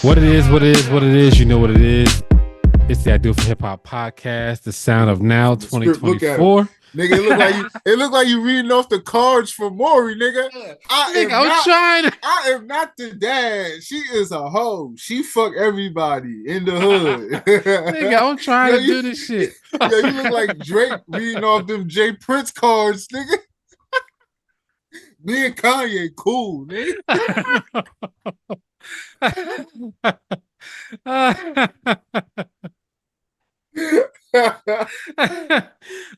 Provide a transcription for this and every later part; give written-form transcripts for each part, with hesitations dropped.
What it is, what it is, what it is. You know what it is. It's the I Do It for Hip Hop podcast, the sound of now The script, look at him. 2024. Nigga, it look like you reading off the cards for Maury, nigga. I am not the dad. She is a hoe. She fuck everybody in the hood. Nigga, I'm trying to do this shit. Yeah, you look like Drake reading off them J Prince cards, nigga. Me and Kanye, cool, nigga.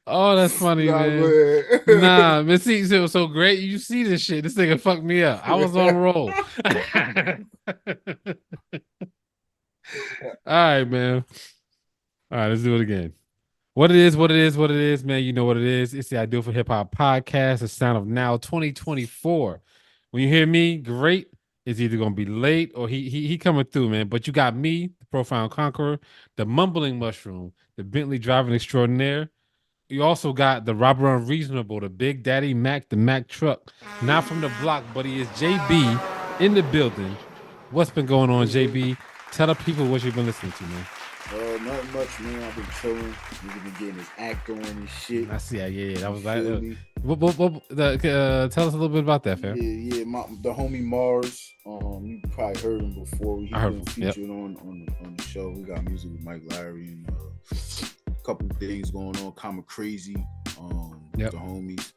Oh, that's funny, man. Nah, man. See, it was so great. You see this shit. This nigga fucked me up. I was on a roll. All right, man. All right, let's do it again. What it is, what it is, what it is, man. You know what it is. It's the I Do It for Hip Hop podcast, the sound of now 2024. When you hear me, great. It's either gonna be late or he coming through, man. But you got me, the profound conqueror, the mumbling mushroom, the Bentley driving extraordinaire. You also got the robber unreasonable, the Big Daddy Mac, the Mac truck. Not from the block, but he is JB in the building. What's been going on, JB? Tell the people what you've been listening to, man. Nothing much, man. I've been chilling. We've been getting his act going and shit. I see. Yeah. That was like. Tell us a little bit about that, fam. Yeah. The homie Mars. You probably heard him before. He's been featured on the show. We got music with Mike Larry and a couple things going on. Kinda crazy. The homies.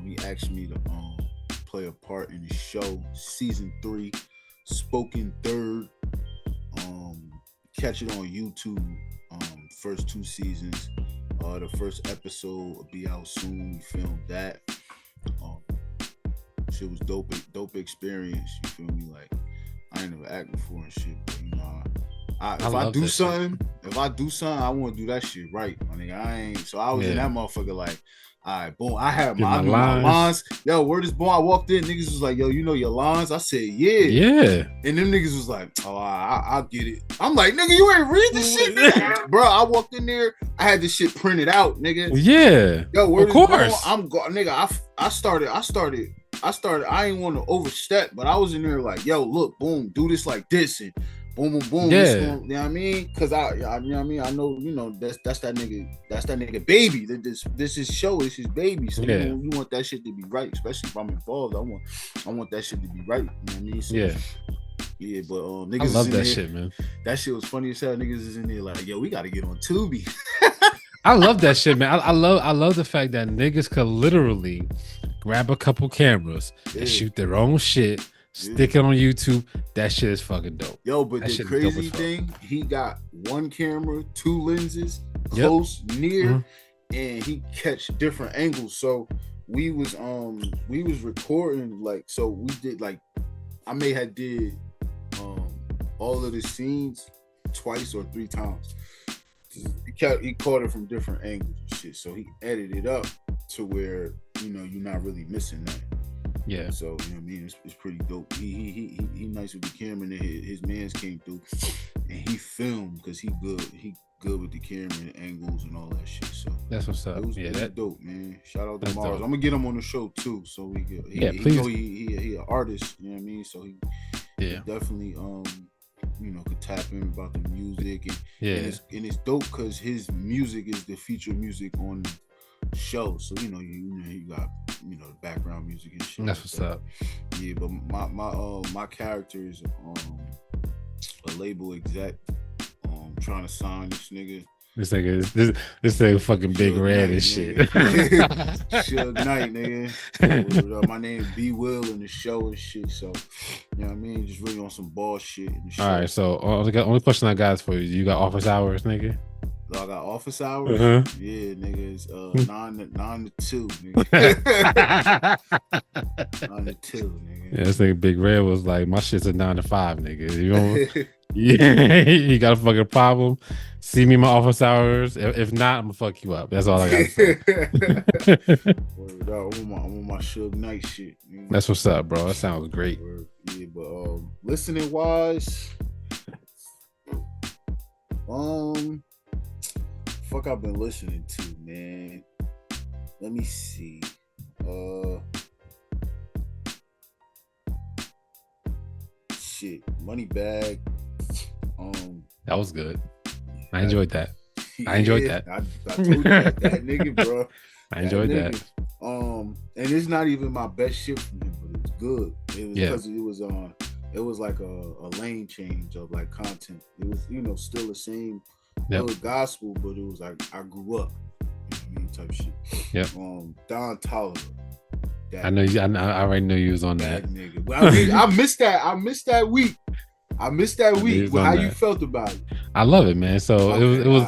He asked me to play a part in the show. Season 3, spoken third. Catch it on YouTube. First 2 seasons. The first episode will be out soon. We filmed that. Shit was dope experience. You feel me? Like, I ain't never acted before and shit, but you know, if I do something, I want to do that shit right, my nigga. I was in that motherfucker like, all right, boom. I had my lines. Yo, where this boy? I walked in, niggas was like, yo, you know your lines? I said, yeah. And them niggas was like, oh, I'll get it. I'm like, nigga, you ain't read this shit, nigga. Bro, I walked in there, I had this shit printed out, nigga. Yeah. Yo, where this boy? I'm going, nigga. I started. I ain't want to overstep, but I was in there like, yo, look, boom, do this like this and boom. Yeah. You know what I mean? Cause I you know what I mean? I know, you know, that's that nigga baby. This is show, it's his baby. So you want that shit to be right, especially if I'm involved. I want that shit to be right. You know what I mean? So, yeah, but niggas. I love that shit, man. That shit was funny as hell. Niggas is in there like, yo, we gotta get on Tubi. I love that shit, man. I love the fact that niggas could literally grab a couple cameras and shoot their own shit. Stick it on YouTube. That shit is fucking dope. Yo, but the crazy thing, he got 1 camera, 2 lenses, close, near, and he catch different angles. So we was recording like, so we did like, I may have did all of the scenes twice or 3 times. He caught it from different angles and shit. So he edited it up to where, you know, you're not really missing that. Yeah. So, you know what I mean? It's pretty dope. He nice with the camera, and his mans came through and he filmed because he good with the camera and angles and all that shit. So that's what's up. It was dope, man. Shout out to Mars. Dope. I'm gonna get him on the show too. So we get please. He an artist, you know what I mean? So he definitely you know, could tap in about the music and it's dope because his music is the feature music on the show. So you know you got, you know, the background music and shit. That's what's up. Yeah, but my character is a label exec. Trying to sign this nigga. This nigga fucking Big Red and shit. Suge Knight, nigga. My name is B Will in the show and shit. So, you know what I mean? Just really on some ball shit in the show. All right, so only question I got is for you. You got office hours, nigga? I got office hours? Yeah, nigga. It's 9 to 2, nigga. 9 to 2, nigga. Yeah, this nigga Big Red was like, my shit's a 9 to 5, nigga. You know? Yeah, you got a fucking problem. See me in my office hours. If not, I'm gonna fuck you up. That's all I got to say. I'm on my Suge Knight shit. Man. That's what's up, bro. That sounds great. Yeah, but listening wise, fuck I've been listening to, man. Let me see. shit, Money Bag. That was good. I enjoyed that. I enjoyed that. I told you that nigga, bro. I enjoyed that. And it's not even my best shit from him, but it's good. It was because it was like a lane change of like content. It was, still the same gospel, but it was like I grew up, type shit. Yeah. Don Toliver. I know you. I already knew you was on that. Nigga. Well, I missed that. I missed that week. How you felt about it? I love it, man. So it was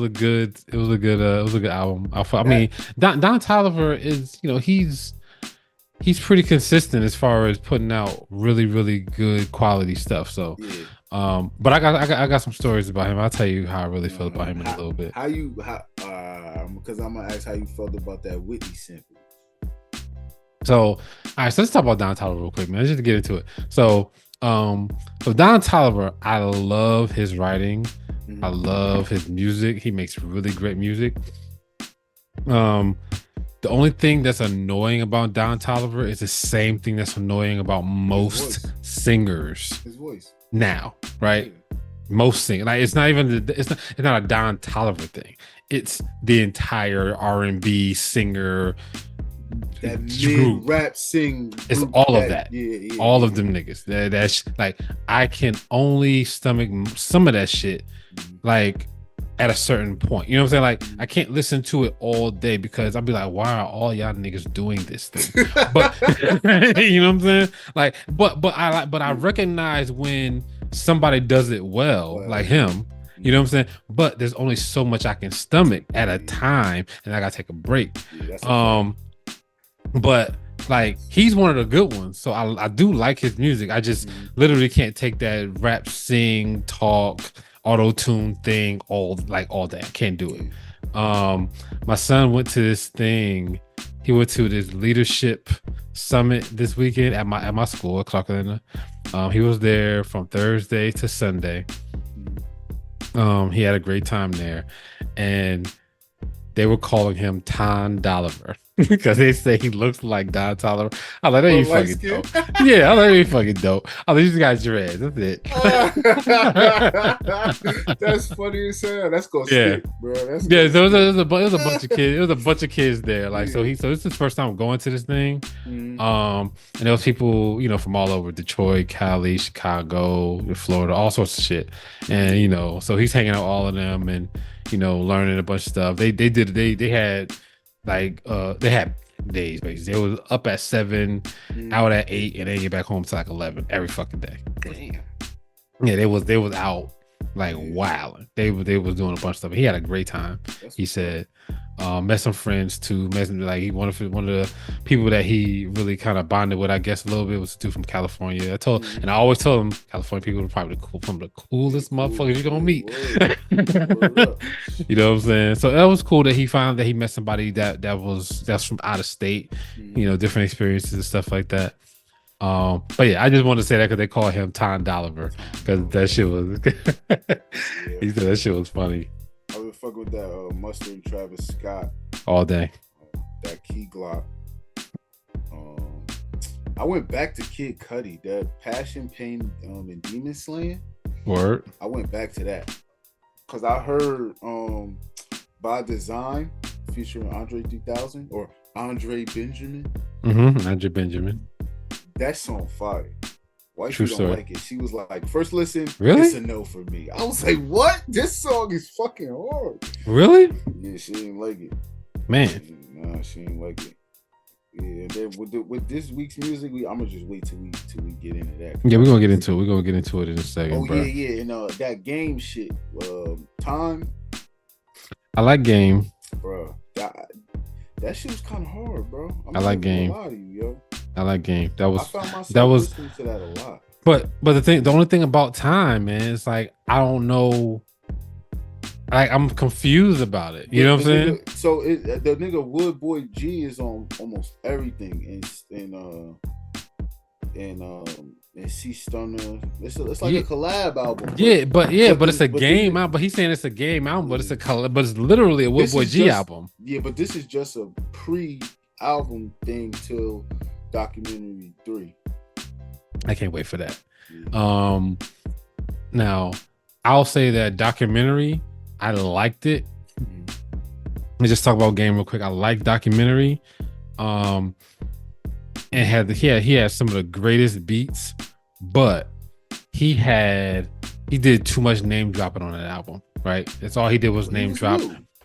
a good album. I mean, Don Toliver is, he's pretty consistent as far as putting out really, really good quality stuff. So, but I got some stories about him. I'll tell you how I really feel about him in a little bit. Because I'm gonna ask how you felt about that Whitney sample. So, all right, so let's talk about Don Toliver real quick, man. Just to get into it. So Don Toliver, I love his writing. Mm-hmm. I love his music. He makes really great music. The only thing that's annoying about Don Toliver is the same thing that's annoying about most singers. His voice. Now, right? Yeah. Most singers. Like it's not a Don Toliver thing. It's the entire R&B singer. That mid rap sing. It's all of that. All of them niggas. That's like I can only stomach some of that shit. Like at a certain point, you know what I'm saying? Like I can't listen to it all day because I'll be like, why are all y'all niggas doing this thing? But you know what I'm saying? Like, but I recognize when somebody does it well, like him. You know what I'm saying? But there's only so much I can stomach at a time, and I gotta take a break. But like he's one of the good ones, so I do like his music. I just literally can't take that rap, sing, talk, auto-tune thing all day. I can't do it. My son went to this thing. He went to this leadership summit this weekend at my school at Clark Atlanta. He was there from Thursday to Sunday. He had a great time there, and they were calling him Ton Dolliver because they say he looks like Don Toliver. I like that. You fucking dope. Yeah, I like you fucking dope. I like you guys dreads. That's it. That's funny as hell. That's gonna stick, bro. There was a bunch of kids. There was a bunch of kids there. Like so this is his first time going to this thing. And there was people, from all over Detroit, Cali, Chicago, Florida, all sorts of shit. And so he's hanging out with all of them and learning a bunch of stuff. They had days basically. They was up at 7, out at 8, and they get back home to like 11 every fucking day. Damn. Yeah, they was out like wilding. They was doing a bunch of stuff. He had a great time. He said, met some friends too. Met some, like one of the people that he really kind of bonded with, I guess a little bit, was a dude from California. And I always told him California people are probably some of the coolest motherfuckers you're gonna meet. You know what I'm saying? So that was cool that he found that he met somebody that's from out of state, different experiences and stuff like that. But yeah, I just wanted to say that because they call him Ton Dolliver because that shit was he said that shit was funny. I would fuck with that Mustard and Travis Scott all day. That Key Glock. I went back to Kid Cudi, that Passion, Pain, and Demon Slaying. Word. I went back to that because I heard By Design featuring Andre 3000 or Andre Benjamin. Andre Benjamin. That song fire. Why True she story. don't like it? She was like, first listen, really? It's a no for me. I was like, what? This song is fucking hard. Really? Yeah, she didn't like it. Man. No, she didn't like it. Yeah, then with this week's music, I'm gonna just wait till we get into that. Yeah, we're gonna get into it. We're gonna get into it in a second. Oh bro. yeah, and that game shit. Time. I like Game, bro. That shit was kind of hard, bro. I like Game. Lie to you, yo. I like Game. I found myself listening to that a lot. But the only thing about Time, man, it's like I don't know. I'm confused about it. You know what I'm saying? So the nigga Wood Boy G is on almost everything and C Stunner. It's like a collab album. But it's a game album. But he's saying it's a game album, but it's a collab. But it's literally a Wood Boy G album. Yeah, but this is just a pre-album thing till Documentary 3. I can't wait for that. Now I'll say that documentary, I liked it. Let me just talk about game real quick. I like documentary. And he had some of the greatest beats, but he did too much name dropping on that album, right? That's all he did was name drop.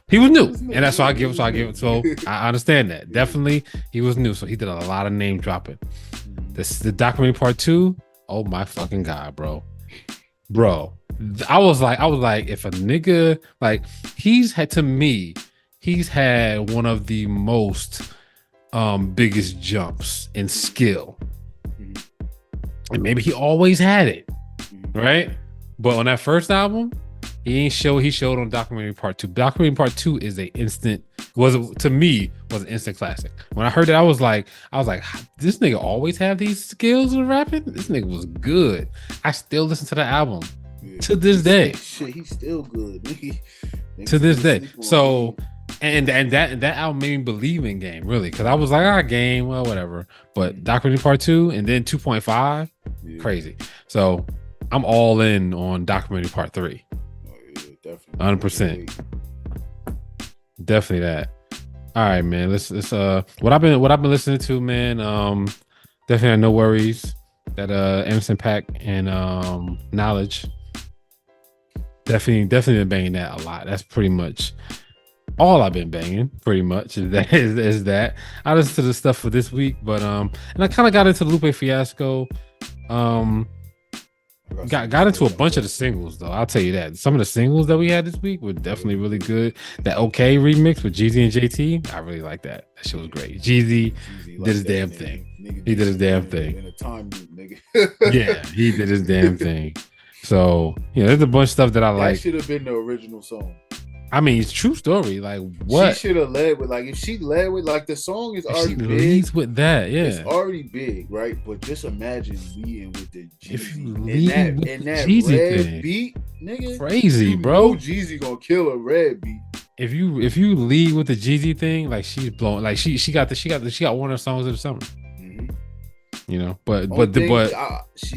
He was new, and that's why I give him. So I understand that. Definitely, he was new, so he did a lot of name dropping. The documentary part 2. Oh my fucking god, bro. I was like, if a nigga like he's had one of the most biggest jumps in skill, and maybe he always had it, right? But on that first album, he showed on documentary part 2. Documentary part 2 is an instant classic. When I heard that, I was like, this nigga always have these skills of rapping. This nigga was good. I still listen to the album to this day. Shit, he's still good. To this day. So, and that album made me believe in Game, really, because I was like, Game, well, whatever. But documentary part 2 and then 2.5, crazy. So I'm all in on documentary part 3. Definitely. 100%. Definitely that. All right, man. Let's what I've been listening to, man. Definitely No Worries. That Emerson .Paak and Knowledge. Definitely been banging that a lot. That's pretty much all I've been banging. Pretty much is that. I listened to the stuff for this week, but and I kind of got into Lupe Fiasco. Got into a bunch of the singles though. I'll tell you that. Some of the singles that we had this week were definitely really good. That OK remix with Jeezy and JT, I really like that. That shit was great. Jeezy did his damn thing. He did his damn thing. In a time, nigga. Yeah, he did his damn thing. So there's a bunch of stuff that I like. That should have been the original song. I mean, it's true story. Like what? She should have led with if she led with the song is already big. Leads with that, yeah. It's already big, right? But just imagine leading with the Jeezy. If you lead with that Jeezy red thing, beat, nigga. Crazy, bro. Jeezy gonna kill a red beat. If you lead with the Jeezy thing, like she's blowing, like she got one of her songs of the summer.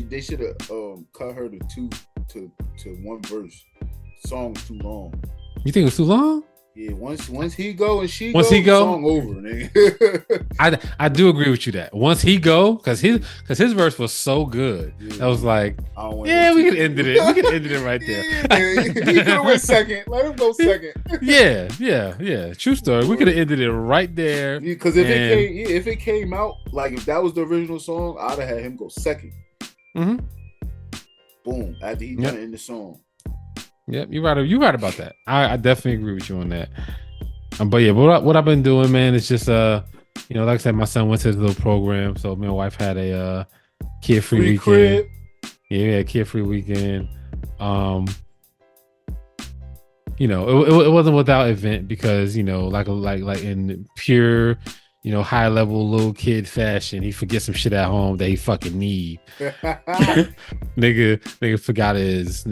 They should have cut her to one verse. The song's too long. You think it was too long? Yeah, once he go and she go, song over, nigga. I do agree with you that once he go, because his verse was so good. I was like, we could end it. We could end it right there. He could have went second. Let him go second. Yeah. True story. We could have ended it right there. Because if it came out if that was the original song, I'd have had him go second. Mm-hmm. Boom. After he done in the song. Yep, you're right about that. I definitely agree with you on that. But yeah, what I've been doing, man, is just like I said, my son went to this little program, so me and wife had a kid-free weekend. Crib. Yeah, we had a kid-free weekend. It wasn't without event because like in pure high level little kid fashion, he forgets some shit at home that he fucking need. nigga forgot his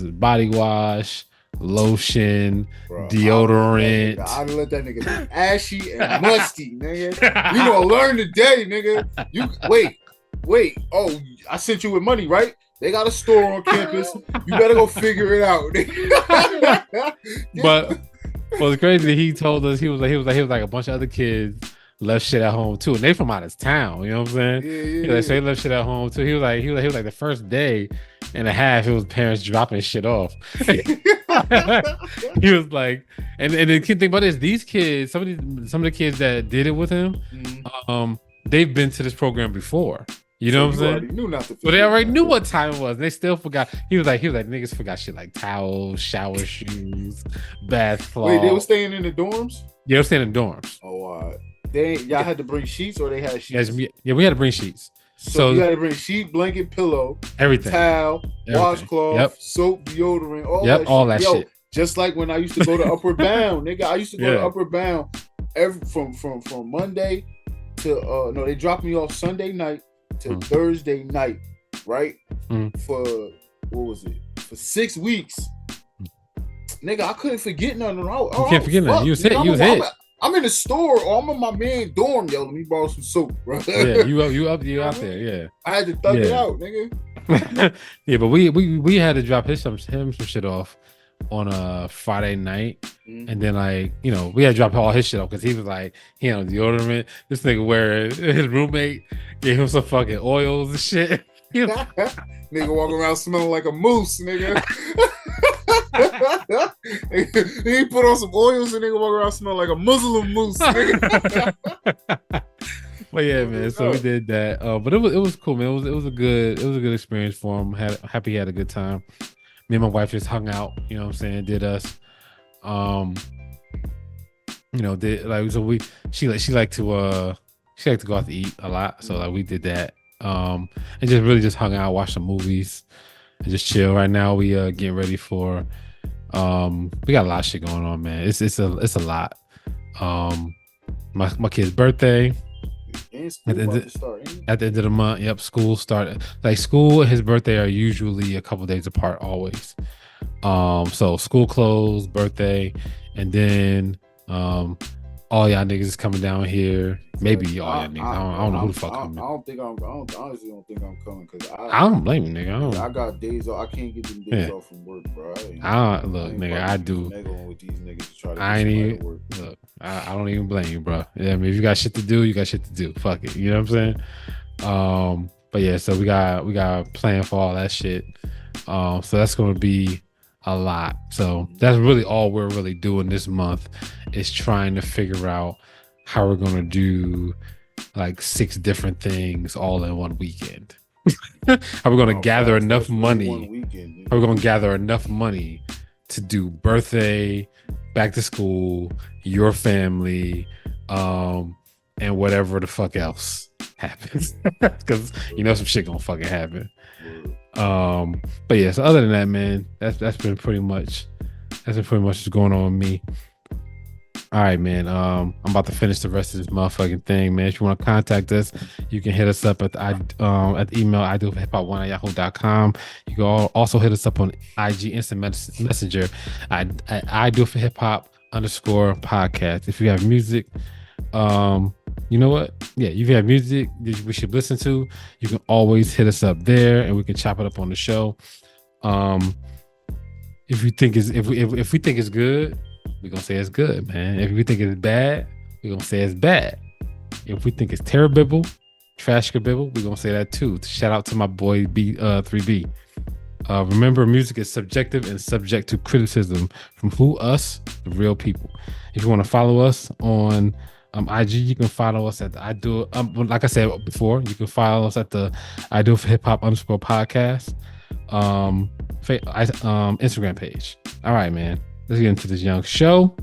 body wash, lotion, deodorant. I'd let that nigga be ashy and musty, nigga. You gonna learn today, nigga. You wait. Oh, I sent you with money, right? They got a store on campus. You better go figure it out. But what's crazy, he told us he was like a bunch of other kids left shit at home too, and they from out of town. You know what I'm saying? Yeah. So he left shit at home too. He was like the first day and a half, it was parents dropping shit off. He was like, and the kid thing about this, these kids, some of the kids that did it with him, they've been to this program before. You know what I'm saying? But they already knew what time it was. They still forgot. He was like, niggas forgot shit like towels, shower shoes, bath cloths. Wait, they were staying in the dorms? Yeah, they were staying in the dorms. Oh, y'all had to bring sheets, or they had sheets? Yeah, we had to bring sheets. So you had to bring sheet, blanket, pillow, everything, towel, washcloth, soap, deodorant, all that shit. Just like when I used to go to Upward Bound, nigga. I used to go to Upward Bound from Monday to they dropped me off Sunday night to Thursday night, right? For what was it? For 6 weeks. Nigga, I couldn't forget nothing. You can't forget nothing. You was hit. I'm in the store or I'm in my man dorm, yo. Let me borrow some soap, bro. Yeah, you out there. Yeah, I had to thug it out, nigga. Yeah, but we had to drop him some shit off on a Friday night, and then like we had to drop all his shit off because he was like he had deodorant. This nigga wearing his roommate gave him some fucking oils and shit. Nigga walking around smelling like a moose, nigga. He put on some oils and nigga walk around smelling like a Muslim moose, nigga. But yeah, man. So we did that. But it was cool, man. It was a good experience for him. Happy he had a good time. Me and my wife just hung out. You know what I'm saying? Did us. Did like so she liked to go out to eat a lot. So like we did that. And just really just hung out, watched some movies, and just chill. Right now we getting ready for we got a lot of shit going on, man. It's a lot. My kid's birthday at the end of the month. Yep, school started. Like school and his birthday are usually a couple days apart always. So school closed, birthday, and then all y'all niggas is coming down here. Maybe all y'all niggas. I don't know who the fuck coming. I honestly don't think I'm coming because I don't blame you, nigga. I got days off. I can't get them days off from work, bro. I do. With these niggas to try to I ain't even look. I don't even blame you, bro. Yeah, I mean, if you got shit to do, you got shit to do. Fuck it. You know what I'm saying? But yeah, so we got a plan for all that shit. So that's gonna be a lot. So that's really all we're really doing this month is trying to figure out how we're gonna do like 6 different things all in one weekend. How we're gonna gather enough money? How we're gonna gather enough money to do birthday, back to school, your family, and whatever the fuck else happens, because some shit gonna fucking happen. But yeah, so other than that, man, that's been pretty much what's going on with me. All right, man. I'm about to finish the rest of this motherfucking thing, man. If you want to contact us, you can hit us up at the email idoforhiphop1@yahoo.com. You can also hit us up on IG Instant Messenger at idoforhiphop_podcast. If you have music, you know what? Yeah, if you have music that we should listen to, you can always hit us up there, and we can chop it up on the show. If we think it's good, we're gonna say it's good, man. If we think it's bad, we're gonna say it's bad. If we think it's terrible, trashable, we're gonna say that too. Shout out to my boy B3B. Remember, music is subjective and subject to criticism from us, the real people. If you want to follow us on IG, you can follow us at the like I said before, you can follow us at the I Do for Hip Hop _podcast Instagram page. All right, man. Let's get into this young show.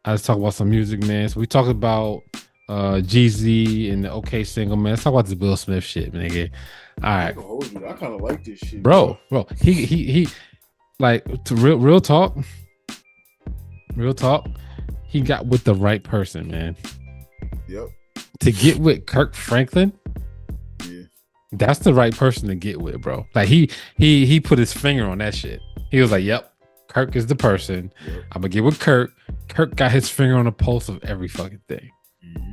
Let's talk about some music, man. So we talked about Jeezy and the OK single, man. Let's talk about this Will Smith shit, nigga. All right. I kind of like this shit, bro. He like to real talk. He got with the right person, man. Yep. To get with Kirk Franklin, yeah, that's the right person to get with, bro. Like he put his finger on that shit. He was like, "Yep, Kirk is the person. Yep. I'm gonna get with Kirk." Kirk got his finger on the pulse of every fucking thing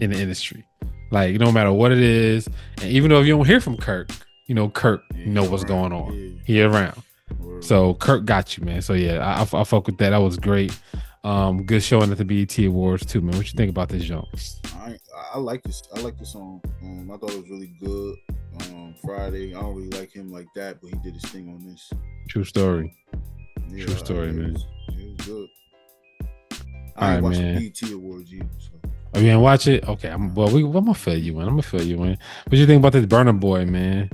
in the industry. Like, no matter what it is, and even though if you don't hear from Kirk, Kirk know what's going on. Yeah. He around. Word. So Kirk got you, man. So yeah, I fuck with that. That was great. Good showing at the BET Awards too, man. What you think about this jump? I like this. I like this song. I thought it was really good. Friday. I don't really like him like that, but he did his thing on this. True story. Yeah, true story, man. It was good. I ain't watched the BET Awards either. So. Oh, you didn't watch it? Okay, I'm gonna fill you in. What you think about this Burna Boy, man?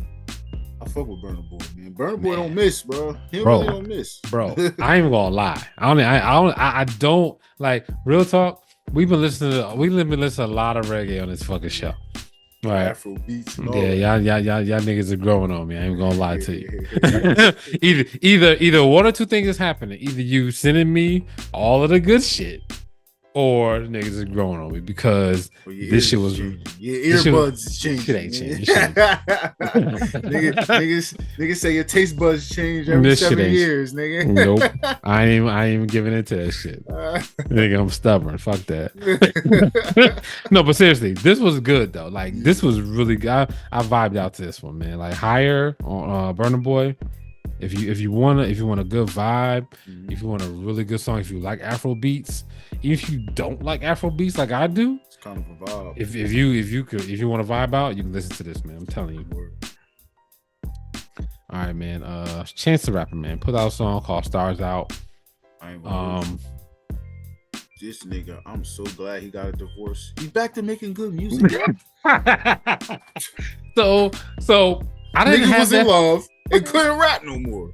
I fuck with Burna Boy, man. Burna Boy don't miss, bro. He really don't miss, bro. I ain't even gonna lie. I don't like real talk. We've been listening to a lot of reggae on this fucking show. Right. Afro beats. Yeah, y'all niggas are growing on me. I ain't gonna lie to you. either one or two things is happening. Either you sending me all of the good shit, or niggas is growing on me because this shit was changing. Your earbuds is changing. Shit ain't changing. Niggas say your taste buds change every 7 years, nigga. Nope. I ain't even giving into that shit. Nigga, I'm stubborn. Fuck that. No, but seriously, this was good though. Like this was really good. I vibed out to this one, man. Like Higher on Burna Boy. If you want a good vibe, if you want a really good song, if you like Afro beats, even if you don't like Afro beats like I do, it's kind of a vibe. If you want to vibe out, you can listen to this, man. I'm telling you. All right, man. Chance the Rapper, man, put out a song called Stars Out. This nigga, I'm so glad he got a divorce. He's back to making good music. so I didn't have was in love and couldn't rap no more.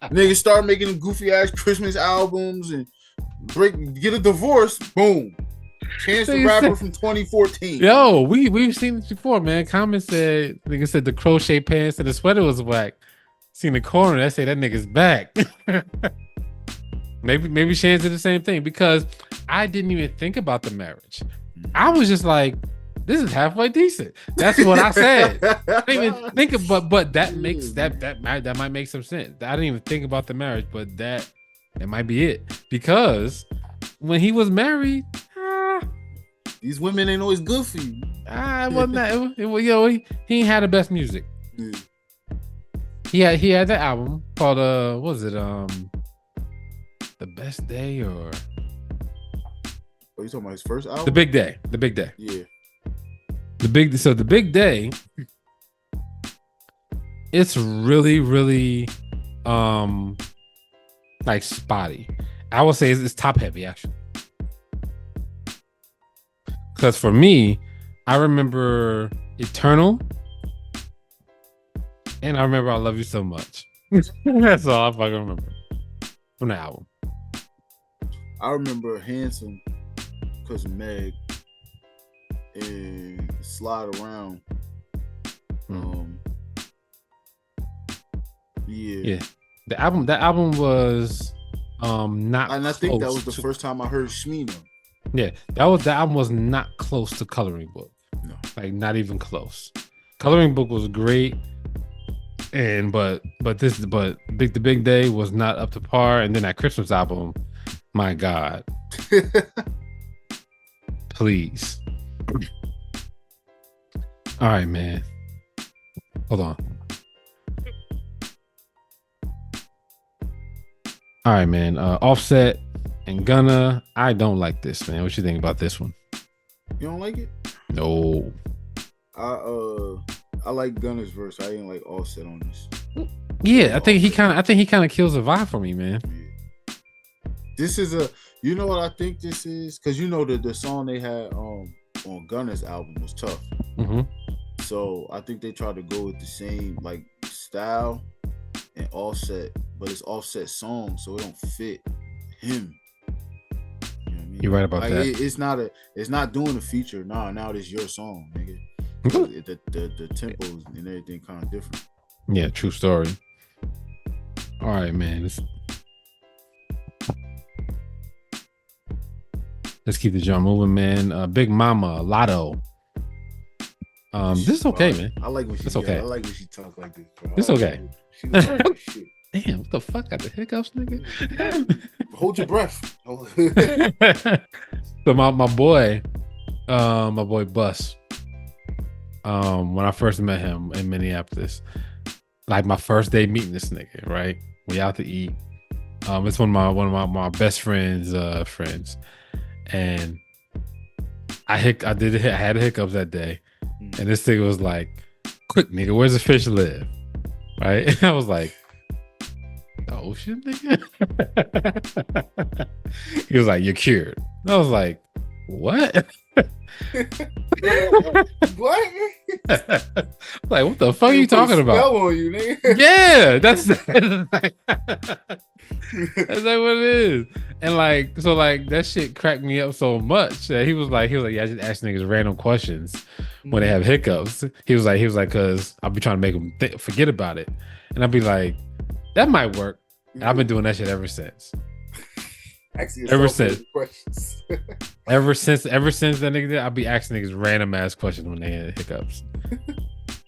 Niggas started making them goofy ass Christmas albums and get a divorce. Boom. Chance the Rapper from 2014. Yo, we've seen this before, man. Comment said nigga said the crochet pants and the sweater was whack. Seen the corner that say that nigga's back. Maybe Chance did the same thing because I didn't even think about the marriage. I was just like, this is halfway decent. That's what I said. I didn't even think of, but that makes that might make some sense. I didn't even think about the marriage, but that might be it. Because when he was married, these women ain't always good for you. It wasn't that. He ain't had the best music. Yeah. He had that album called what was it? The Best Day or you talking about his first album? The Big Day. Yeah. The Big Day. It's really, really like spotty. I would say it's top heavy actually. Because for me, I remember Eternal and I remember I Love You So Much. That's all I fucking remember from the album. I remember Handsome because of Meg and Slide Around. Yeah. That album was not. And I think that was the first time I heard Shmina. Yeah, that album was not close to Coloring Book. No, like not even close. Coloring Book was great, but the Big Day was not up to par. And then that Christmas album, my God, please. All right, man. Hold on. All right, man. Offset and Gunna. I don't like this, man. What you think about this one? You don't like it? No. I like Gunna's verse. I didn't like Offset on this. Yeah, I think he kind of kills the vibe for me, man. Yeah. This is you know what I think this is? Because you know the song they had on Gunna's album was Tough. Mm-hmm. So I think they tried to go with the same like style and Offset, but it's Offset song, so it don't fit him. You know what I mean? You're right about like, that. It's not doing a feature. Now it's your song, nigga. the tempos and everything kind of different. Yeah, true story. All right, man. Let's keep the drum moving, man. Big Mama Lotto. This is okay, man. I like when she. Okay. I like when she talk like this. Bro. It's okay. She like shit. Damn, what the fuck? Got the hiccups, nigga. Hold your breath. So my boy Bus. When I first met him in Minneapolis, like my first day meeting this nigga, right? We out to eat. It's one of my best friends, and I had hiccups that day, and this nigga was like, "Quick, nigga, where's the fish live?" Right? And I was like, "The ocean, nigga." He was like, "You're cured." And I was like, "What?" What? Like, what the fuck are you talking about? Spell on you, nigga. Yeah, that's like what it is. And like, so like that shit cracked me up so much that he was like, yeah, I just ask niggas random questions when they have hiccups. He was like, cause I'll be trying to make them forget about it, and I'll be like, that might work. And I've been doing that shit ever since. Ever since. ever since that nigga did, I'll be asking niggas random ass questions when they had hiccups.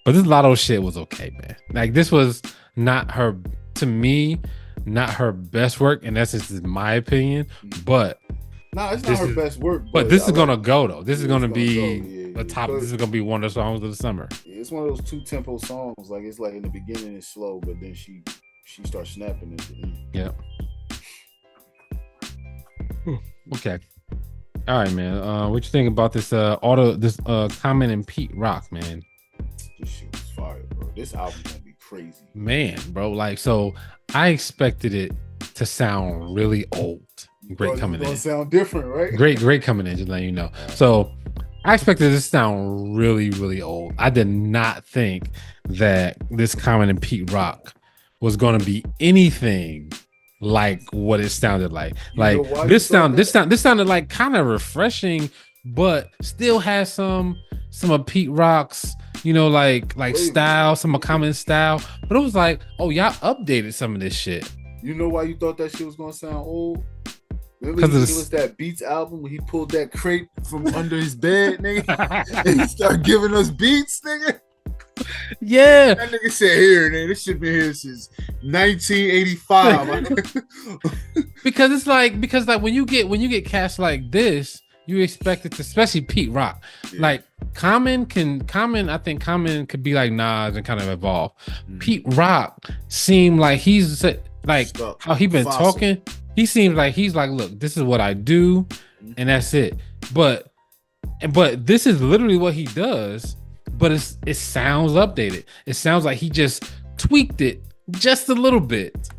But this Lotto shit was okay, man. Like this was not her, to me, not her best work, and that's just my opinion. But it's not her best work. But this is gonna go though. This is gonna be a top. This is gonna be one of the songs of the summer. It's one of those 2-tempo songs. Like it's like in the beginning it's slow, but then she starts snapping at the end. Yeah. Okay. All right, man. What you think about this Common and Pete Rock, man? This shit was fire, bro. This album gonna be crazy. Man, bro. Like, so I expected it to sound really old. Great coming in. Sound different, right? Great coming in, just letting you know. So I expected this to sound really, really old. I did not think that this Common and Pete Rock was gonna be anything like what it sounded like. Like this sounded like kind of refreshing, but still has some of Pete Rock's, like style, some of Common style. But it was like, oh, y'all updated some of this shit. You know why you thought that shit was gonna sound old? Remember he was that Beats album when he pulled that crate from under his bed, nigga, and he started giving us beats, nigga. Yeah, that nigga said, "Here, nigga, this shit been here since 1985." because when you get cast like this, you expect it to, especially Pete Rock. Yeah. Like Common, I think Common could be like Nas and kind of evolve. Pete Rock seemed like he's like stuck. How he been talking. He seems like he's like, look, this is what I do, and that's it. But this is literally what he does. But it sounds updated. It sounds like he just tweaked it just a little bit.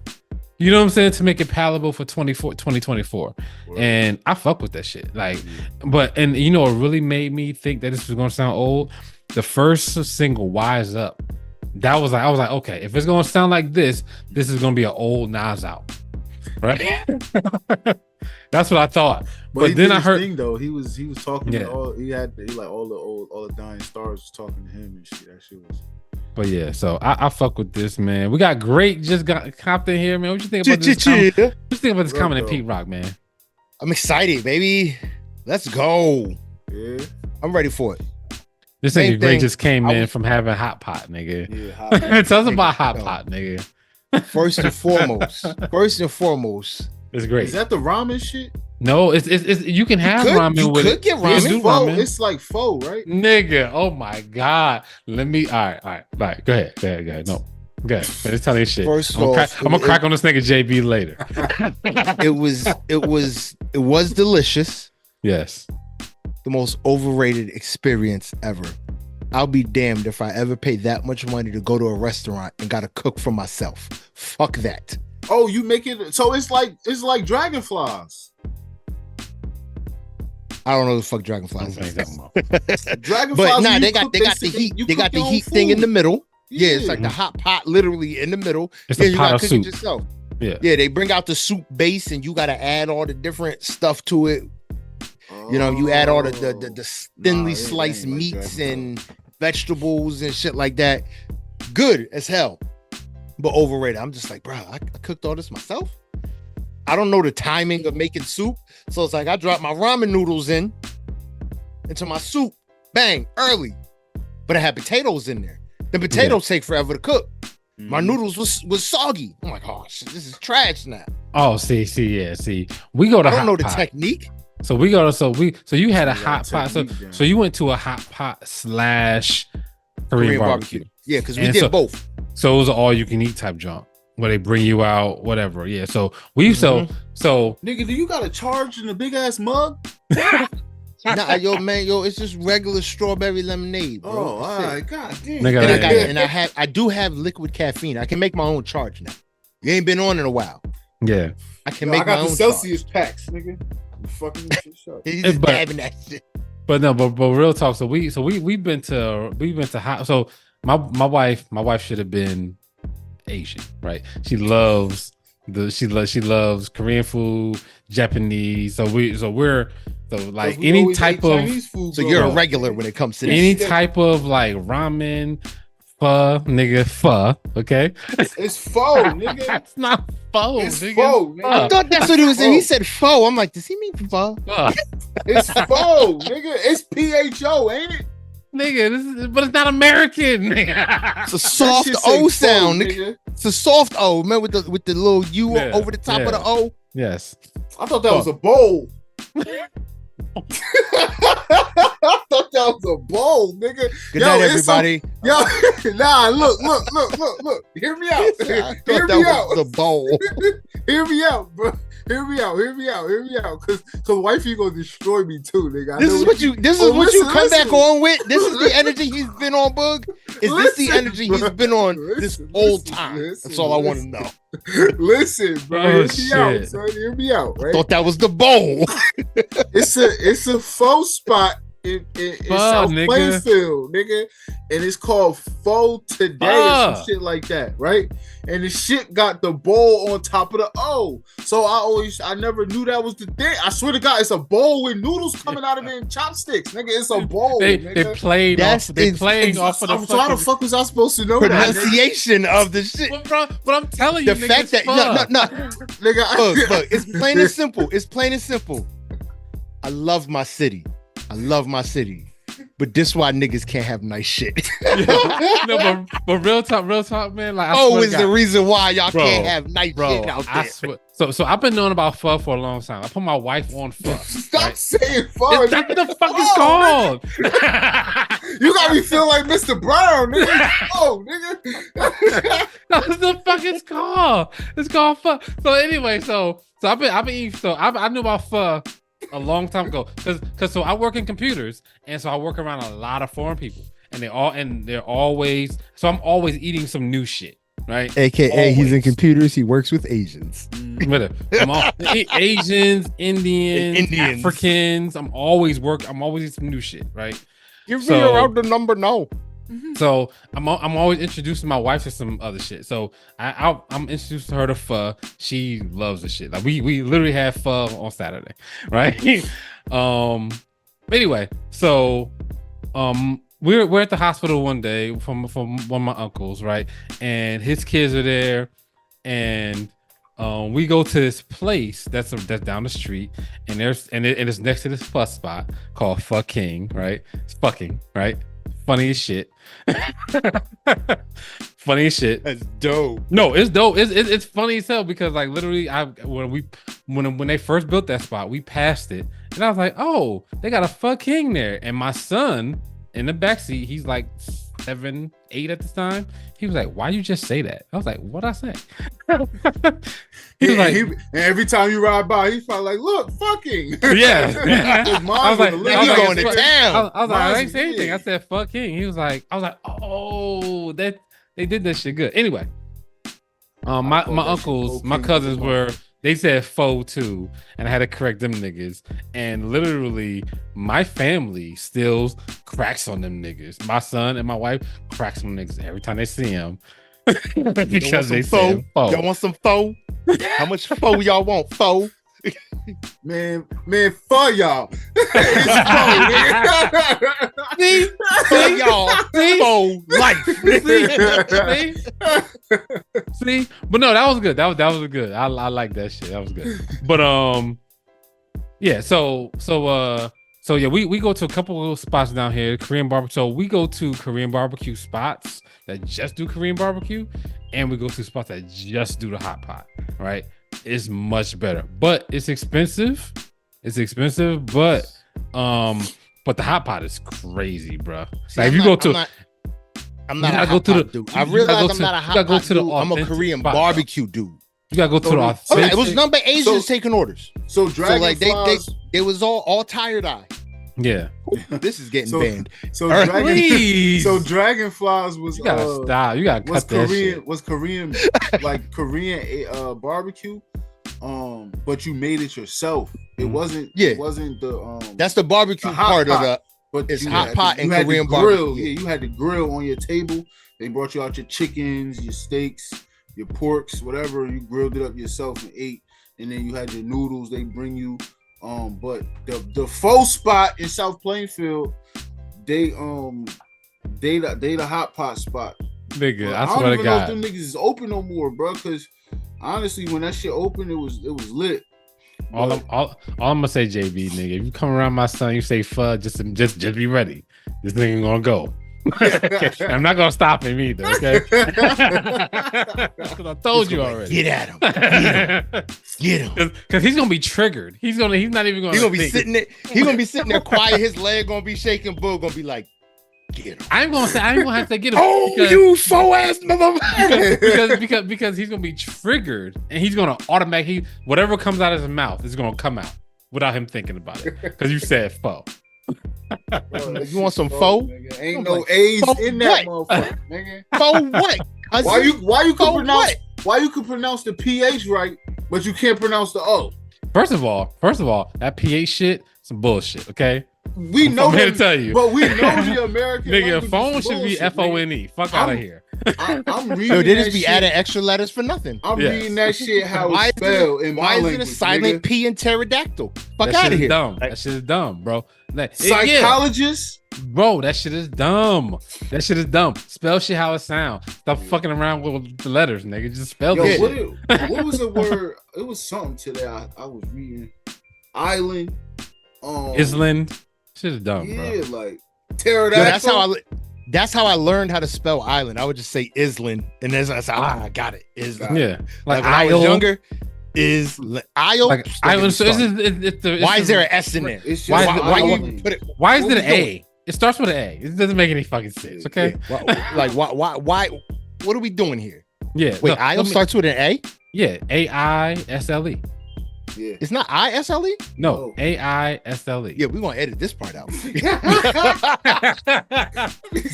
You know what I'm saying? To make it palatable for 2024. Word. And I fuck with that shit. Like, what really made me think that this was gonna sound old? The first single, Wise Up. I was like, okay, if it's gonna sound like this is gonna be an old Nas out. Right? That's what I thought. But then I heard he was talking to all the dying stars was talking to him and shit. That shit was. But yeah, so I fuck with this, man. We got great just got copped in here, man. What you think about this? What you think about this Common and Pete Rock, man? I'm excited, baby. Let's go. Yeah. I'm ready for it. This nigga Great just came in from having Hot Pot, nigga. Yeah, tell us about Hot Pot, nigga. First and foremost, it's great. Is that the ramen shit? No, it's you can have ramen with it. You could get ramen. It's like pho, right? Nigga, oh my god. All right. Go ahead. No. Go ahead. Finish telling your shit. I'm gonna crack on this nigga JB later. It was delicious. Yes. The most overrated experience ever. I'll be damned if I ever pay that much money to go to a restaurant and gotta cook for myself. Fuck that. Oh, you make it so it's like dragonflies. I don't know what the fuck dragonflies is. Dragonflies, but nah, they got the heat. They got the heat thing in the middle. Yeah, it's like the hot pot literally in the middle. It's a pot of soup. It yourself. Yeah, they bring out the soup base and you gotta add all the different stuff to it. You add all the thinly sliced meats and vegetables and shit like that. Good as hell, but overrated. I'm just like, bro, I cooked all this myself. I don't know the timing of making soup, so it's like I dropped my ramen noodles into my soup, bang, early, but I had potatoes in there. The potatoes take forever to cook. My noodles was soggy. I'm like, oh shit, this is trash now. Oh, see. We go to. I don't know the technique. So we go to so you had a hot pot. So you went to a hot pot / Korean barbecue. Yeah, because we did both. So it was an all you can eat type junk where they bring you out, whatever. Yeah. So we so nigga, do you got a charge in a big ass mug? Nah, it's just regular strawberry lemonade, bro. Oh, all right, god damn. And I do have liquid caffeine. I can make my own charge now. You ain't been on in a while. Yeah. I can make my own Celsius packs, nigga. Fucking he's just dabbing that shit. But real talk. So we've been to hot. So my wife should have been Asian, right? She loves Korean food, Japanese. So any type of food, so you're a regular when it comes to any type of like ramen, Pho, nigga, pho. Okay, It's pho, nigga. it's not pho. It's nigga. pho, nigga. I thought that's what he was saying. He said pho. I'm like, does he mean pho? It's pho, nigga. It's PHO, ain't it? Nigga, but it's not American. Nigga. It's a soft O sound, nigga. It's a soft O, man, with the little U over the top of the O. Yes. I thought that was a bowl. I thought that was a bowl, nigga. Good night, everybody. Nah, look. Hear me out. Hear me out. The bowl. Hear me out, bro. Hear me out. Cause wifey gonna destroy me too, nigga. This is what you come back on with. This is the energy he's been on, Boog. Is this the energy he's been on this whole time? That's all I want to know. Listen, bro. Hear me out, son. Hear me out. Right? Thought that was the bowl. It's a faux spot in South Plainfield, nigga, and it's called Faux Today or some shit like that, right? And the shit got the bowl on top of the O. So I never knew that was the thing. I swear to God, it's a bowl with noodles coming out of it and chopsticks, nigga. It's a bowl. They played off of the. So how the fuck was I supposed to know pronunciation that, of the shit? But I'm telling you, the fact that no, nigga, look, it's plain and simple. It's plain and simple. I love my city. But this why niggas can't have nice shit. No, but real talk, man. Like, is the reason why y'all can't have nice shit out there. I swear. So I've been knowing about pho for a long time. I put my wife on pho. Stop saying pho. That's what the fuck it's called. You got me feel like Mr. Brown, nigga. Oh, nigga. That's what the fuck it's called. It's called pho. So anyway, so I've been eating. So I knew about pho a long time ago, because so I work in computers, and so I work around a lot of foreign people, and they're always, so I'm always eating some new shit, right? AKA always. He's in computers, he works with Asians. Asians, Indians, Africans. I'm always eating some new shit, right? Give me around the number now. So I'm always introducing my wife to some other shit. So I'm introducing her to pho. She loves the shit. Like we literally had pho on Saturday, right? Anyway, so we're at the hospital one day from one of my uncles, right? And his kids are there, and we go to this place that's down the street, and it's next to this pho spot called Pho King, right? It's fucking right. Funny as shit. Funny as shit. That's dope. No, it's dope. It's funny as hell, because like literally, when they first built that spot, we passed it, and I was like, oh, they got a Pho King there. And my son in the backseat, he's like 7, 8 at the time. He was like, why you just say that? I was like, what'd I say? He was like, and every time you ride by, he's probably like, look, fucking. Yeah. I was like, going to town. I was like, I didn't say anything. I said, Pho King. He was like, oh, that they did that shit good. Anyway, my uncles, my cousins they said pho too, and I had to correct them niggas. And literally, my family still cracks on them niggas. My son and my wife cracks on niggas every time they see him. Because they say pho. Y'all want some pho? How much pho y'all want? Pho? Man, for y'all. See, y'all. Pho life. See, but no, that was good. That was good. I like that shit. That was good. But yeah. So yeah, we go to a couple of spots down here, Korean barbecue. So we go to Korean barbecue spots that just do Korean barbecue, and we go to spots that just do the hot pot. Right? It's much better, but it's expensive. But the hot pot is crazy, bro. See, like, if you go to, I'm not a hot pot dude. I realize I'm not a hot pot dude. I'm a Korean barbecue dude. You gotta go to the authentic. Okay, it was none but Asians taking orders. So Dragonflies, they was all tired eye. Yeah, this is getting banned. So Dragonflies was. You gotta stop. You gotta cut that shit. Was Korean like Korean barbecue? But you made it yourself. It wasn't. Yeah. It wasn't the. That's the barbecue part of the. But it's hot pot and Korean barbecue. Yeah, you had the grill on your table. They brought you out your chickens, your steaks, your porks, whatever. You grilled it up yourself and ate. And then you had your noodles. They bring you. But the faux spot in South Plainfield, they the hot pot spot. Nigga, I I don't swear to even know if God. them niggas is open no more, bro. Because honestly, when that shit opened, it was lit. All I'm gonna say, JB, nigga, if you come around my son, you say fuck, just be ready. This nigga gonna go. Okay. I'm not gonna stop him either. Okay, because I told you already. Get at him. Get him. Because he's gonna be triggered. He's not even gonna. He's gonna be sitting there. He's gonna be sitting there quiet. His leg gonna be shaking. Bull gonna be like, get him. I ain't gonna have to get him. Oh, because, you faux ass motherfucker. because he's gonna be triggered and he's gonna automatically whatever comes out of his mouth is gonna come out without him thinking about it. Because you said faux. You want some faux? Ain't no A's in that motherfucker, nigga. Faux what? Why you can pronounce the PH right, but you can't pronounce the O? First of all, that PH shit, some bullshit. Okay, I'm here to tell you, but we know the American nigga. Phone should be FONE. Fuck out of here. I'm reading. Yo, they just be adding extra letters for nothing. I'm reading that shit how it's spelled in my language. Why is it a silent P in pterodactyl? Fuck out of here. That shit is dumb, bro. Psychologist. Bro, that shit is dumb. Spell shit how it sounds. Stop fucking around with the letters, nigga. Just spell it. What was the word? It was something today. I was reading. Island. Island. Shit is dumb, bro. Yeah, like pterodactyl. That's how I learned how to spell island. I would just say Island, and then I said, I got it. Island. Yeah, like when I was younger. Is Isle like island? So why is there an S in there? Why is it an A? It starts with an A. It doesn't make any fucking sense. Okay, like why? What are we doing here? Yeah, wait, Isle starts with an A. Yeah, AISLE. Yeah, it's not ISLE. No, AISLE. Yeah, we gonna edit this part out,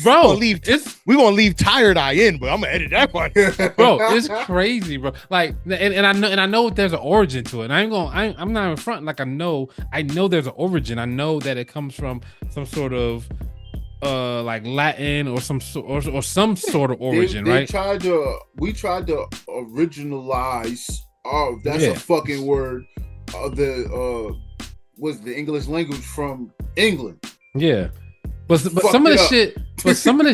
bro. We gonna leave tired eye in, but I'm gonna edit that part, bro. It's crazy, bro. Like, and I know there's an origin to it. And I'm not in front. Like, I know there's an origin. I know that it comes from some sort of like Latin or some sort of origin, right? We tried to originalize. Oh, that's a fucking word. Was the English language from England? Yeah, but some of the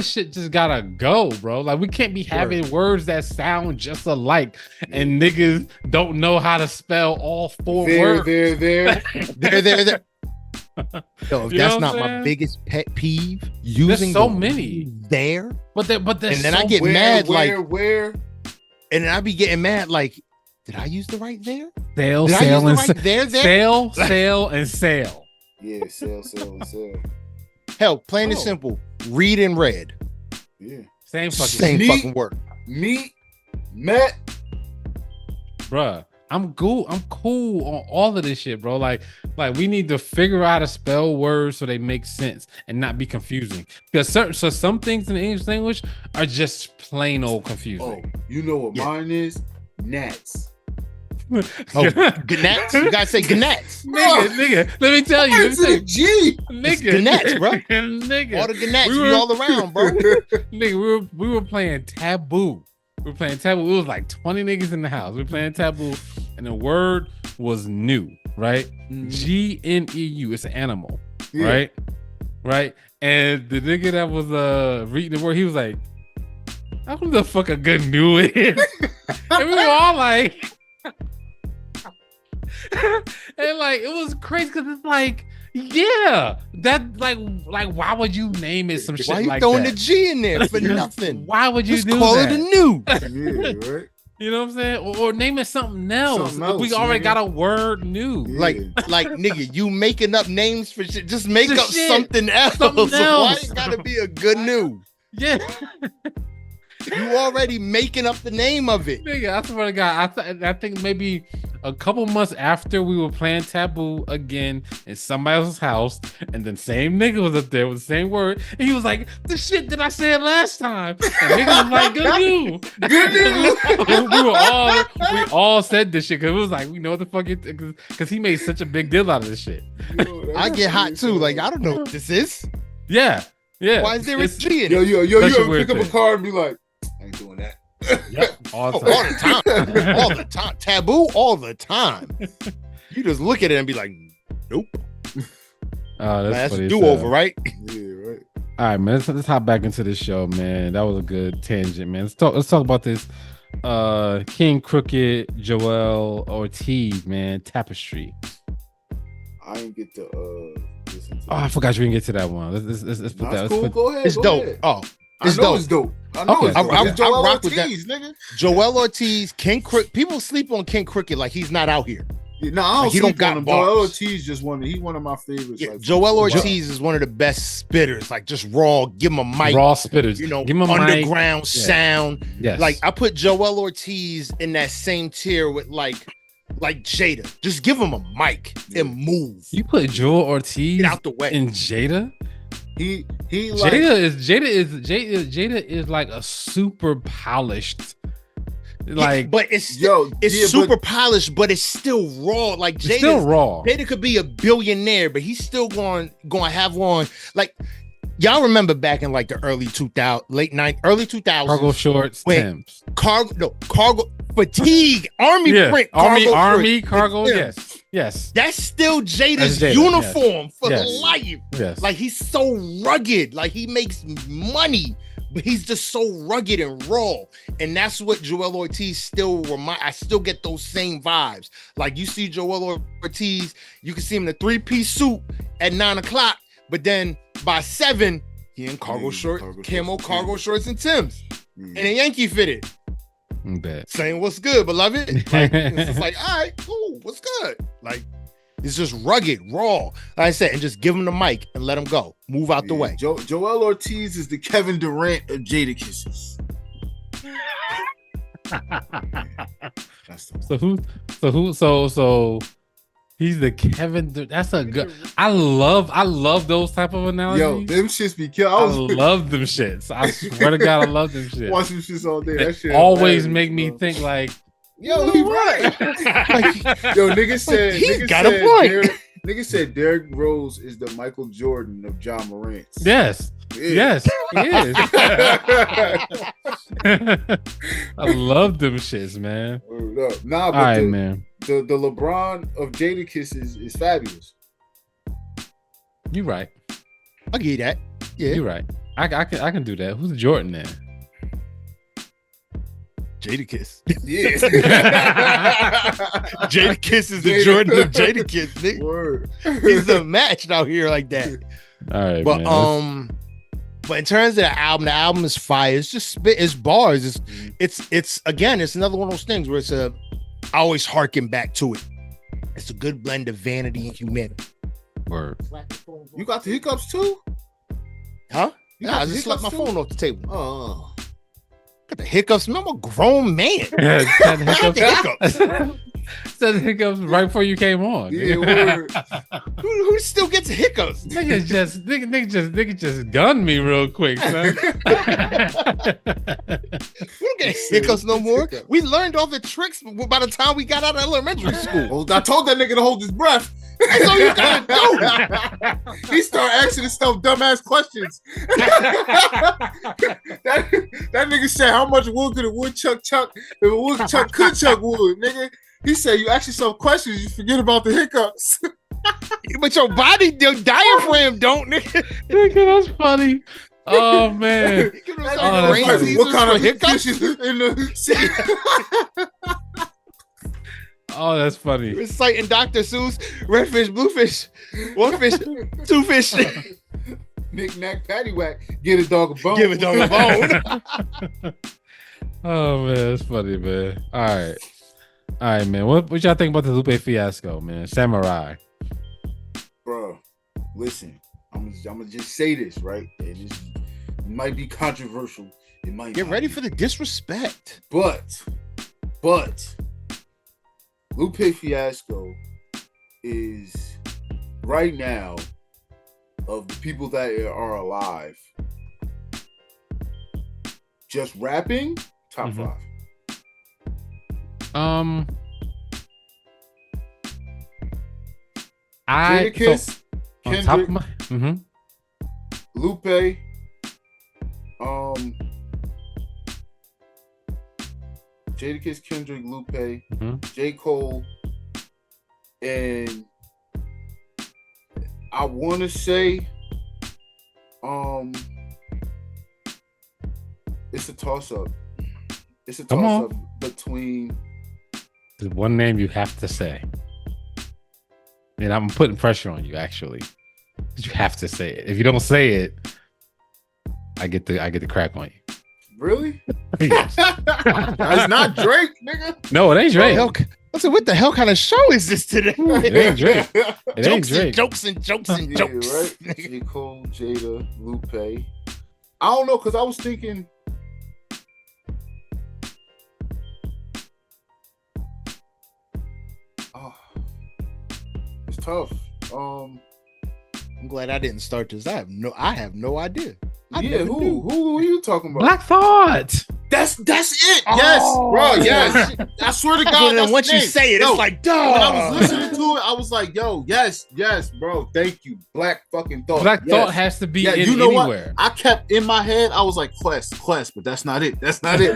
shit just gotta go, bro. Like, we can't be having words that sound just alike, and niggas don't know how to spell all four words. There. Yo, that's not my biggest pet peeve. Using so many there, but and then I get mad where. And then I be getting mad, like, did I use the right there? Sail, and sail. Yeah, sail, and sail. Hell, plain and simple. Read and read. Yeah. Same fucking word. Meet, met. Bruh, I'm cool on all of this shit, bro. Like we need to figure out how to spell words so they make sense and not be confusing. Because some things in the English language are just plain old confusing. Oh, you know what mine is? Gnats. Gnats? You gotta say gnats. Nigga, let me tell you. G. Nigga, gnats, bro. Nigga. All the gnats all around, bro. Nigga, we were playing Taboo. It was like 20 niggas in the house. We were playing Taboo, and the word was new, right? GNEU. It's an animal, right? Right? And the nigga that was reading the word, he was like, "How the fuck a good new is?" And we were all like, and like it was crazy because it's like, yeah, that like why would you name it some shit like that? Why you throwing the G in there for nothing? Why would you just do call that? it a new? Yeah, right. You know what I'm saying? Or name it something else. We already got a word new. Yeah. Like nigga, you making up names for shit. Just make up something else. Something else. Why it gotta be a good new? Yeah. You already making up the name of it. Nigga, I swear to God, I think maybe a couple months after we were playing Taboo again in somebody else's house, and then same nigga was up there with the same word, and he was like, "The shit that I said last time." And nigga was like, "Good new." we all said this shit because it was like, we know what the fuck because he made such a big deal out of this shit. I get hot too. Like, I don't know what this is. Yeah. Why is there a G in it? Yo, you ever pick up a car and be like, I ain't doing that. Yep, all the time. Taboo all the time. You just look at it and be like, nope. Oh, that's a do-over, right? Yeah, right. All right, man. Let's hop back into this show, man. That was a good tangent, man. Let's talk about this. King Crooked, Joel Ortiz, man. Tapestry. I didn't get to listen to I forgot you didn't get to that one. Let's put that. Cool. Go ahead. It's dope. Ahead. Oh, it's dope. It's dope. I know it's dope. I Joel rock with Ortiz, that. nigga. Joel Ortiz, King Crooked. People sleep on King Crooked like he's not out here. No, I don't he don't got him. bars. Joel Ortiz just one of my favorites. Yeah, like, Joel Ortiz is one of the best spitters. Like just raw, give him a mic. Raw spitters. You know, give him a underground mic. sound. Yes. Like I put Joel Ortiz in that same tier with like Jada. Just give him a mic and move. You put Joel Ortiz Get out the way. and Jada. He like Jada is like a super polished. Like, but it's super polished, but it's still raw. Like Jada's still raw. Jada could be a billionaire, but he's still going to have one. Like y'all remember back in like the early 2000s, early 2000s, cargo shorts, Timbs, cargo fatigue, army print, army cargo. Yes. That's still Jada's uniform for life. Yes, like he's so rugged. Like he makes money. But he's just so rugged and raw. And that's what Joel Ortiz still I still get those same vibes. Like you see Joel Ortiz, you can see him in a 3-piece suit at 9:00, but then by 7, he in cargo shorts, cargo shorts and Timbs. And a Yankee fitted. Saying what's good, beloved. Like, it's just like, all right, cool, what's good? Like, it's just rugged, raw. Like I said, and just give him the mic and let him go. Move out the way. Joel Ortiz is the Kevin Durant of Jada Kisses. So he's the Kevin. That's a good. I love those type of analogies. Yo, them shits be killed. I love them shits. I swear to God, I love them shits. Watch them shits all day. That shit always make me think like, yo, he right. Yo, nigga said he's got a point. Nigga said Derrick Rose is the Michael Jordan of John Morant. Yes. Yes, he is. I love them shits, man. Nah, but all right, man. The LeBron of Jada Kisses is fabulous. You right. I'll give you that. Yeah, you're right. I can do that. Who's Jordan then? Jada Kiss. Yeah. Jada Kiss is the Jordan of Jada Kiss. Nigga. Word. He's a match out here like that. All right, but man. But in terms of the album is fire. It's just spit. It's bars. It's again. It's another one of those things where I always harken back to it. It's a good blend of vanity and humanity. Word. You got the hiccups too? Huh? Nah, I just slapped my phone off the table. Oh. Got the hiccups. Man, I'm a grown man. Said hiccups right before you came on. Yeah, word. Who still gets hiccups? Nigga just gunned me real quick, son. We don't get hiccups no more. We learned all the tricks by the time we got out of elementary school. Well, I told that nigga to hold his breath. That's all you gotta do. He started asking himself dumbass questions. that nigga said, "How much wood could a woodchuck chuck if a woodchuck could chuck wood?" Nigga, he said, "You ask yourself questions, you forget about the hiccups." But your body, your diaphragm don't, nigga. Nigga, that's funny. Oh man. What kind of hiccups in the city? Oh, that's funny. Reciting Dr. Seuss, red fish, blue fish, one fish, two fish. Knick knack, paddywhack, get a dog a bone. Give a dog a bone. Oh man, that's funny, man. All right, man. What y'all think about the Lupe fiasco, man? Samurai. Bro, listen, I'm gonna just say this, right? And it might be controversial. It might get ready for the disrespect. But Lupe Fiasco is right now, of the people that are alive, just rapping, top 5. Jadakiss, Kendrick, Lupe, Jadakiss, Kendrick, Lupe, J. Cole, and I want to say It's a toss up. It's a Come toss on. up between. There's one name you have to say. And I'm putting pressure on you, actually. You have to say it. If you don't say it, I get the crack on you. Really? Yes. It's not Drake, nigga. No, it ain't Drake. Listen, what the hell kind of show is this today? It ain't Drake. It ain't Drake. Jokes and jokes. Right? J. Cole, Jada, Lupe. I don't know, because I was thinking. Oh, it's tough. I'm glad I didn't start this. I have no idea. Who are you talking about? Black Thought. That's it. Yes, bro. Yes. I swear to God. And once you say it, it's like, duh. When I was listening to it, I was like, yo, yes, bro. Thank you. Black fucking Thought. Black Thought has to be in you know anywhere. What? I kept in my head, I was like, Quest, but that's not it. That's not it.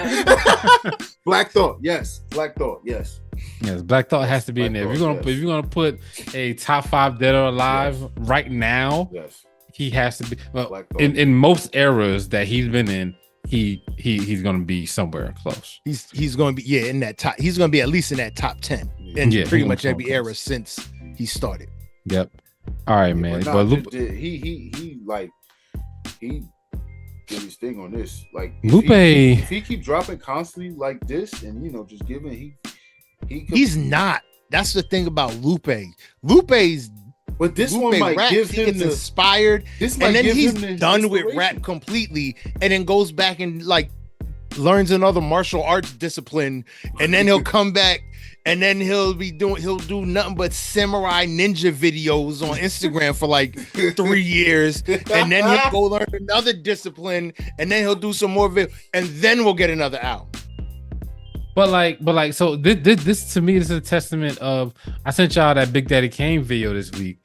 Black Thought. Yes. Black Thought. Yes. Yes, Black Thought has to be in there. If you're gonna put a top 5 dead or alive right now, he has to be. Well, in most eras that he's been in, he's gonna be somewhere close. He's gonna be in that top. He's gonna be at least in that top 10 in pretty much every era since he started. Yep. All right, man. But he did his thing on this. Like Lupe, if he keep dropping constantly like this, and just giving he's not. That's the thing about Lupe. Lupe's. But this one might give him inspired, and then he's done with rap completely, and then goes back and like learns another martial arts discipline, and then he'll come back, and then he'll do nothing but samurai ninja videos on Instagram for like 3 years, and then he'll go learn another discipline, and then he'll do some more of it, and then we'll get another album. But like, so this to me is a testament of. I sent y'all that Big Daddy Kane video this week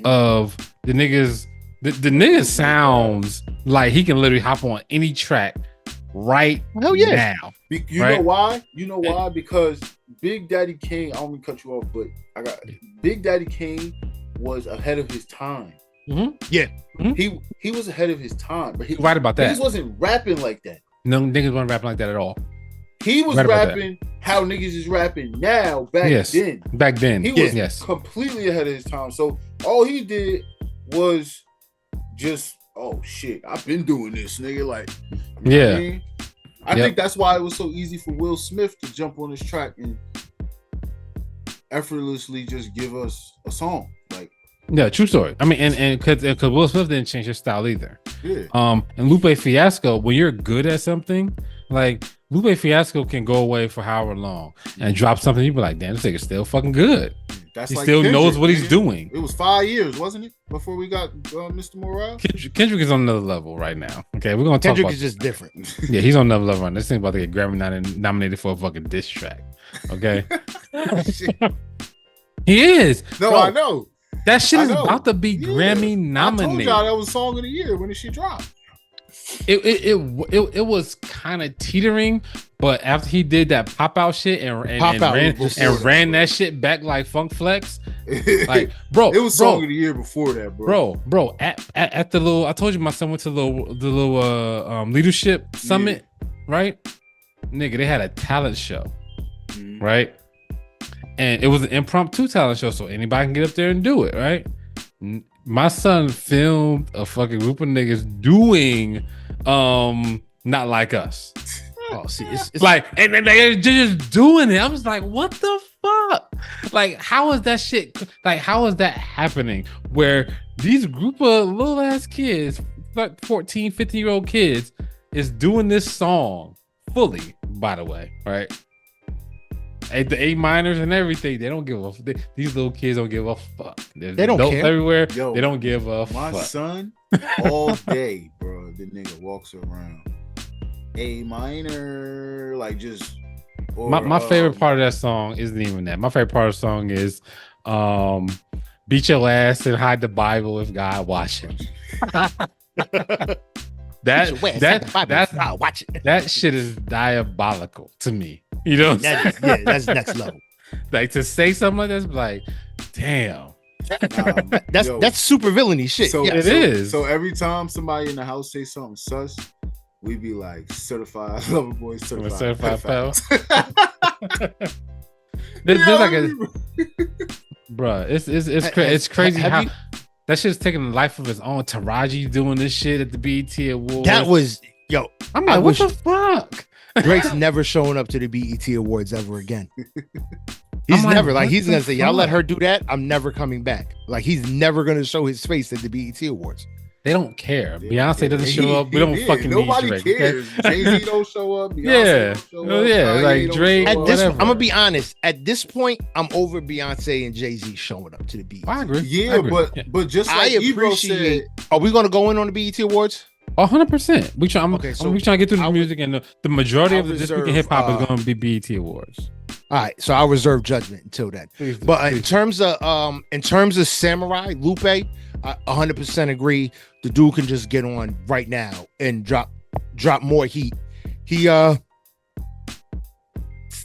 of the niggas. The nigga sounds like he can literally hop on any track right now. Know why? You know why? Because Big Daddy Kane. I don't mean to cut you off, but Big Daddy Kane was ahead of his time. Mm-hmm. Yeah, he was ahead of his time, but right about that. He wasn't rapping like that. No niggas weren't rapping like that at all. He was rapping how niggas is rapping now. Back then, he was completely ahead of his time. So all he did was just, oh shit, I've been doing this, nigga. Like, you know what I mean? I think that's why it was so easy for Will Smith to jump on this track and effortlessly just give us a song. Like, yeah, true story. I mean, and because Will Smith didn't change his style either. Yeah. And Lupe Fiasco, when you're good at something, like Lupe Fiasco can go away for however long and drop something. You be like, damn, this nigga's still fucking good. He like still knows what he's doing. It was 5 years, wasn't it, before we got Mr. Morale? Kendrick is on another level right now. Okay, we're gonna talk Kendrick about. is just different. Yeah, he's on another level. Right now. This thing about to get Grammy nominated for a fucking diss track. Okay, he is. No, bro, I know that shit is about to be Grammy nominated. I told y'all that was Song of the Year when the shit dropped. It was kind of teetering, but after he did that pop out shit and ran that shit back like Funk Flex, like bro, it was Song of the Year before that, bro. At the little, I told you my son went to the little leadership summit, right? Nigga, they had a talent show, right? And it was an impromptu talent show, so anybody can get up there and do it, right? My son filmed a fucking group of niggas doing Not Like Us. Oh, see, it's like, and they're just doing it. I was like, what the fuck? Like, how is that shit? Like, how is that happening? Where these group of little ass kids, like 14, 15-year-old kids, is doing this song fully, by the way, right? The A minors and everything, they don't give a these little kids don't give a fuck. They don't care everywhere. Yo, they don't give a fuck. My son, all day, bro, the nigga walks around A minor, like just. Or, my favorite part of that song isn't even that. My favorite part of the song is, beat your ass and hide the Bible if God watching. That shit is diabolical to me. You know, that's next level. Like to say something like this, like, damn, That's super villainy shit. So yeah. It is. So every time somebody in the house say something sus, we be like certified lover boys, certified pedophiles. pedophiles. There's like a, bruh. It's crazy how that shit's taking a life of its own. Taraji doing this shit at the BET Awards. That was I'm like, what the fuck? Drake's never showing up to the BET Awards ever again. He's never he's gonna say, y'all let her do that. I'm never coming back. Like he's never gonna show his face at the BET Awards. They don't care. Beyonce doesn't show up. We don't fucking nobody need Drake. Cares. Okay? Jay-Z don't show up. Beyonce don't show up. Yeah, like Drake. At this, whatever. I'm gonna be honest. At this point, I'm over Beyonce and Jay-Z showing up to the BET. I agree. Yeah, I agree. but just like Ebro said, are we gonna go in on the BET Awards? 100%. We trying to get through the music, and the majority of this week in hip hop is going to be BET Awards. All right, so I'll reserve judgment until then. But in terms of Samurai Lupe, I 100% agree. The dude can just get on right now and drop more heat. This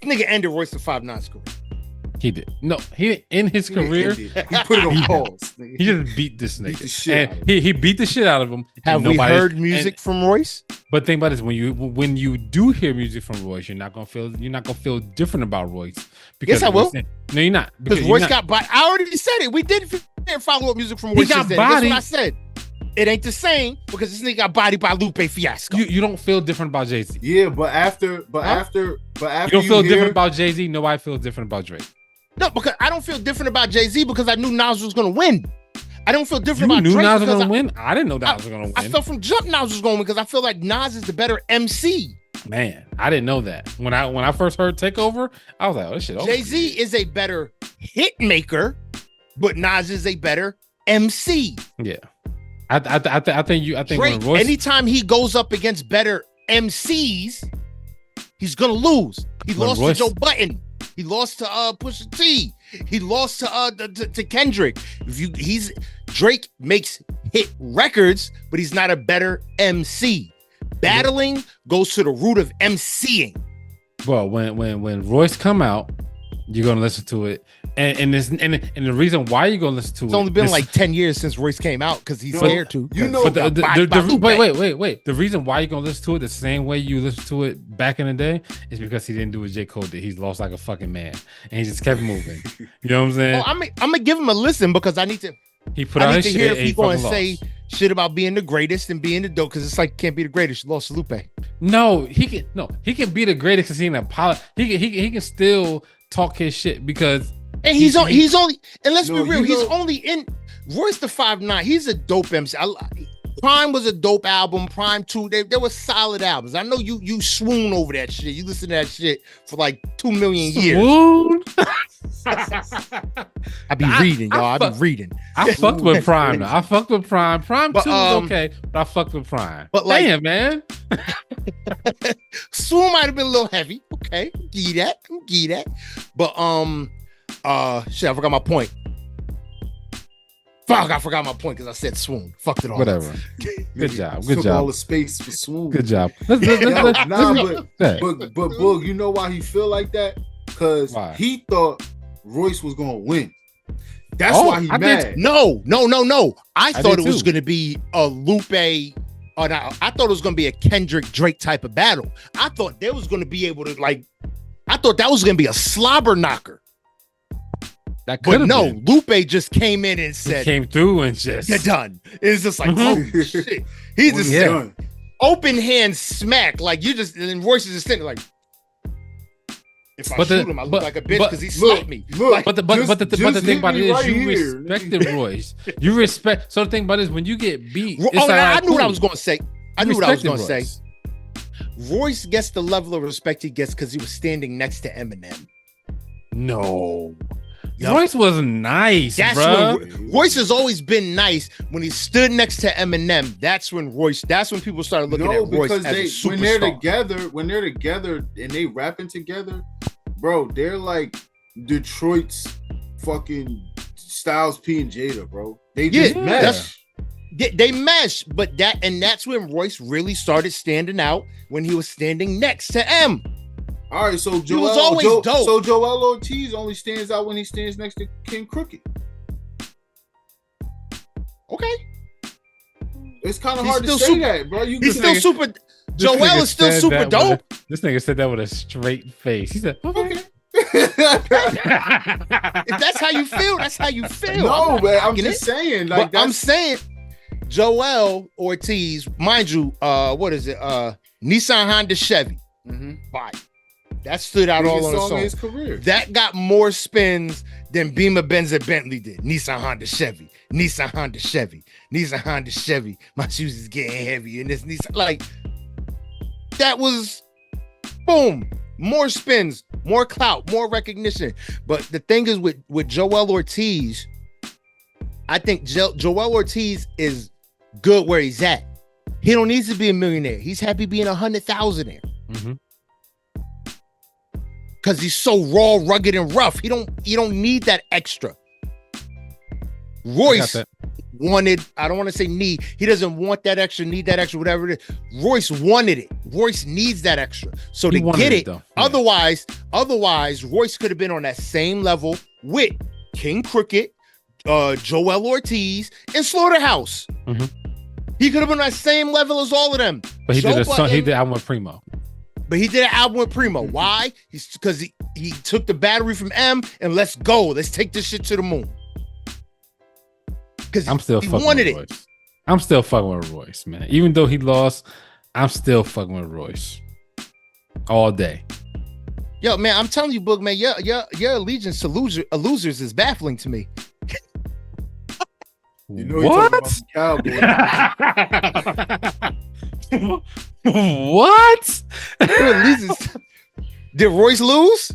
nigga ended Royce the 5'9's career. He did. No, he in his career. He put it on pause. He just beat this nigga. Beat the shit and he beat the shit out of him. Have we heard music from Royce? But think about this: when you do hear music from Royce, you're not gonna feel different about Royce. Yes, I will. No, you're not. Because Royce got body. I already said it. We didn't follow up music from Royce. He got body. That's what I said. It ain't the same because this nigga got bodied by Lupe Fiasco. You don't feel different about Jay-Z. Yeah, but after you don't feel different about Jay-Z. Nobody feels different about Drake. No, because I don't feel different about Jay-Z because I knew Nas was gonna win. I don't feel different about Drake. You knew Nas was gonna win? I didn't know Nas was gonna win. I felt from jump Nas was gonna win because I feel like Nas is the better MC. Man, I didn't know that. When I first heard Takeover, I was like, oh, this shit over. Jay-Z is a better hit maker, but Nas is a better MC. Yeah. I think Drake, when Royce, anytime he goes up against better MCs, he's gonna lose. He lost to Joe Budden. He lost to Pusha T. He lost to Kendrick. Drake makes hit records, but he's not a better MC. Battling goes to the root of MCing. Well, when Royce come out, you're gonna listen to it, and the reason why you're gonna listen to it's only been like 10 years since Royce came out because he's scared to. You know, but wait. The reason why you're gonna listen to it the same way you listened to it back in the day is because he didn't do what J. Cole did. He's lost like a fucking man, and he just kept moving. You know what I'm saying? I'm gonna give him a listen because I need to. He put out his shit. Hear if he's gonna say shit about being the greatest and being the dope because it's like can't be the greatest. You lost to Lupe. No, he can be the greatest because he can apologize. He can still talk his shit because and he's only and let's be real, he's only in Royce the 5'9". He's a dope MC. Prime was a dope album. Prime 2, they were solid albums. I know you swoon over that shit. You listen to that shit for like 2 million years. I be reading, y'all. I be reading. I fucked with Prime. I fucked with Prime. Prime 2 was okay, but I fucked with Prime. But like, damn, man. Swoon might have been a little heavy. Okay, give that. But shit, I forgot my point. Fuck, I forgot my point because I said swoon. Fucked it all. Whatever. Good job. Took all the space for swoon. Good job. But Boog, you know why he feel like that? Because he thought Royce was gonna win. That's why he mad. No. I thought it was gonna be a Lupe. I thought it was gonna be a Kendrick Drake type of battle. I thought they was gonna be able to I thought that was gonna be a slobber knocker. That could have been. Lupe just came in and said, came through and just you're done. It's just like, oh shit. He just said, open hand smack. Like you just, and Royce is just sitting like, if I shoot him, I look like a bitch because he slapped me. But the thing about it is you respected Royce. You respect. So the thing about it is when you get beat. I knew what I was going to say. Royce gets the level of respect he gets because he was standing next to Eminem. No. Yep. Royce was nice, bro. Royce has always been nice. When he stood next to Eminem, that's when people started looking at Royce as a superstar. When they're together and they rapping together, bro, they're like Detroit's fucking Styles P and Jada, bro. They just mesh. They mesh, but that's when Royce really started standing out when he was standing next to M. All right, so Joel Ortiz only stands out when he stands next to King Crooked. Okay. It's kind of hard to say that, bro. He's still super. Joel is still super dope. This nigga said that with a straight face. He said, okay. If that's how you feel, that's how you feel. No, man, I'm just saying. Like, I'm saying, Joel Ortiz, mind you, what is it? Nissan, Honda, Chevy. Fire. That stood out all on its own. His career. That got more spins than Beamer, Benz, and Bentley did. Nissan, Honda, Chevy. Nissan, Honda, Chevy. Nissan, Honda, Chevy. My shoes is getting heavy, and this Nissan, like, that was boom. More spins, more clout, more recognition. But the thing is with Joel Ortiz, I think Joel Ortiz is good where he's at. He don't need to be a millionaire. He's happy being 100,000 there. Because he's so raw, rugged, and rough. He don't need that extra. Royce wanted, I don't want to say need. He doesn't want that extra, need that extra, whatever it is. Royce wanted it. Royce needs that extra. So to get it, otherwise, Royce could have been on that same level with King Crooked, Joel Ortiz, and Slaughterhouse. He could have been on that same level as all of them. But he did an album with Primo. But he did an album with Primo. Why? Because he took the battery from M and let's go. Let's take this shit to the moon. Because he wanted it. Royce. I'm still fucking with Royce, man. Even though he lost, I'm still fucking with Royce all day. Yo, man, I'm telling you, Boog, man, your allegiance to losers is baffling to me. You know what? What? Did Royce lose?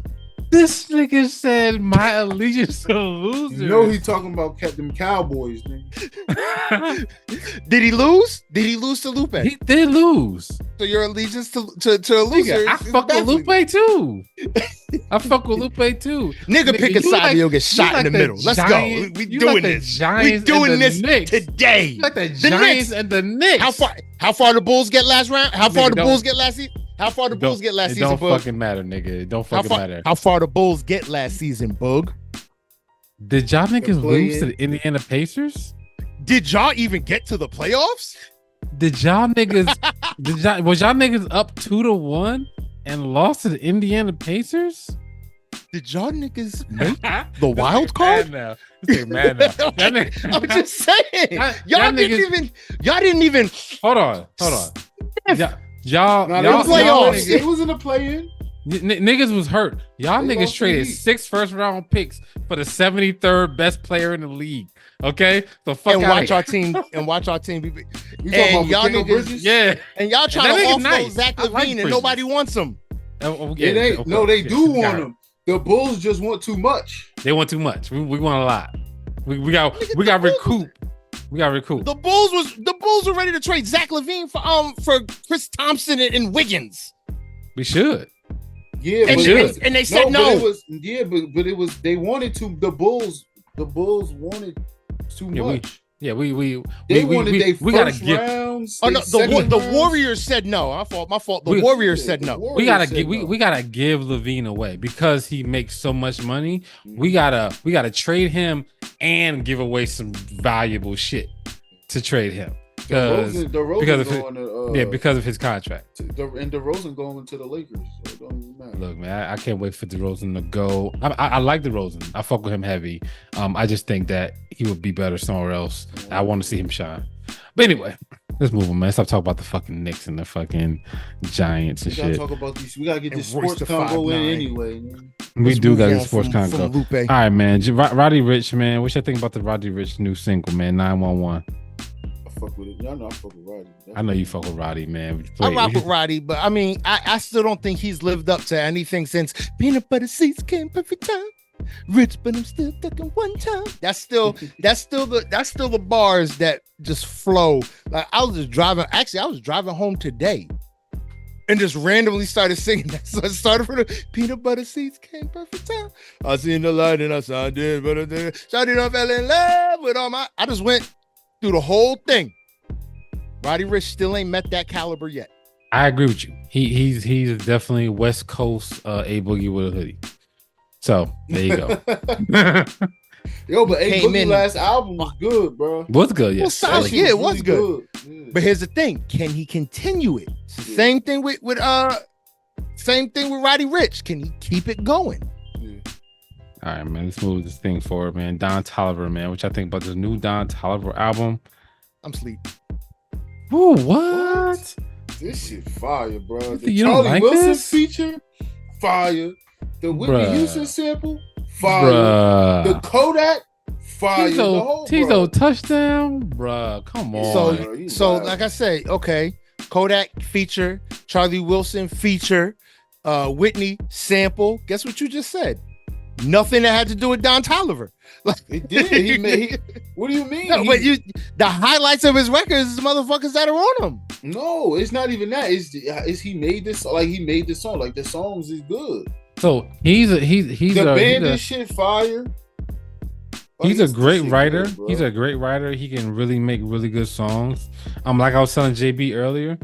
This nigga said my allegiance to losers. You know he talking about them Cowboys, nigga. Did he lose? Did he lose to Lupe? He did lose. So your allegiance to a loser? I fuck with Lupe too. I fuck with Lupe too. Nigga pick a side, you'll get shot in the middle. Let's go. We doing this. We doing this today. You like the Giants and the Knicks. How far the Bulls get last round? How far the Bulls get last season? How far the Bulls get last season? It don't fucking matter, nigga. It don't fucking matter. How far the Bulls get last season, Boog? Did y'all niggas lose to the Indiana Pacers? Did y'all even get to the playoffs? Did y'all niggas? Was y'all niggas up 2-1 and lost to the Indiana Pacers? Did y'all niggas make the wild card? Mad now. I'm just saying. Y'all didn't even. Hold on. Y'all playoffs. It was in the play-in. Niggas was hurt. Y'all niggas traded 6 first-round picks for the 73rd best player in the league. Okay, so fuck and watch our team. And watch our team. And y'all niggas, yeah. And y'all trying to offload Zach LaVine, and nobody wants him. They do want him. The Bulls just want too much. They want too much. We want a lot. We got recoup. We got recoup. The Bulls were ready to trade Zach LaVine for Chris Thompson and Wiggins. We should. Yeah, and they said no. But it was they wanted to. The Bulls wanted too much. We gotta give rounds. Oh no, the Warriors said no. My fault. The Warriors said no. We gotta give LaVine away because he makes so much money. We gotta trade him and give away some valuable shit to trade him. Because of his contract. And DeRozan going to the Lakers. So it don't even matter. Look, man, I can't wait for DeRozan to go. I like DeRozan. I fuck with him heavy. I just think that he would be better somewhere else. I want to see him shine. But anyway, let's move on, man. Stop talking about the fucking Knicks and the fucking Giants and shit. We gotta talk about these. We gotta get this sports combo in anyway. Man. We do got this sports combo. All right, man. Roddy Ricch, man. What you think about the Roddy Ricch new single, man? 911. Fuck with it. Y'all know I fuck with Roddy. I know you fuck with Roddy, man. I rock with Roddy, but I mean, I still don't think he's lived up to anything since peanut butter seats came perfect time. Rich, but I'm still ducking one time. That's still the bars that just flow. Like I was driving home today and just randomly started singing that. So I started from the peanut butter seats came perfect time. I seen the light and I saw it, but I fell in love with all my. I just went through the whole thing. Roddy Ricch still ain't met that caliber yet. I agree with you. He's definitely West Coast A Boogie with a hoodie. So there you go. Yo, but A Boogie last album was good, bro. Was good, yeah. Well, solid, yeah, it was good. Yeah. But here's the thing: can he continue it? Yeah. Same thing with Roddy Ricch. Can he keep it going? Yeah. All right, man. Let's move this thing forward, man. Don Toliver, man. What y'all think about this new Don Toliver album? I'm sleep. Ooh, what? This shit fire, bro. The you Charlie don't like Wilson this? feature, fire. The Whitney Houston sample, fire. Bruh. The Kodak, fire. Tizo touchdown, bruh. Come on. So like I say, okay, Kodak feature, Charlie Wilson feature, Whitney sample. Guess what you just said? Nothing that had to do with Don Toliver. Like it did. What do you mean? No, but the highlights of his records is motherfuckers that are on them. No, it's not even that. Is he made this? Like he made this song. Like the songs is good. So he's the band is shit fire. He's a great writer. He's a great writer. He can really make really good songs. Like I was telling JB earlier,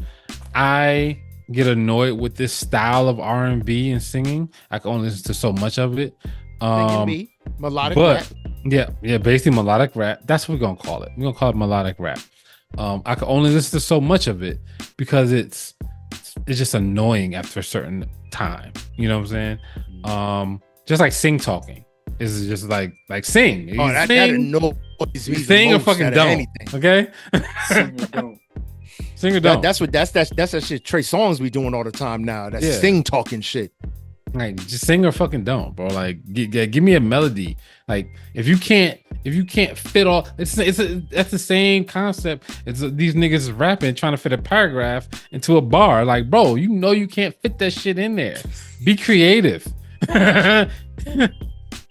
I get annoyed with this style of R&B and singing. I can only listen to so much of it. Melodic rap. Yeah, basically melodic rap. That's what we're gonna call it. We're gonna call it melodic rap. I can only listen to so much of it because it's just annoying after a certain time. You know what I'm saying? Just like sing talking is just like sing. That annoys me. Sing or fucking don't. Okay. Sing or don't. That's that shit Trey Songz be doing all the time now. That's sing talking shit. Like just sing or fucking don't, bro. Like give me a melody. Like if you can't fit all, that's the same concept. It's these niggas rapping trying to fit a paragraph into a bar. Like, bro, you know you can't fit that shit in there. Be creative. Trying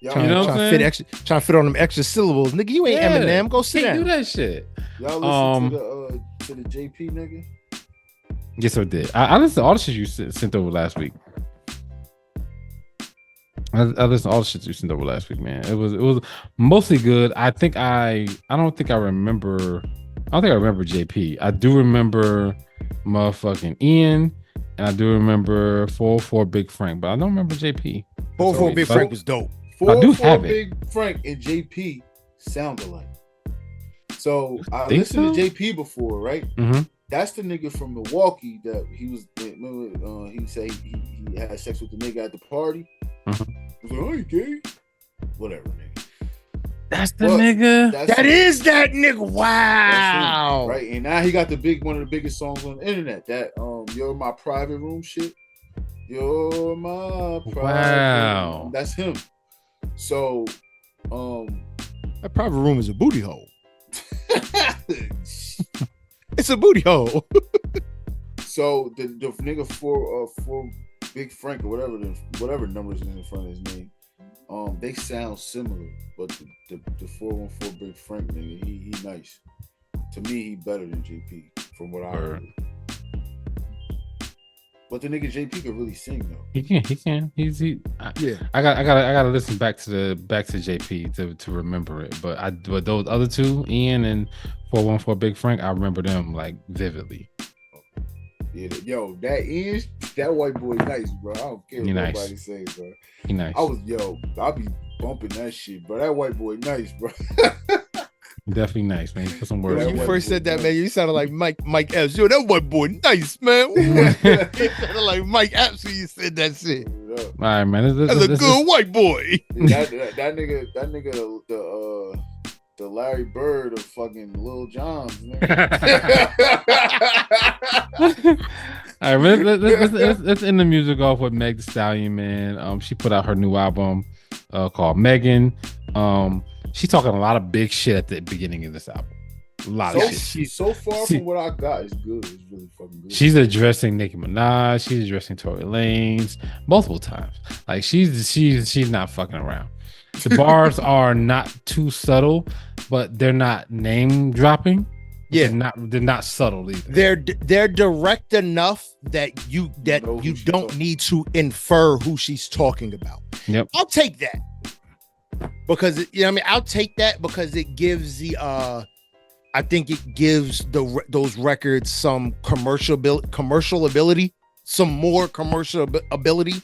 to fit on them extra syllables, nigga. You ain't Eminem. Go sit down. Do that shit. Y'all listen to the JP nigga? Yes, I did. I listened to all the shit you sent over last week. I listened to all the shit you sent over last week, man. It was mostly good. I don't think I remember JP. I do remember motherfucking Ian, and I do remember 404 Big Frank, but I don't remember JP. 404 Big Frank was dope. 404 Big Frank and JP sound alike. So I listened to JP before, right? Mm-hmm. That's the nigga from Milwaukee that he was. Remember, he said he had sex with the nigga at the party. Mm-hmm. I was like, oh, you gay? Whatever, nigga. That's the nigga. That is that nigga. Wow. Him, right, and now he got one of the biggest songs on the internet. That "You're My Private Room" shit. You're my private room. That's him. So, that private room is a booty hole. It's a booty hole. So the nigga for Big Frank or whatever numbers in front of his name, they sound similar, but the 414 Big Frank nigga, he nice. To me, he better than JP from what I heard. But the nigga JP can really sing though. He can. I gotta listen back to JP to remember it. But those other two, Ian and 414 Big Frank, I remember them like vividly. Yeah, yo, that white boy nice, bro. I don't care what nobody says, bro. He nice. I'll be bumping that shit, bro. That white boy nice, bro. Definitely nice, man. Put some words. When you first said that, man, you sounded like Mike Epps. Yo, that white boy nice, man. You sounded like Mike Epps when you said that shit. All right, man. That's a good white boy. that nigga, the Larry Bird of fucking Lil Jon's, man. All right, let's end the music off with Meg Thee Stallion, man. She put out her new album called Megan. She's talking a lot of big shit at the beginning of this album. A lot of shit. So far from what I got, it's good. It's really fucking good. She's addressing Nicki Minaj. She's addressing Tory Lanez multiple times. Like she's not fucking around. The bars are not too subtle, but they're not name dropping. Yeah, they're not subtle either. They're direct enough that you don't need to infer who she's talking about. Yep, I'll take that because I'll take that because it gives I think it gives those records some commercial ability, some more commercial ability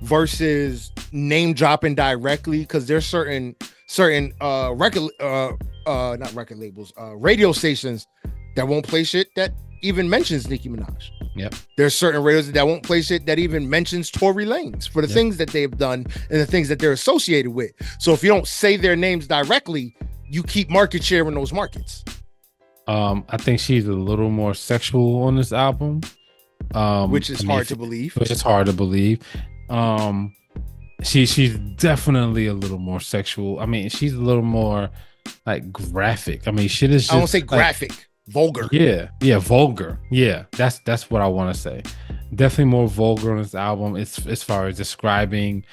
versus name dropping directly because there's certain record not record labels, radio stations that won't play shit that even mentions Nicki Minaj. Yep. There's certain radios that won't play shit that even mentions Tory Lanez for the things that they've done and the things that they're associated with. So if you don't say their names directly, you keep market share in those markets. I think she's a little more sexual on this album. Which is hard to believe. She's definitely a little more sexual. I mean, she's a little more like graphic. I mean, shit is just, I won't say graphic, like, vulgar. Yeah, vulgar. Yeah, that's what I want to say. Definitely more vulgar on this album as far as describing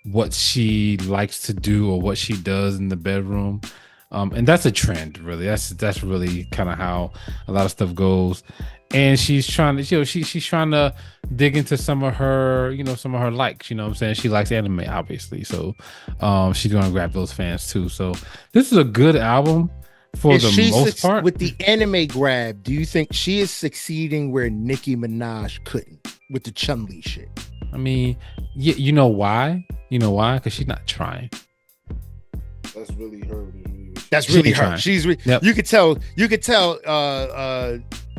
what she likes to do or what she does in the bedroom. And that's a trend, really. That's really kind of how a lot of stuff goes. And she's trying to, she's trying to dig into some of her likes. You know what I'm saying? She likes anime, obviously. So she's gonna grab those fans too. So this is a good album for the most part. With the anime grab, do you think she is succeeding where Nicki Minaj couldn't with the Chun-Li shit? I mean, you know why? Because she's not trying. That's really her. That's really her. Yep. You could tell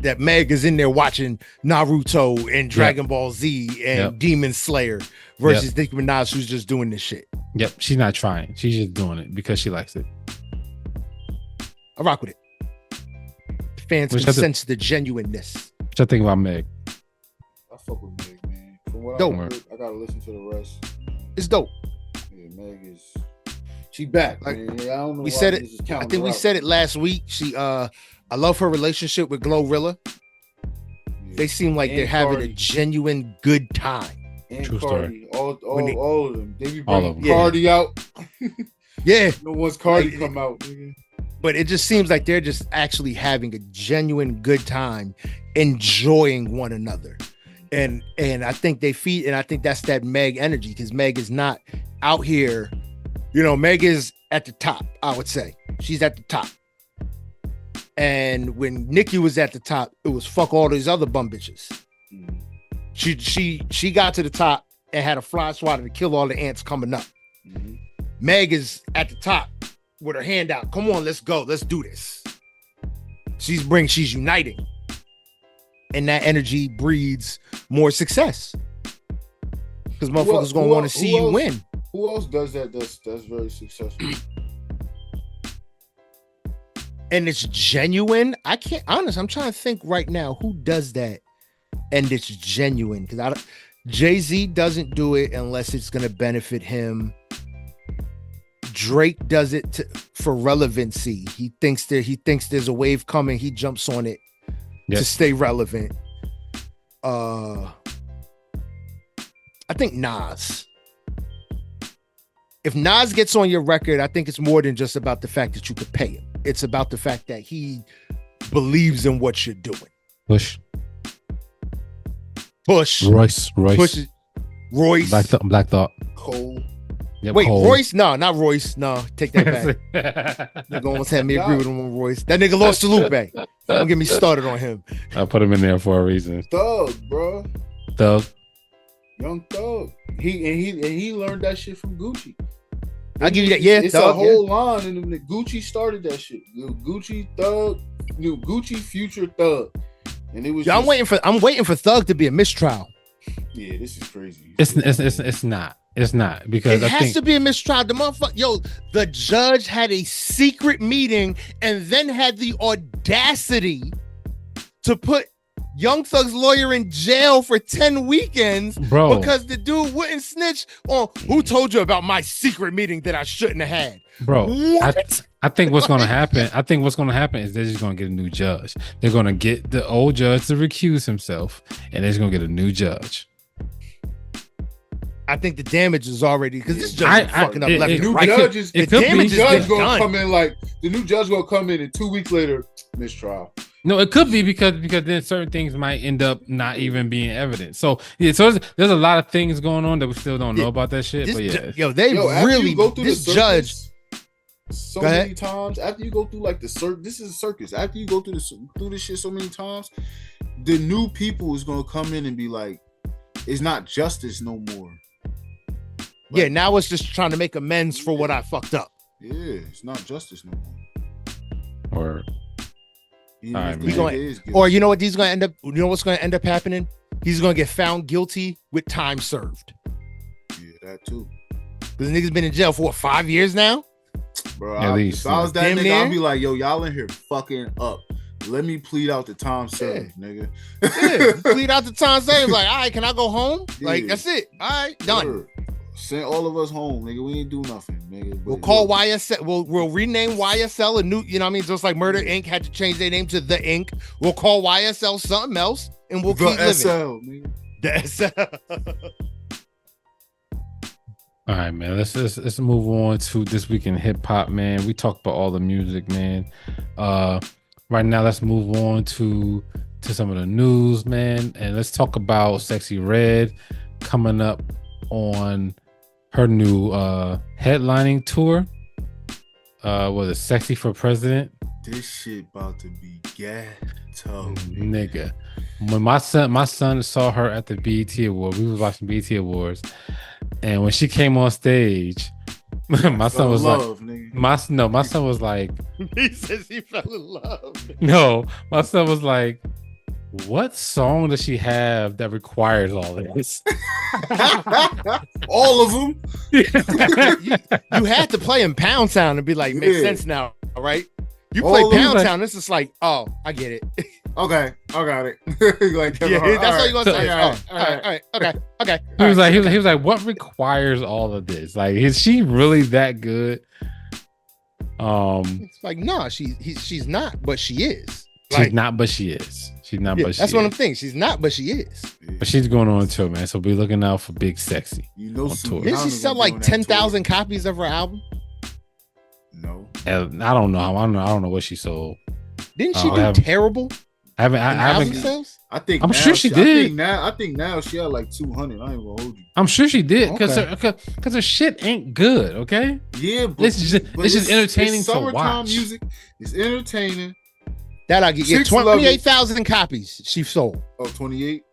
that Meg is in there watching Naruto and Dragon Ball Z and Demon Slayer versus Nicki Minaj, who's just doing this shit. Yep, she's not trying. She's just doing it because she likes it. I rock with it. Fans can sense the genuineness. What you think about Meg? I fuck with Meg, man. From what I heard, I gotta listen to the rest. It's dope. Yeah, Meg is. She back. Like, man. I don't know. We said it. I think we said it last week. I love her relationship with Glorilla. Yeah. They seem like they're having a genuine good time. And True Cardi. Story. All of them. They be bringing Cardi out. Yeah. No one's Cardi come out. Nigga. But it just seems like they're just actually having a genuine good time, enjoying one another. And I think they feed, and I think that's that Meg energy, because Meg is not out here. Meg is at the top, I would say. She's at the top. And when Nicki was at the top, it was fuck all these other bum bitches. She got to the top and had a fly swatter to kill all the ants coming up. Mm-hmm. Meg is at the top with her hand out. Come on, let's go. Let's do this. She's uniting. And that energy breeds more success. Because motherfuckers gonna want to see you win. Who else does that that's very successful? And it's genuine. I'm trying to think right now who does that and it's genuine. Because Jay-Z doesn't do it unless it's gonna benefit him. Drake does it for relevancy. He thinks there's a wave coming. He jumps on it to stay relevant. I think Nas. If Nas gets on your record, I think it's more than just about the fact that you could pay him. It's about the fact that he believes in what you're doing. Bush. Royce. Black Thought. Cole. Yep, Wait, Cole. Royce? No, not Royce. No, take that back. Nigga almost had me agree with him on Royce. That nigga lost to Lupe. Don't get me started on him. I put him in there for a reason. Thug, bro. Thug. Young Thug. He learned that shit from Gucci. I'll give you that. Yeah, it's Thug, a whole line, and Gucci started that shit. Gucci Thug, Gucci Future Thug, and it was. I'm waiting for Thug to be a mistrial. Yeah, this is crazy. It's not. It's not, because it has to be a mistrial. The motherfucker, the judge had a secret meeting and then had the audacity to put Young Thug's lawyer in jail for 10 weekends, bro, because the dude wouldn't snitch on who told you about my secret meeting that I shouldn't have had. Bro, I think what's going to happen. I think what's going to happen is they're just going to get a new judge. They're going to get the old judge to recuse himself, and they're just going to get a new judge. I think the damage is already, because this judge is fucking up left and right. The new judge gonna come in the new judge gonna come in and 2 weeks later, mistrial. No, it could be because then certain things might end up not even being evident. So there's a lot of things going on that we still don't know about that shit. But yeah, really go through this judge so many times. After you go through this is a circus. After you go through this shit so many times, the new people is gonna come in and be like, it's not justice no more. Yeah, now it's just trying to make amends for what I fucked up. Yeah, it's not justice no more. Or or you know what? He's gonna end up. You know what's gonna end up happening? He's gonna get found guilty with time served. Yeah, that too. Because the nigga's been in jail for what, 5 years now? Bro, if I was that nigga, I'd be like, yo, y'all in here fucking up. Let me plead out the time served, nigga. Yeah, plead out the time served. Like, all right, can I go home? Like, that's it. All right, done. Send all of us home, nigga. We ain't do nothing, nigga. We'll call YSL. We'll rename YSL a new, you know what I mean? Just like Murder Inc. had to change their name to The Inc. We'll call YSL something else and we'll keep living. SL, nigga. The SL. All right, man. Let's move on to this week in hip hop, man. We talked about all the music, man. Right now, let's move on to some of the news, man, and let's talk about Sexy Red coming up on her new headlining tour. Was it Sexy for President? This shit about to be ghetto, nigga. When my son saw her at the BET Award, we was watching BET Awards. And when she came on stage, my son was like, my son was like, he says he fell in love. No, my son was like, what song does she have that requires all this? All of them. you had to play in Pound Town and be like, makes sense now, right? You play Pound Town, it's just like, oh, I get it. Okay, I got it. Like, yeah, that's all you're gonna say. All right, okay. He was like, what requires all of this? Like, is she really that good? It's like, no, she's not, but she is. She's not, but she is. She's not, but she that's is. what I'm thinking. She's not, but she is. But she's going on tour, man. So be looking out for Big Sexy. You know, didn't she sell like 10,000 copies of her album? No, I don't know. I don't know what she sold. Didn't she do terrible? I haven't. Sales? I'm sure she did. I think now she had like 200. I ain't gonna hold you. I'm sure she did because her shit ain't good. Okay. Yeah, but it's just entertaining to watch. Music. It's entertaining. That I get 28,000 copies she sold. Oh, 28.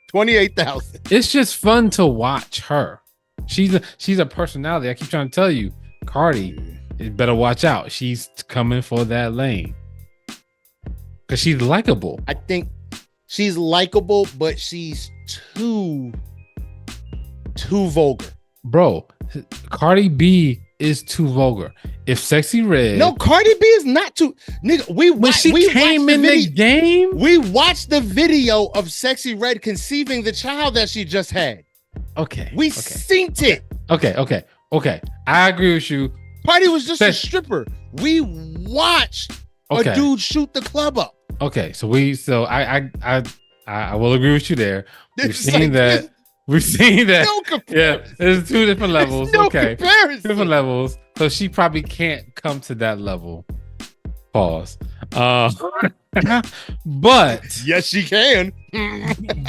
28,000. It's just fun to watch her. She's a personality. I keep trying to tell you, Cardi, you better watch out. She's coming for that lane. Because she's likable. I think she's likable, but she's too vulgar. Bro, Cardi B is too vulgar. If Sexy Red... No, Cardi B is not too... Nigga, when she came in the game... We watched the video of Sexy Red conceiving the child that she just had. Okay. We synced it. Okay. I agree with you. Cardi was just a stripper. We watched a dude shoot the club up. Okay, so I will agree with you there. We've seen that. No comparison. Yeah, there's two different levels. No comparison. Different levels. So she probably can't come to that level. Pause. But yes, she can.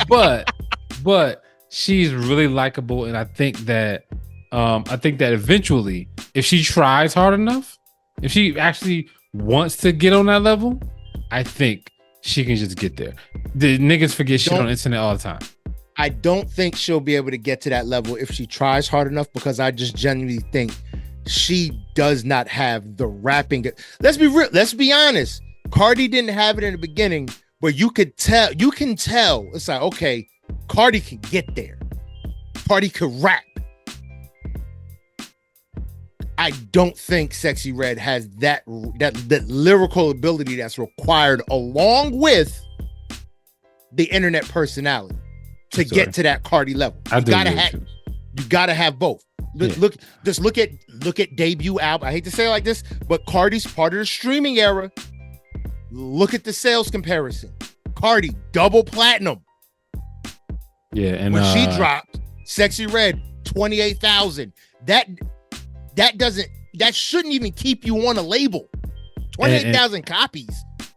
but she's really likable, and I think that eventually, if she tries hard enough, if she actually wants to get on that level, I think she can just get there. The niggas forget shit on the internet all the time. I don't think she'll be able to get to that level if she tries hard enough, because I just genuinely think she does not have the rapping. Let's be real. Let's be honest. Cardi didn't have it in the beginning, but you can tell. It's like, okay, Cardi can get there. Cardi could rap. I don't think Sexy Red has that lyrical ability that's required, along with the internet personality, to get to that Cardi level. You gotta have both. Look at debut album. I hate to say it like this, but Cardi's part of the streaming era. Look at the sales comparison. Cardi double platinum. Yeah, and when she dropped Sexy Red 28,000. That shouldn't even keep you on a label. 28,000 copies.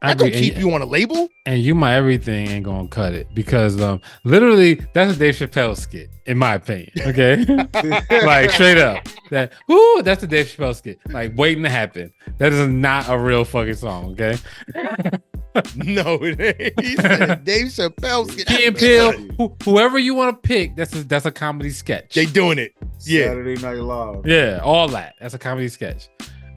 That don't keep you on a label. And You My Everything ain't gonna cut it, because literally that's a Dave Chappelle skit, in my opinion. Okay, like straight up, that's a Dave Chappelle skit, like waiting to happen. That is not a real fucking song. Okay. No, it ain't. He said Dave Chappelle's Key and Peele, whoever you want to pick, that's a comedy sketch. They doing it. Yeah. Saturday Night Live. Yeah, all that. That's a comedy sketch.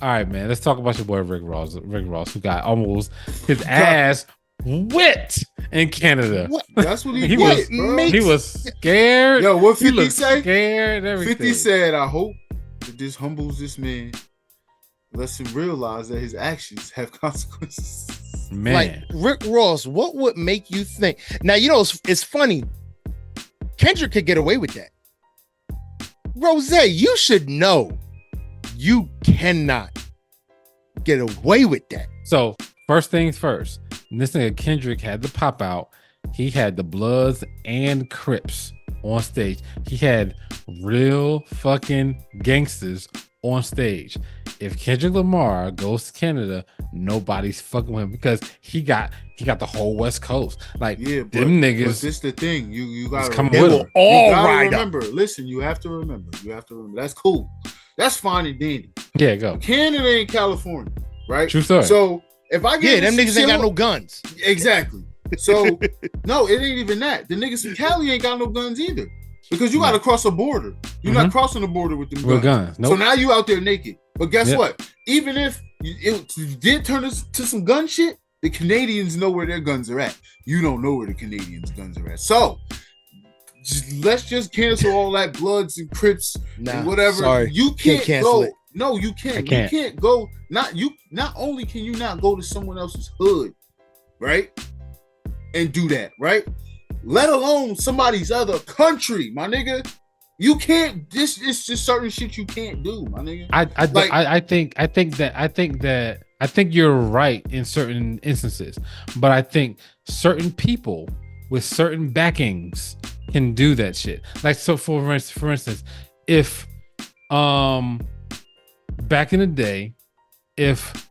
All right, man. Let's talk about your boy Rick Ross. Rick Ross, who got almost his ass whipped in Canada. What? That's what he was. did, He was scared. Yo, what 50 say? Scared. Everything. 50 said, "I hope that this humbles this man, lets him realize that his actions have consequences." Man, Like Rick Ross, what would make you think? Now you know it's funny. Kendrick could get away with that. Rose, you should know you cannot get away with that. so first things first. This nigga Kendrick had the pop out. He had the Bloods and Crips on stage. He had real fucking gangsters on stage. If Kendrick Lamar goes to Canada, nobody's fucking with him because he got the whole West Coast. Like, Yeah, but them niggas. But this the thing. You gotta come remember. with him. All You gotta right up. remember. Listen, you have to remember. That's cool. That's fine and dandy. Yeah, go. Canada ain't California, right? True story. So if I get Yeah, them niggas ain't got no guns. Exactly. So no, it ain't even that. The niggas from Cali ain't got no guns either. Because you gotta cross a border. You're not crossing the border with them Real guns. guns. Nope. So now you out there naked. But guess Yep. what? Even if it did turn us to some gun shit, the Canadians know where their guns are at. You don't know where the Canadians' guns are at. So let's just cancel all that Bloods and Crips and whatever. Sorry. You can't cancel go. it. No, you can't. I can't. You can't go. Not only can you not go to someone else's hood, right? And do that, right? Let alone somebody's other country, my nigga. You can't. It's just certain shit you can't do, my nigga. I think you're right in certain instances, but I think certain people with certain backings can do that shit. Like, so for instance, if back in the day, if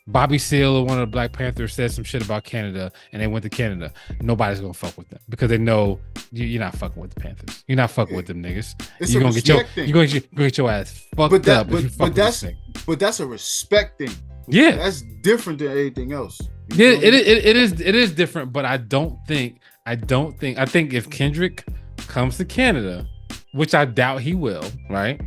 Bobby Seale or one of the Black Panthers said some shit about Canada and they went to Canada, nobody's gonna fuck with them because they know you're not fucking with the Panthers. You're not fucking with them niggas. It's You're a gonna get your respect thing. you're gonna get your ass fucked up. But that's a respect thing. Yeah, That's different than anything else. yeah, it is different, but I think if Kendrick comes to Canada, which I doubt he will, right?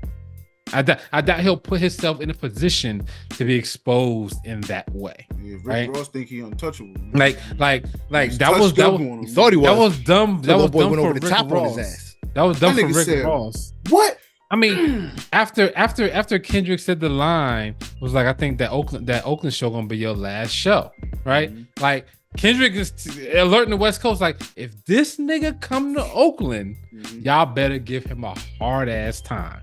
I doubt he'll put himself in a position to be exposed in that way. Yeah, Rick Right. Ross think he untouchable. Like He's that was touched up on him. He thought he was. that was dumb. That was boy dumb went for over the Rick top Ross. on his ass. That was dumb That for nigga Rick said- Ross. What? I mean, after Kendrick said the line was like, I think that Oakland show gonna be your last show, right? Mhm. Like Kendrick is alerting the West Coast, like if this nigga come to Oakland, Mhm. y'all better give him a hard ass time,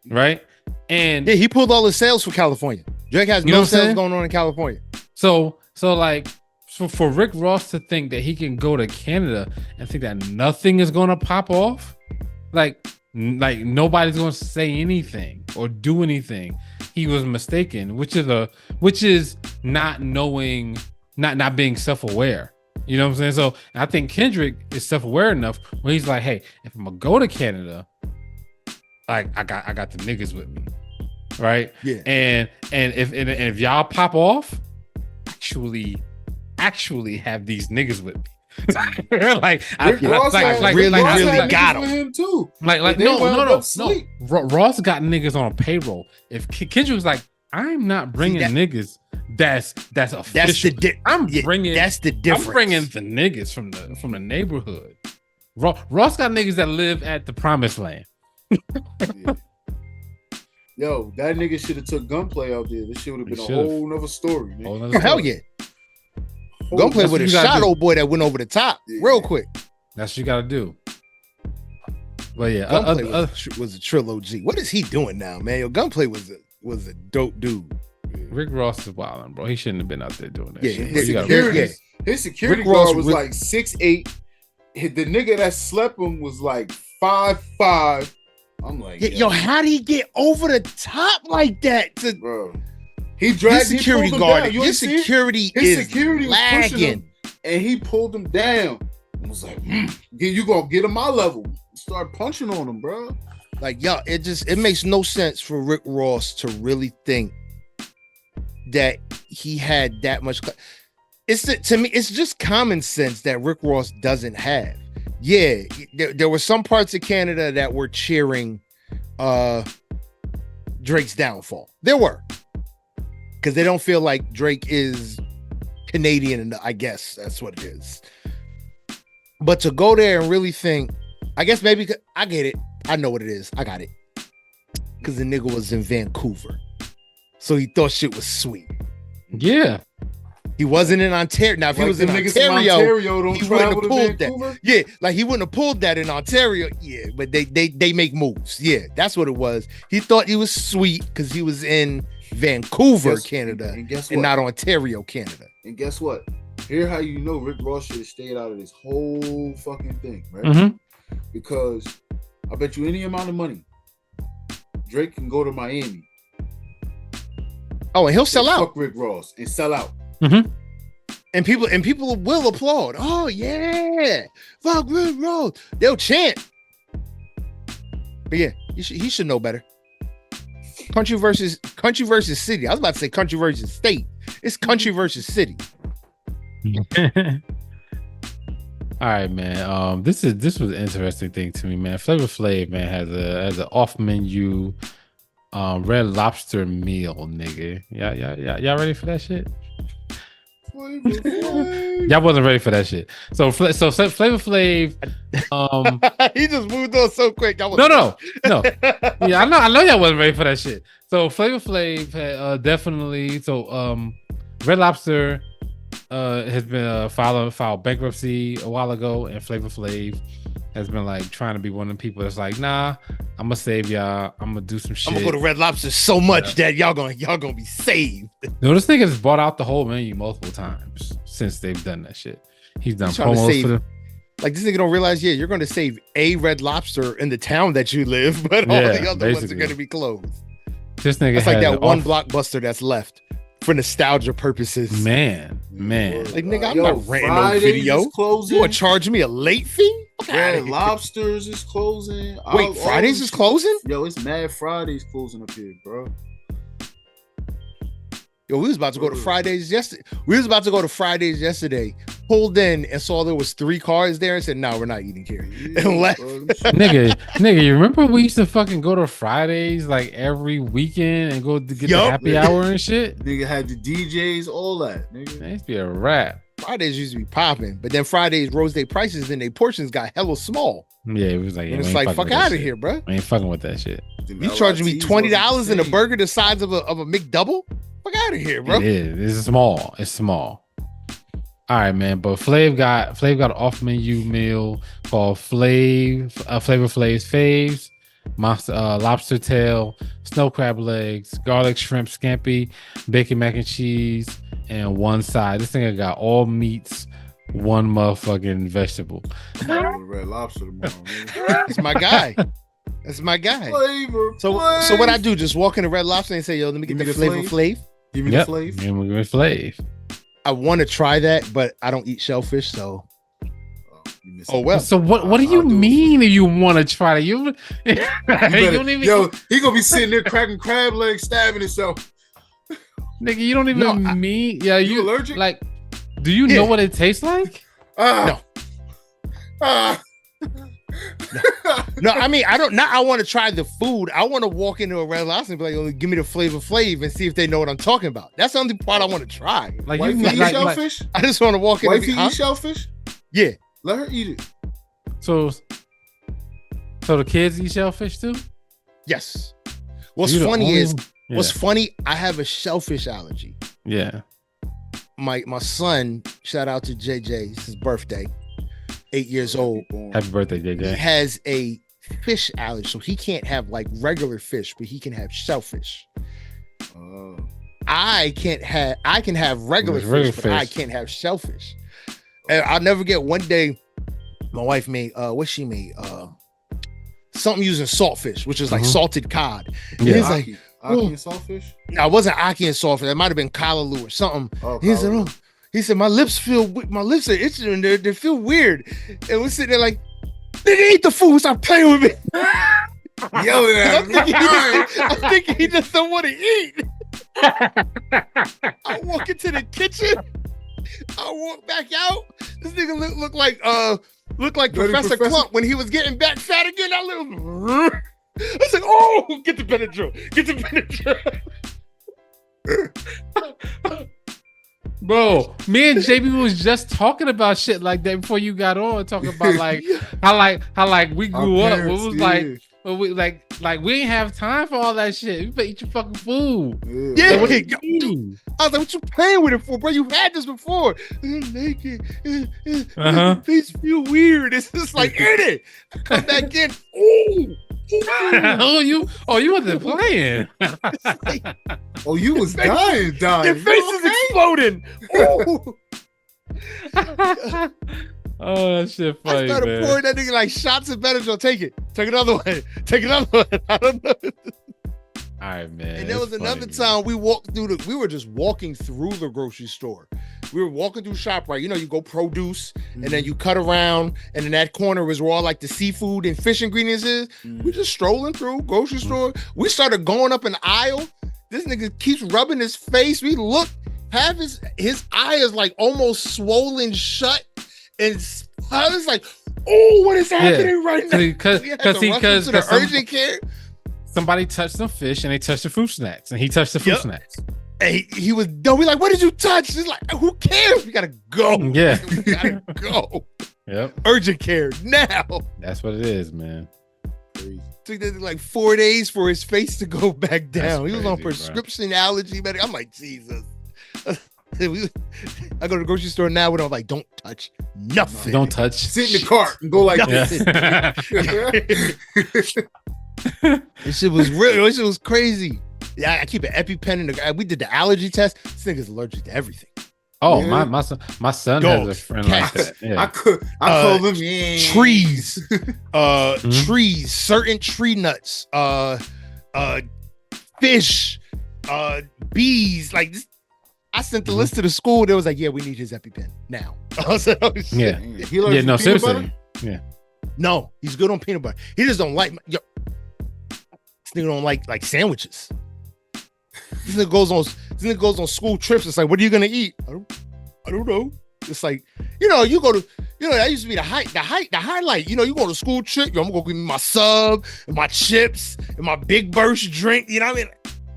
right? And Yeah, he pulled all his sales for California. Drake has You know no what I'm saying? sales going on in California. so like for Rick Ross to think that he can go to Canada and think that nothing is gonna pop off, like nobody's gonna say anything or do anything, he was mistaken, which is not knowing, not being self-aware. You know what I'm saying? So I think Kendrick is self-aware enough where he's like, hey, if I'm gonna go to Canada, like I got the niggas with me, right? Yeah. And if y'all pop off, actually have these niggas with me. like Rick Ross had- really Ross really had got niggas with him. him too. Like They wound up no. sleep. Ross got niggas on a payroll. If Kendrick was like, I'm not bringing niggas, that's official. That's the I'm yeah, bringing. that's the difference. I'm bringing the niggas from the neighborhood. Ross got niggas that live at the promised land. Yeah. Yo, that nigga should have took Gunplay out there. This shit would have been He a should've. whole nother story. Nigga. Whole nother Hell story. yeah. Gunplay That's with what a you gotta shot do. old boy that went over the top Yeah. real quick. That's what you gotta do. But yeah, Gunplay was a trilogy. What is he doing now, man? Yo, Gunplay was a dope dude. Rick Ross is wilding, bro. He shouldn't have been out there doing that Yeah, shit. his You gotta- security- His security Rick Ross guard was really- like 6'8". The nigga that slept him was like 5'5". I'm like, Yeah, yo, how did he get over the top like that? bro. He Your dragged he security pulled him guard, down. You your ain't see it? security His is security was pushing him, lagging. and he pulled him down. I was like, you gonna get him my level? Start punching on him, bro. Like, yo, it makes no sense for Rick Ross to really think that he had that much. to me, it's just common sense that Rick Ross doesn't have. Yeah, there were some parts of Canada that were cheering Drake's downfall. There were, because they don't feel like Drake is Canadian enough. I guess that's what it is. But to go there and really think, I guess maybe I get it. I know what it is. I got it. Because the nigga was in Vancouver, so he thought shit was sweet. Yeah. He wasn't in Ontario. Now, if he was in Ontario, he wouldn't have pulled that. Yeah, like he wouldn't have pulled that in Ontario. Yeah, but they make moves. Yeah, that's what it was. He thought he was sweet because he was in Vancouver, Canada, and not Ontario, Canada. And guess what? Here, how you know Rick Ross should have stayed out of this whole fucking thing, right? Mm-hmm. Because I bet you any amount of money, Drake can go to Miami. Oh, and he'll sell out. Fuck Rick Ross and sell out. Mm-hmm. And people will applaud. Oh yeah, fuck Rick Ross. They'll chant. But yeah, he should know better. Country versus city. I was about to say country versus state. It's country versus city. All right, man. This was an interesting thing to me, man. Flavor Flav, man, has an off menu Red Lobster meal, nigga. Y'all ready for that shit? Y'all wasn't ready for that shit. So Flavor Flav, he just moved on so quick. No. Yeah, I know y'all wasn't ready for that shit. So Flavor Flav had, definitely. So Red Lobster has been filed bankruptcy a while ago, and Flavor Flav has been like trying to be one of the people that's like, nah, I'm gonna save y'all. I'm gonna do some shit. I'm gonna go to Red Lobster so much that y'all gonna be saved. No, this nigga's bought out the whole menu multiple times since they've done that shit. He's done promos for them. Like, this nigga don't realize, you're gonna save a Red Lobster in the town that you live, but all the other ones are gonna be closed. This nigga, that's like that one blockbuster that's left for nostalgia purposes. Man. Like, nigga, I'm not renting no video. You want to charge me a late fee? Red Lobsters is closing. Wait, Fridays is closing? Yo, it's Mad Fridays closing up here, bro. Yo, we was about to go to Fridays yesterday. Pulled in and saw there was 3 cars there and said, no, we're not eating here. And left. nigga, you remember we used to fucking go to Fridays like every weekend and go to get the happy hour and shit? Nigga had the DJs, all that. Nigga. That used to be a wrap. Fridays used to be popping, but then Fridays rose their prices and their portions got hella small. Yeah, it was like, and it's like, fuck out of here, bro. I ain't fucking with that shit. You charging me $20 in a burger the size of a McDouble? Fuck out of here, bro. It is. It's small. All right, man. But Flav got an off menu meal called Flavor Flav's Faves, lobster tail, snow crab legs, garlic shrimp scampi, bacon mac and cheese, and one side. This thing got all meats, one motherfucking vegetable. Red Lobster tomorrow, man. That's my guy. Flavor. So what I do? Just walk in the Red Lobster and say, yo, let me get the Flavor Flav. Give me the Flav. Give me the Flav. I want to try that, but I don't eat shellfish, so. Oh well. So what do you mean you want to try it? You don't even. Yo, he gonna be sitting there cracking crab legs, stabbing himself. Nigga, you don't even mean. Yeah, you allergic? Like, do you know what it tastes like? No. No, I mean, I don't. Not I want to try the food. I want to walk into a Red Lobster and be like, "Oh, give me the Flavor Flav," and see if they know what I'm talking about. That's the only part I want to try. Like, Wifey you eat shellfish? I just want to walk in. Wifey eat shellfish? Yeah, let her eat it. So the kids eat shellfish too? Yes. What's funny? I have a shellfish allergy. Yeah. My son, shout out to JJ. It's his birthday. 8 years old. Happy birthday, JJ. He has a fish allergy, so he can't have like regular fish, but he can have shellfish. I can have regular fish, but I can't have shellfish. And I'll never get one day. My wife made what she made something using saltfish, which is like salted cod. Yeah, he's like Aki and saltfish. No, it wasn't Aki and saltfish. It might have been kalaloo or something. He said, my lips are itching and they feel weird. And we're sitting there like, nigga, eat the food. Stop playing with me. Yelling at him. I'm thinking he just don't want to eat. I walk into the kitchen. I walk back out. This nigga look like Professor Clump when he was getting back fat again. I was like, oh, get the Benadryl. Bro, me and JB was just talking about shit like that before you got on, talking about like how we grew up. It was we ain't have time for all that shit. You better eat your fucking food. Yeah. Like, I was like, what you playing with it for, bro? You had this before. Naked. Face feel weird. It's just like, eat it. Come back in. You wasn't playing. Oh, you was dying. Your face is exploding. Oh, that shit funny, I started pouring that nigga like shots of Benadryl. Take it. Take another one. I don't know. All right, man. And there was another time we walked through we were just walking through the grocery store. We were walking through ShopRite. You know, you go produce and then you cut around, and in that corner is where all like the seafood and fish ingredients is. We just strolling through grocery store. We started going up an aisle. This nigga keeps rubbing his face. We look, half his eye is like almost swollen shut. And I was like, oh, what is happening right now? Because the urgent care. Somebody touched some fish and they touched the fruit snacks, and he touched the fruit snacks. And he was done. We like, what did you touch? He's like, who cares? We gotta go. Yeah, we gotta go. Yep. Urgent care now. That's what it is, man. Took like 4 days for his face to go back down. He was on prescription allergy medication. I'm like, Jesus. I go to the grocery store now. I'm like, don't touch nothing. Don't touch. Sit in the cart and go like this. This shit was real. This shit was crazy. Yeah, I keep an EpiPen in the. We did the allergy test. This nigga's allergic to everything. Oh, yeah. my son has a friend like that. Yeah. I call them trees. Trees, certain tree nuts, fish, bees. Like this, I sent the list to the school. They was like, "Yeah, we need his EpiPen now." I was like, oh, shit. Yeah, no, seriously, butter? Yeah. No, he's good on peanut butter. He just don't like. This nigga don't like sandwiches. This nigga goes on school trips. It's like, what are you gonna eat? I don't know. It's like, you go to, that used to be the highlight. You go to school trip. I'm gonna go give me my sub and my chips and my Big Burst drink. You know what I mean?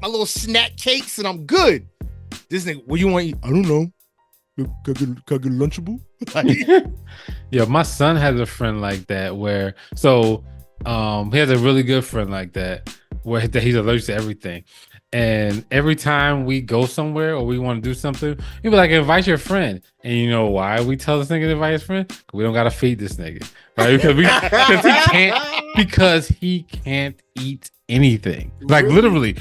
My little snack cakes, and I'm good. This nigga, what you want to eat? I don't know. Can I get a Lunchable? Yeah, my son has a friend like that where, he has a really good friend like that where he's allergic to everything. And every time we go somewhere or we want to do something, he'll be like, invite your friend. And you know why we tell this nigga to invite his friend? We don't got to feed this nigga. Right? Because he can't eat anything. Like literally,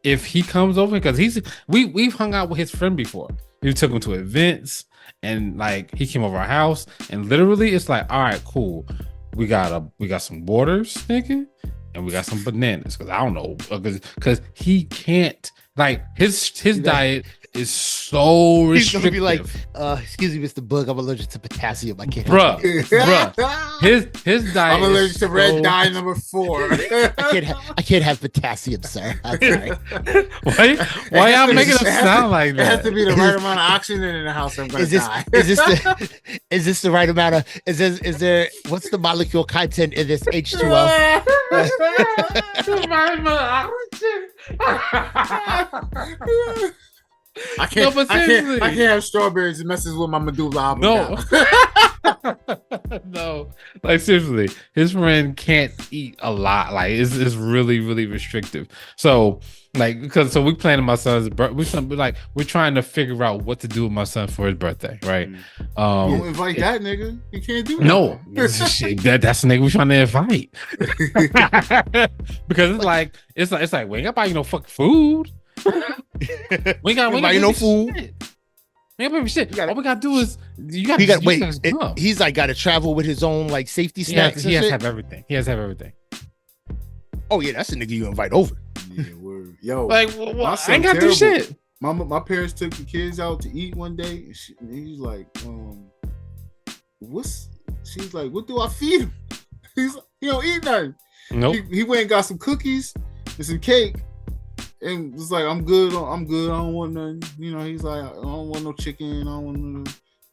if he comes over, because we've hung out with his friend before. We took him to events, and like he came over our house, and literally it's like, all right, cool. We got some waters, nigga, and we got some bananas, because I don't know, because he can't, like his diet is so restrictive. He's gonna be like, excuse me, Mr. Bug, I'm allergic to potassium. I can't. Bruh. His diet. I'm allergic to red dye number 4. I can't have potassium, sir. I'm sorry. Why y'all making it sound like that? It has to be the right amount of oxygen in the house. I'm gonna die. Is this the right amount of? Is there? What's the molecule content in this H2O? The right amount of oxygen. I can't have strawberries. It messes with my medulla oblongata. No, like seriously, his friend can't eat a lot. Like it's really, really restrictive. So like, so we planning my son's birthday. We're trying to figure out what to do with my son for his birthday, right? Don't invite that nigga. You can't do that. No, that's the nigga we're trying to invite. Because it's like we ain't got buy you no fucking food. we got no food. Shit. We ain't shit. All we gotta do is he's like got to travel with his own like safety snacks. He has to have everything. Oh yeah, that's a nigga you invite over. Yeah, word. Yo, like I ain't got to do shit. My parents took the kids out to eat one day, and he's like, she's like, what do I feed him? He don't eat nothing. Nope. He went and got some cookies and some cake. and it's like, I'm good. I'm good. I don't want nothing. You know, he's like, I don't want no chicken. I don't want no.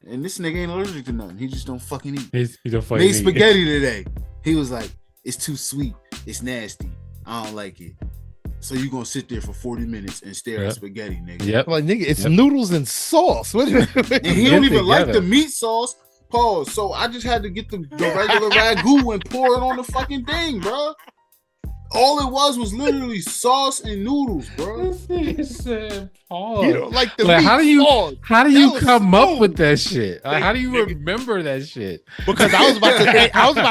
And this nigga ain't allergic to nothing. He just don't fucking eat. He don't fucking made eat. spaghetti today. He was like, it's too sweet. It's nasty. I don't like it. So you gonna sit there for 40 minutes and stare at spaghetti, nigga. Yep. Like, nigga, it's noodles and sauce. What and he don't even like the meat sauce. Pause. So I just had to get the regular ragu and pour it on the fucking thing, bro. All it was literally sauce and noodles, bro. Said, pause. You don't like the like, meat how do you come up smooth. with that shit? Like, how do you remember that shit? Because I was about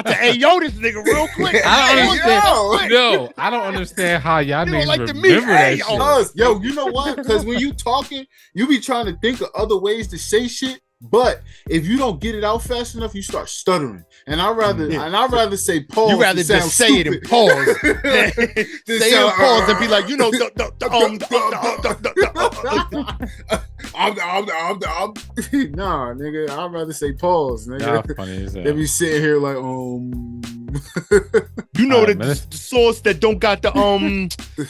to yo this nigga real quick. I don't understand. No, I don't understand how y'all niggas like the remember meat. that shit. Yo, you know what? Because when you talking, you be trying to think of other ways to say shit. But if you don't get it out fast enough, you start stuttering. And I'd rather say pause. You rather just say it and pause. Say it and pause and be like, you know, nah, nigga. I'd rather say pause, nigga. Funny as hell. They be sitting here like, you know the sauce that don't got the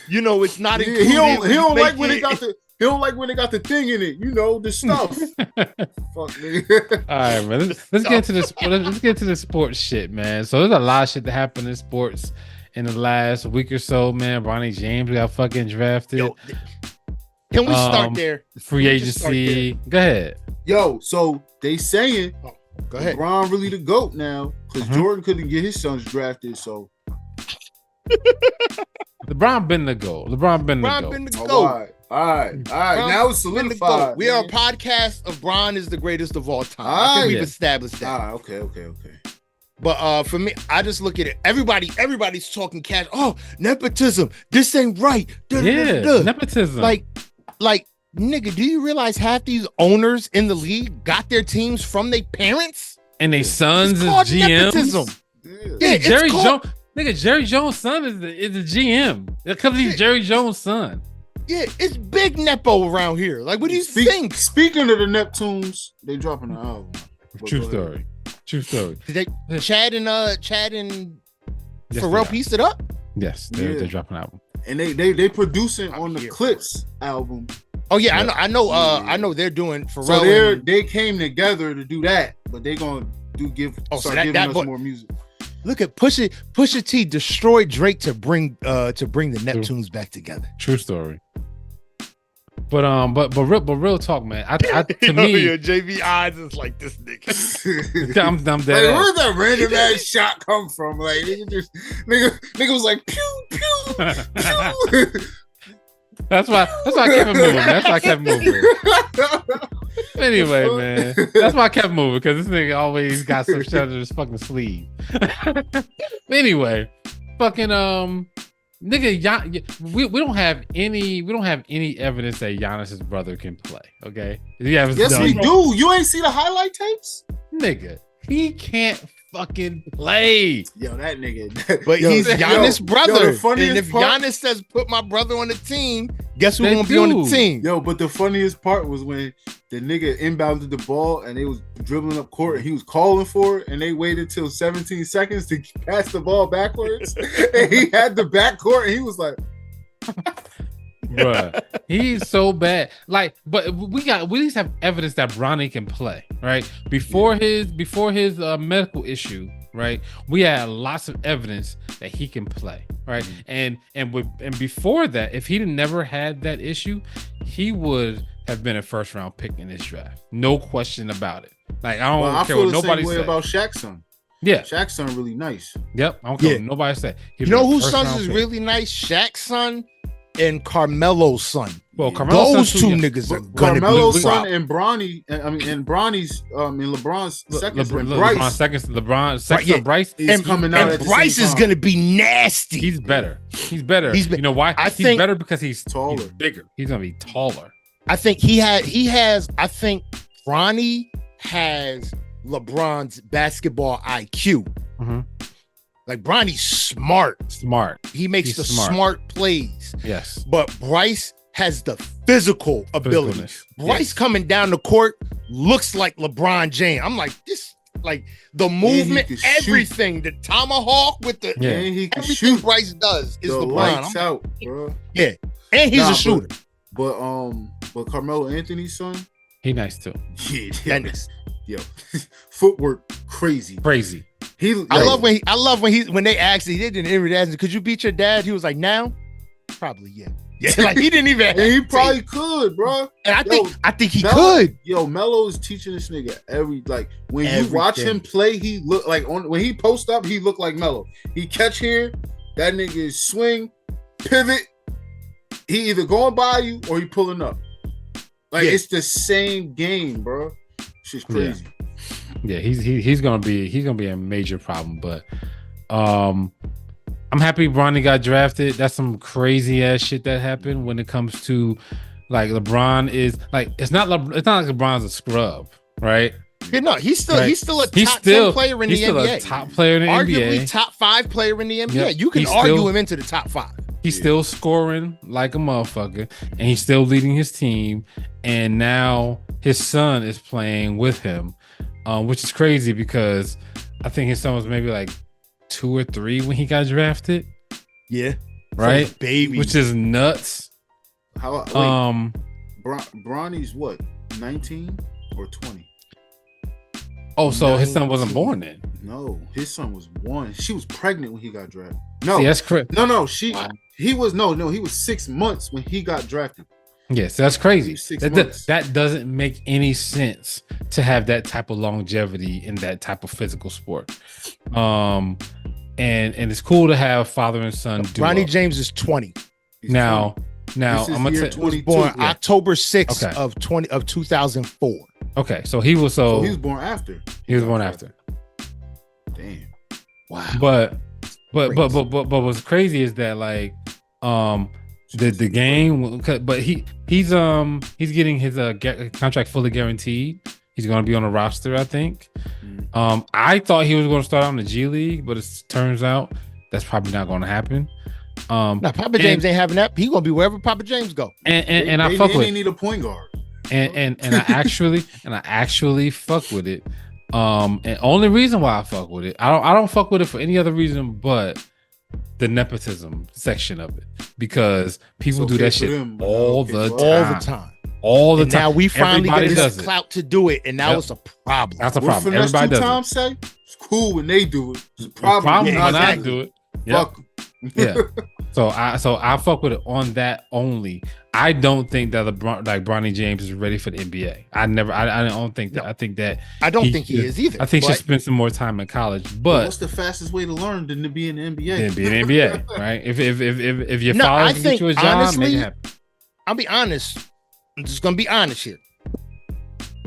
you know, it's not included. He don't like when they got the. He don't like when they got the thing in it, you know, the stuff. Fuck me. All right, man. Let's get to this. Let's get to the sports shit, man. So there's a lot of shit that happened in sports in the last week or so, man. Bronny James got fucking drafted. Yo, can we start there? Free agency. Go ahead. Yo, so they saying, go ahead. LeBron really the GOAT now because Jordan couldn't get his sons drafted. So LeBron been the GOAT. LeBron been the GOAT. All right. Now it's solidified. We are a podcast of Bron is the greatest of all time. I think we've established that. Okay. But for me, I just look at it. Everybody's talking cash. Oh, nepotism. This ain't right. Nepotism. Like, nigga, do you realize half these owners in the league got their teams from their parents? And their sons is GMs? Nepotism. Yeah, Jerry Jones. Nigga, Jerry Jones' son is the GM. Because he's Jerry Jones' son. Yeah, it's big Nepo around here. Like, what do you think? Speaking of the Neptunes, they dropping an album. True story. Did Chad and Pharrell pieced it up? Yes, they're dropping an album. And they producing on the Clips album. Oh yeah, I know they're doing Pharrell. So they came together to do that, but they gonna giving us more music. Look at Pusha T destroyed Drake to bring the Neptunes back together. True story. But real talk, man. To me, your JV eyes is like this nigga. I'm dead. Like, where did that random ass shot come from? Like nigga was like pew pew pew. That's why I kept moving. Anyway, man, that's why I kept moving because this nigga always got some shit under his fucking sleeve. Anyway, fucking nigga, we don't have any evidence that Giannis's brother can play. Okay, yes, we do. You ain't see the highlight tapes, nigga. He can't fucking play. Yo, that nigga. But he's Giannis' brother. And if Giannis says put my brother on the team, guess who's gonna be on the team? Yo, but the funniest part was when the nigga inbounded the ball and they was dribbling up court and he was calling for it and they waited till 17 seconds to pass the ball backwards and he had the backcourt and he was like bruh, he's so bad. Like, but we at least have evidence that Bronny can play, right? Before his medical issue, right? We had lots of evidence that he can play, right? And before that, if he'd never had that issue, he would have been a first round pick in this draft, no question about it. Like, I care what nobody says about Shaq's son. Yeah, Shaq's son really nice. Yep, I don't care what nobody say. You know whose son is really nice? Shaq's son and Carmelo's son. Well, Carmelo's those two niggas are gonna Carmelo's be son and Bronny. And Bronny's and LeBron's second. LeBron's second. LeBron's second. Bryce is coming out. And Bryce is gonna be nasty. He's better. You know why? He's better because he's taller, he's bigger. He's gonna be taller. I think he has. I think Bronny has LeBron's basketball IQ. Mm-hmm. Like, Bronny's smart. He makes smart plays. Yes. But Bryce has the physical ability. Bryce coming down the court looks like LeBron James. I'm like, this Like the movement, everything, the tomahawk with the and he can everything shoot. Bryce does is the LeBron. lights out, bro. Yeah, and he's a shooter. But Carmelo Anthony's son, he nice too. Yeah, yo, footwork crazy. I love when they asked he didn't even ask, could you beat your dad? He was like, now, probably yeah. Like he didn't even. And he probably could, bro. And I think he could. Yo, Melo is teaching this nigga when you watch him play, he look like when he post up, he look like Melo. He catch here, that nigga is swing, pivot. He either going by you or he pulling up. Like it's the same game, bro. Shit's crazy. Yeah, he's gonna be a major problem, but I'm happy Bronny got drafted. That's some crazy ass shit that happened when it comes to like LeBron is like it's not like LeBron's a scrub, right? Yeah, no, he's still a top 10 player in the NBA. He's still a top player in the NBA. Arguably top 5 player in the NBA. Yep. You can argue him into the top 5. He's still scoring like a motherfucker, and he's still leading his team. And now his son is playing with him, which is crazy because I think his son was maybe like 2 or 3 when he got drafted. Yeah, right, like baby, which is nuts. Bronny's what, 19 or 20? Oh, so his son wasn't born then? No, his son was 1. She was pregnant when he got drafted. No, see, that's crazy. No, he was 6 months when he got drafted. Yes, that's crazy. That doesn't make any sense to have that type of longevity in that type of physical sport. And it's cool to have father and son do. Ronnie James is 20. Now I'm gonna tell you, born October 6th of 2004. Okay, so he was born after. He was born after. Damn. Wow. But what's crazy is that like the game, but he's getting his contract fully guaranteed. He's going to be on the roster, I think. I thought he was going to start out in the G League, but it turns out that's probably not going to happen. Papa James ain't having that. He's going to be wherever Papa James go. And I fuck with. They need a point guard. And I actually fuck with it. And only reason why I fuck with it, I don't fuck with it for any other reason but the nepotism section of it, because people do that shit all the time. Now we finally get this clout to do it, and now it's a problem. That's a problem. Everybody does it. It's cool when they do it. It's a problem when I do it. Fuck. Yeah. So I fuck with it on that only. I don't think that Bronny James is ready for the NBA. I don't think that. No. I don't think he is either. I think he should spend some more time in college. But what's the fastest way to learn than to be in the NBA? Be in the NBA, right? If your father can get you a job, honestly, make it happen. I'll be honest. I'm just gonna be honest here.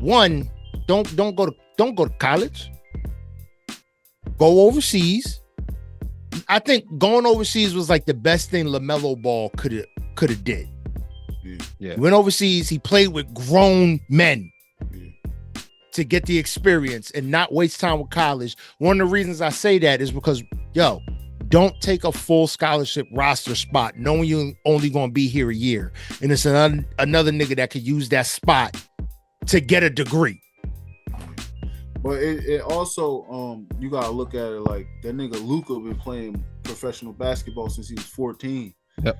One, don't go to college. Go overseas. I think going overseas was like the best thing LaMelo Ball could have did. Yeah. He went overseas. He played with grown men to get the experience and not waste time with college. One of the reasons I say that is because, don't take a full scholarship roster spot knowing you're only going to be here a year. And it's another nigga that could use that spot to get a degree. But it also, you got to look at it like that nigga Luka been playing professional basketball since he was 14. Yep.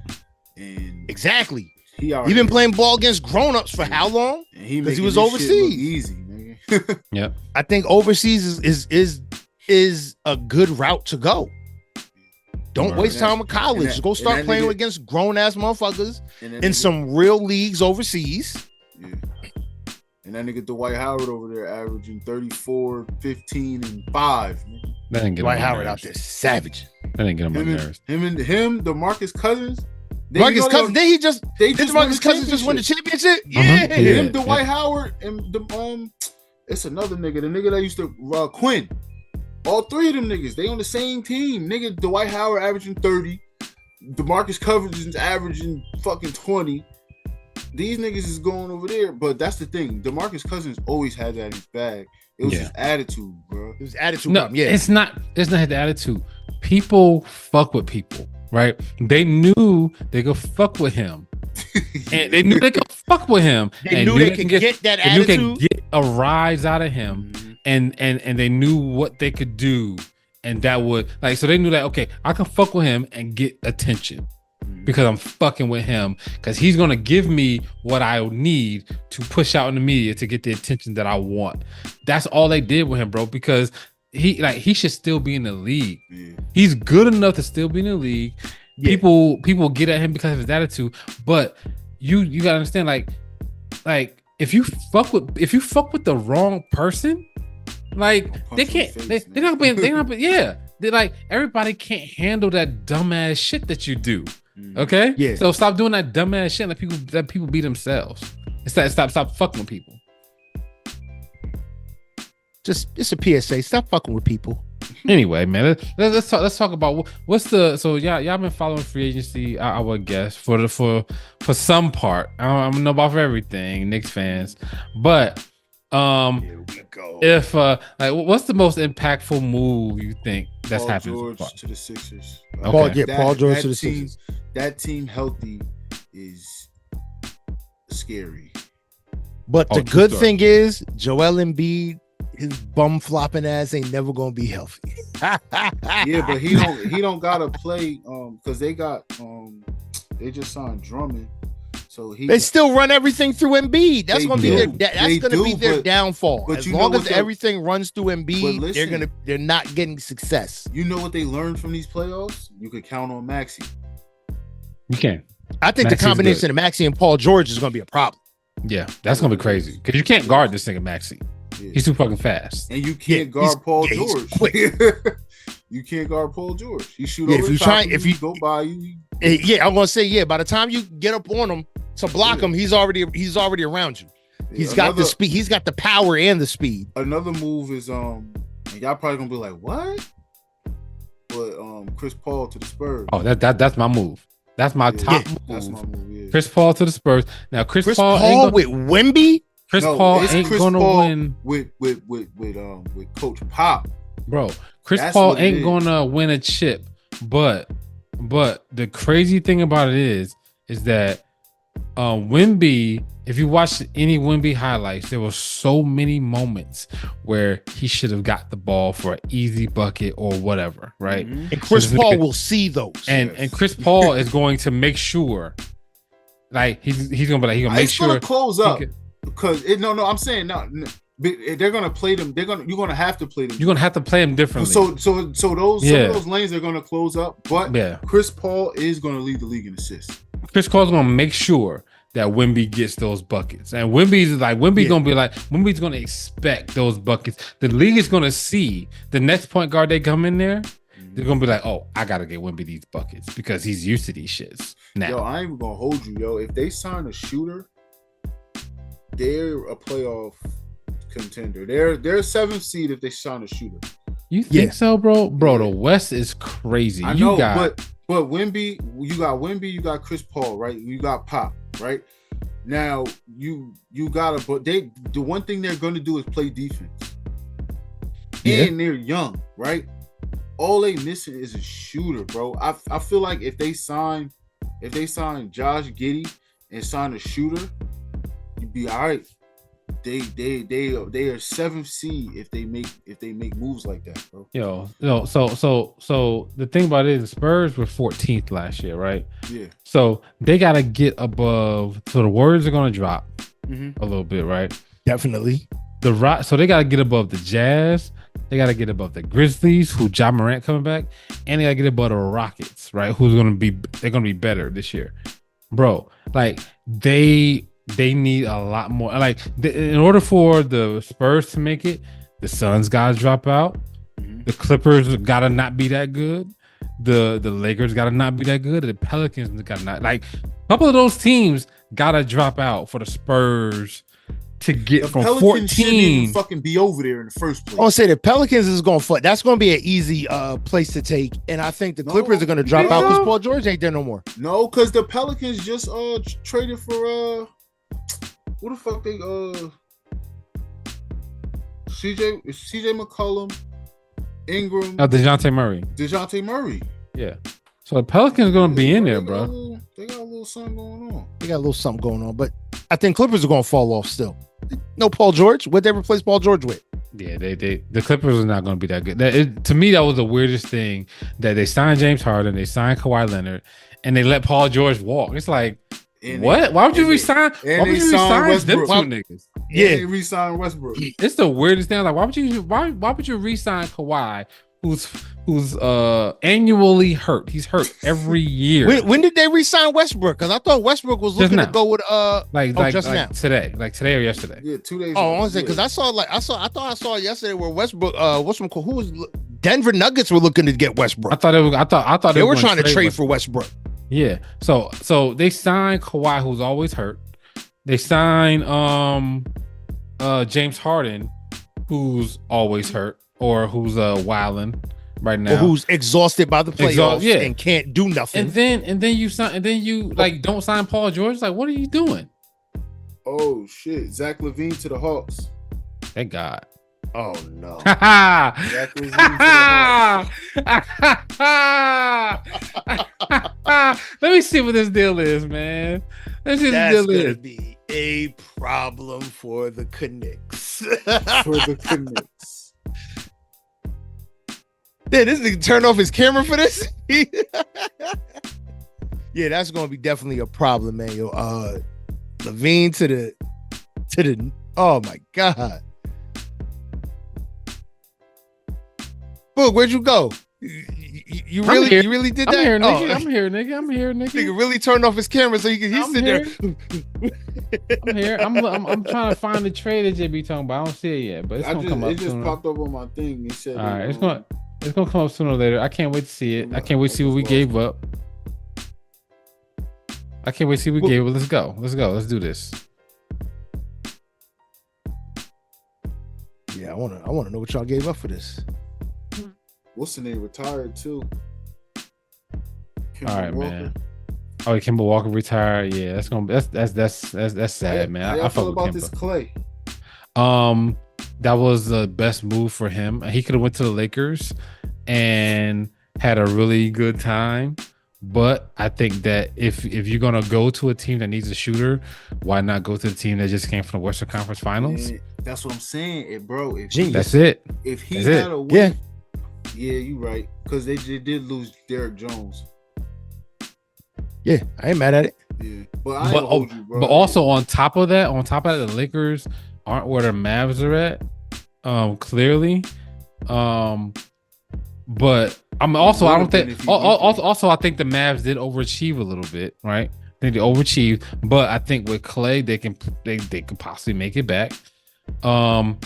And exactly. He been playing ball against grown-ups for how long? Because he was overseas. Easy, nigga. Yep. I think overseas is a good route to go. Don't waste time with college. Go start playing against grown-ass motherfuckers in some real leagues overseas. Yeah. And that nigga Dwight Howard over there averaging 34, 15, and 5. That didn't get Dwight Howard out there savage. That didn't get him on nerves. Him, DeMarcus Cousins. Marcus Cousins, Marcus Cousins just won the championship? Yeah. Him, Dwight Howard, and it's another nigga, the nigga that used to Quinn. All 3 of them niggas, they on the same team. Nigga, Dwight Howard averaging 30. DeMarcus Cousins averaging fucking 20. These niggas is going over there, but that's the thing. DeMarcus Cousins always had that in his bag. It was his attitude, bro. It was attitude. No, it's not his attitude. People fuck with people, right? They knew they could fuck with him, and they knew they could fuck with him. They knew they could get that attitude. They could get a rise out of him, and they knew what they could do, and that would like so they knew that okay, I can fuck with him and get attention because I'm fucking with him because he's gonna give me what I need to push out in the media to get the attention that I want. That's all they did with him, bro, because he should still be in the league. He's good enough to still be in the league. People get at him because of his attitude, but you gotta understand like if you fuck with the wrong person, like they're like everybody can't handle that dumbass shit that you do. Okay, so stop doing that dumbass shit and let people be themselves. Stop fucking with people. Just it's a PSA. Stop fucking with people. Anyway, man, let's talk about what's the so y'all been following free agency. I would guess for some part. I don't know about for everything, Knicks fans, but here we go. If like, what's the most impactful move you think that's happened? Paul George to the Sixers. Okay. Paul George to the Sixers. That team healthy is scary. But the good thing is, Joel Embiid, his bum flopping ass ain't never gonna be healthy. Yeah, but he don't gotta play because they just signed Drummond. So they still run everything through Embiid. That's gonna be their downfall. But as long as everything runs through Embiid, listen, they're not getting success. You know what they learned from these playoffs? You could count on Maxey. You can. I think the combination of Maxey and Paul George is gonna be a problem. Yeah, that's gonna be crazy because you can't guard this nigga Maxey. Yeah. He's too fucking fast, and you can't guard Paul George. You can't guard Paul George. He shoot over the top. If you go by you. Yeah, I'm gonna say by the time you get up on him to block him, he's already around you. He's got the speed. He's got the power and the speed. Another move is and y'all probably gonna be like, what? But Chris Paul to the Spurs. Oh, that's my move. That's my top move. That's my move. Yeah. Chris Paul to the Spurs. Now Chris Paul ain't with Wemby. Paul ain't gonna win with Coach Pop, bro. Chris Paul ain't gonna win a chip, but the crazy thing about it is that Wemby, if you watch any Wemby highlights, there were so many moments where he should have got the ball for an easy bucket or whatever, right? Mm-hmm. And Chris Paul will see those, and Chris Paul is going to make sure, like he's gonna be like he's gonna make sure close up. Because I'm saying no, they're gonna play them. You're gonna have to play them. You're gonna have to play them differently. So those some of those lanes they're gonna close up. But Chris Paul is gonna lead the league in assists. Chris Paul's gonna make sure that Wemby gets those buckets, and Wemby's gonna expect those buckets. The league is gonna see the next point guard they come in there. They're gonna be like, oh, I gotta get Wemby these buckets because he's used to these shits. Now, yo, I ain't even gonna hold you, yo. If they sign a shooter, they're a playoff contender. They're a 7th seed if they sign a shooter. You think so, bro? Bro, the West is crazy. I know, but Wemby, you got Chris Paul, right? You got Pop, right? Now you gotta, but the one thing they're gonna do is play defense. And they're young, right? All they missing is a shooter, bro. I feel like if they sign Josh Giddey and sign a shooter, you'd be all right. They are 7th seed if they make moves like that, bro. So the thing about it is the Spurs were 14th last year, right? Yeah. So they gotta get above. So the Warriors are gonna drop a little bit, right? Definitely. So they gotta get above the Jazz. They gotta get above the Grizzlies, who Ja Morant coming back, and they gotta get above the Rockets, right? They're gonna be better this year, bro. Like they need a lot more. Like in order for the Spurs to make it, the Suns gotta drop out. The Clippers gotta not be that good. The Lakers gotta not be that good. The Pelicans gotta not, like, a couple of those teams gotta drop out for the Spurs to get from 14. Shouldn't even fucking be over there in the first place. I'll say the Pelicans is going to that's going to be an easy place to take, and I think the Clippers are going to drop out because Paul George ain't there no more. No, because the Pelicans just traded for what the fuck they CJ McCollum, Ingram, DeJounte Murray. Yeah. So the Pelicans are going to be in there, bro. They got a little something going on. But I think Clippers are going to fall off still. No Paul George. What they replace Paul George with? Yeah, the Clippers are not going to be that good. To me, that was the weirdest thing that they signed James Harden, they signed Kawhi Leonard, and they let Paul George walk. It's like, what? Why would you resign? Why would you resign them two niggas? Yeah, they resign Westbrook. It's the weirdest thing. Like, why would you resign Kawhi, who's annually hurt? He's hurt every year. When did they resign Westbrook? Because I thought Westbrook was looking to go with just now. Today or yesterday. Yeah, 2 days. Oh, I want to say because I thought I saw yesterday where Westbrook who was Denver Nuggets were looking to get Westbrook. I thought they were trying to trade for Westbrook. Yeah. So they signed Kawhi, who's always hurt. They signed James Harden, who's always hurt, or who's wilding right now, or who's exhausted by the playoffs and can't do nothing. And then you like don't sign Paul George. Like, what are you doing? Oh shit! Zach LaVine to the Hawks. Thank God. Oh no! Zach LaVine to the Hawks. Let me see what this deal is, man. Let's see what this deal is. Be a problem for the Knicks. For the Knicks. Yeah, this nigga turned off his camera for this. Yeah, that's gonna be definitely a problem, man. Yo, LaVine to the. Oh my God. Boog, where'd you go? You really did that? I'm here, nigga. I'm here, nigga. Nigga really turned off his camera so he's sitting there. I'm here. I'm trying to find the trade that JB talking about. I don't see it yet, but it's gonna come up. It just popped up on my thing. It said, all right, it's gonna come up sooner or later. I can't wait to see it. I can't wait to see what we gave up. Let's go. Let's do this. Yeah, I wanna know what y'all gave up for this. What's the name? Retired too. All right, man. Oh, Kemba Walker retired. Yeah, that's sad, man. I feel about this Clay. That was the best move for him. He could have went to the Lakers and had a really good time. But I think that if you're gonna go to a team that needs a shooter, why not go to the team that just came from the Western Conference Finals? Man, that's what I'm saying, bro. That's it. If he had a win, yeah, you right. Because they did lose Derrick Jones. Yeah, I ain't mad at it. Yeah, but also on top of that, the Lakers aren't where the Mavs are at. Clearly, but I'm also I think the Mavs did overachieve a little bit, right? I think they overachieved, but I think with Clay they could possibly make it back. But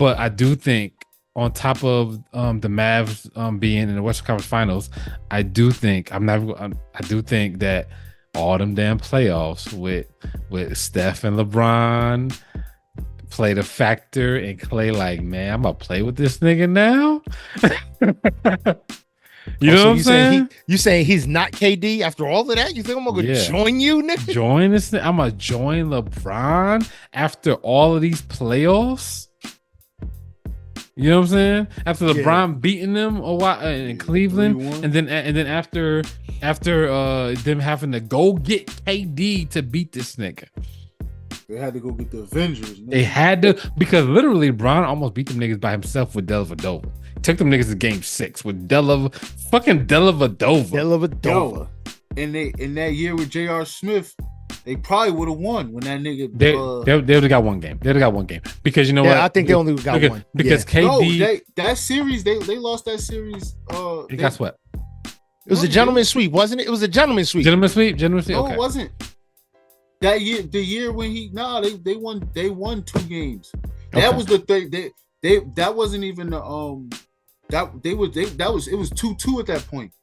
I do think on top of the Mavs being in the Western Conference Finals, I do think that all them damn playoffs with Steph and LeBron played a factor, and Clay like, man, I'm gonna play with this nigga now. You know what I'm saying? You saying he's not KD after all of that? You think I'm gonna join you, nigga? Join this? I'm gonna join LeBron after all of these playoffs. You know what I'm saying? After LeBron beating them a while in Cleveland, and then after them having to go get KD to beat this nigga. They had to go get the Avengers. Man. They had to, because literally LeBron almost beat them niggas by himself with Dellavedova. Took them niggas to game 6 with Dellavedova. Yo, in that year with J.R. Smith, they probably would have won when that nigga. They would have got one game. They would have got one game because you know what? I think they only got one because KD. That series they lost that series. They got swept. It was a gentleman's sweep, wasn't it? It was a gentleman's sweep. Gentleman's sweep. No, okay. It wasn't. That year, the year when they won 2 games. That was the thing. That wasn't even the it was 2-2 at that point.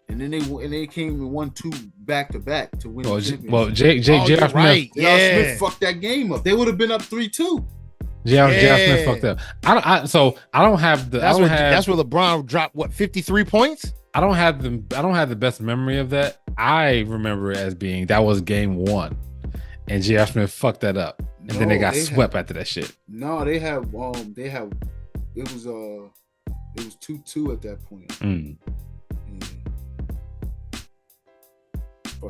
And then they came and won 2 back-to-back to win. Well, J.R. Smith, Smith fucked that game up. They would have been up 3-2. J.R. Smith fucked up. I don't have the. That's where LeBron dropped 53 points. I don't have the best memory of that. I remember it as being that was game 1, and J.R. Smith fucked that up, and then they got swept after that shit. No, it was 2-2 at that point.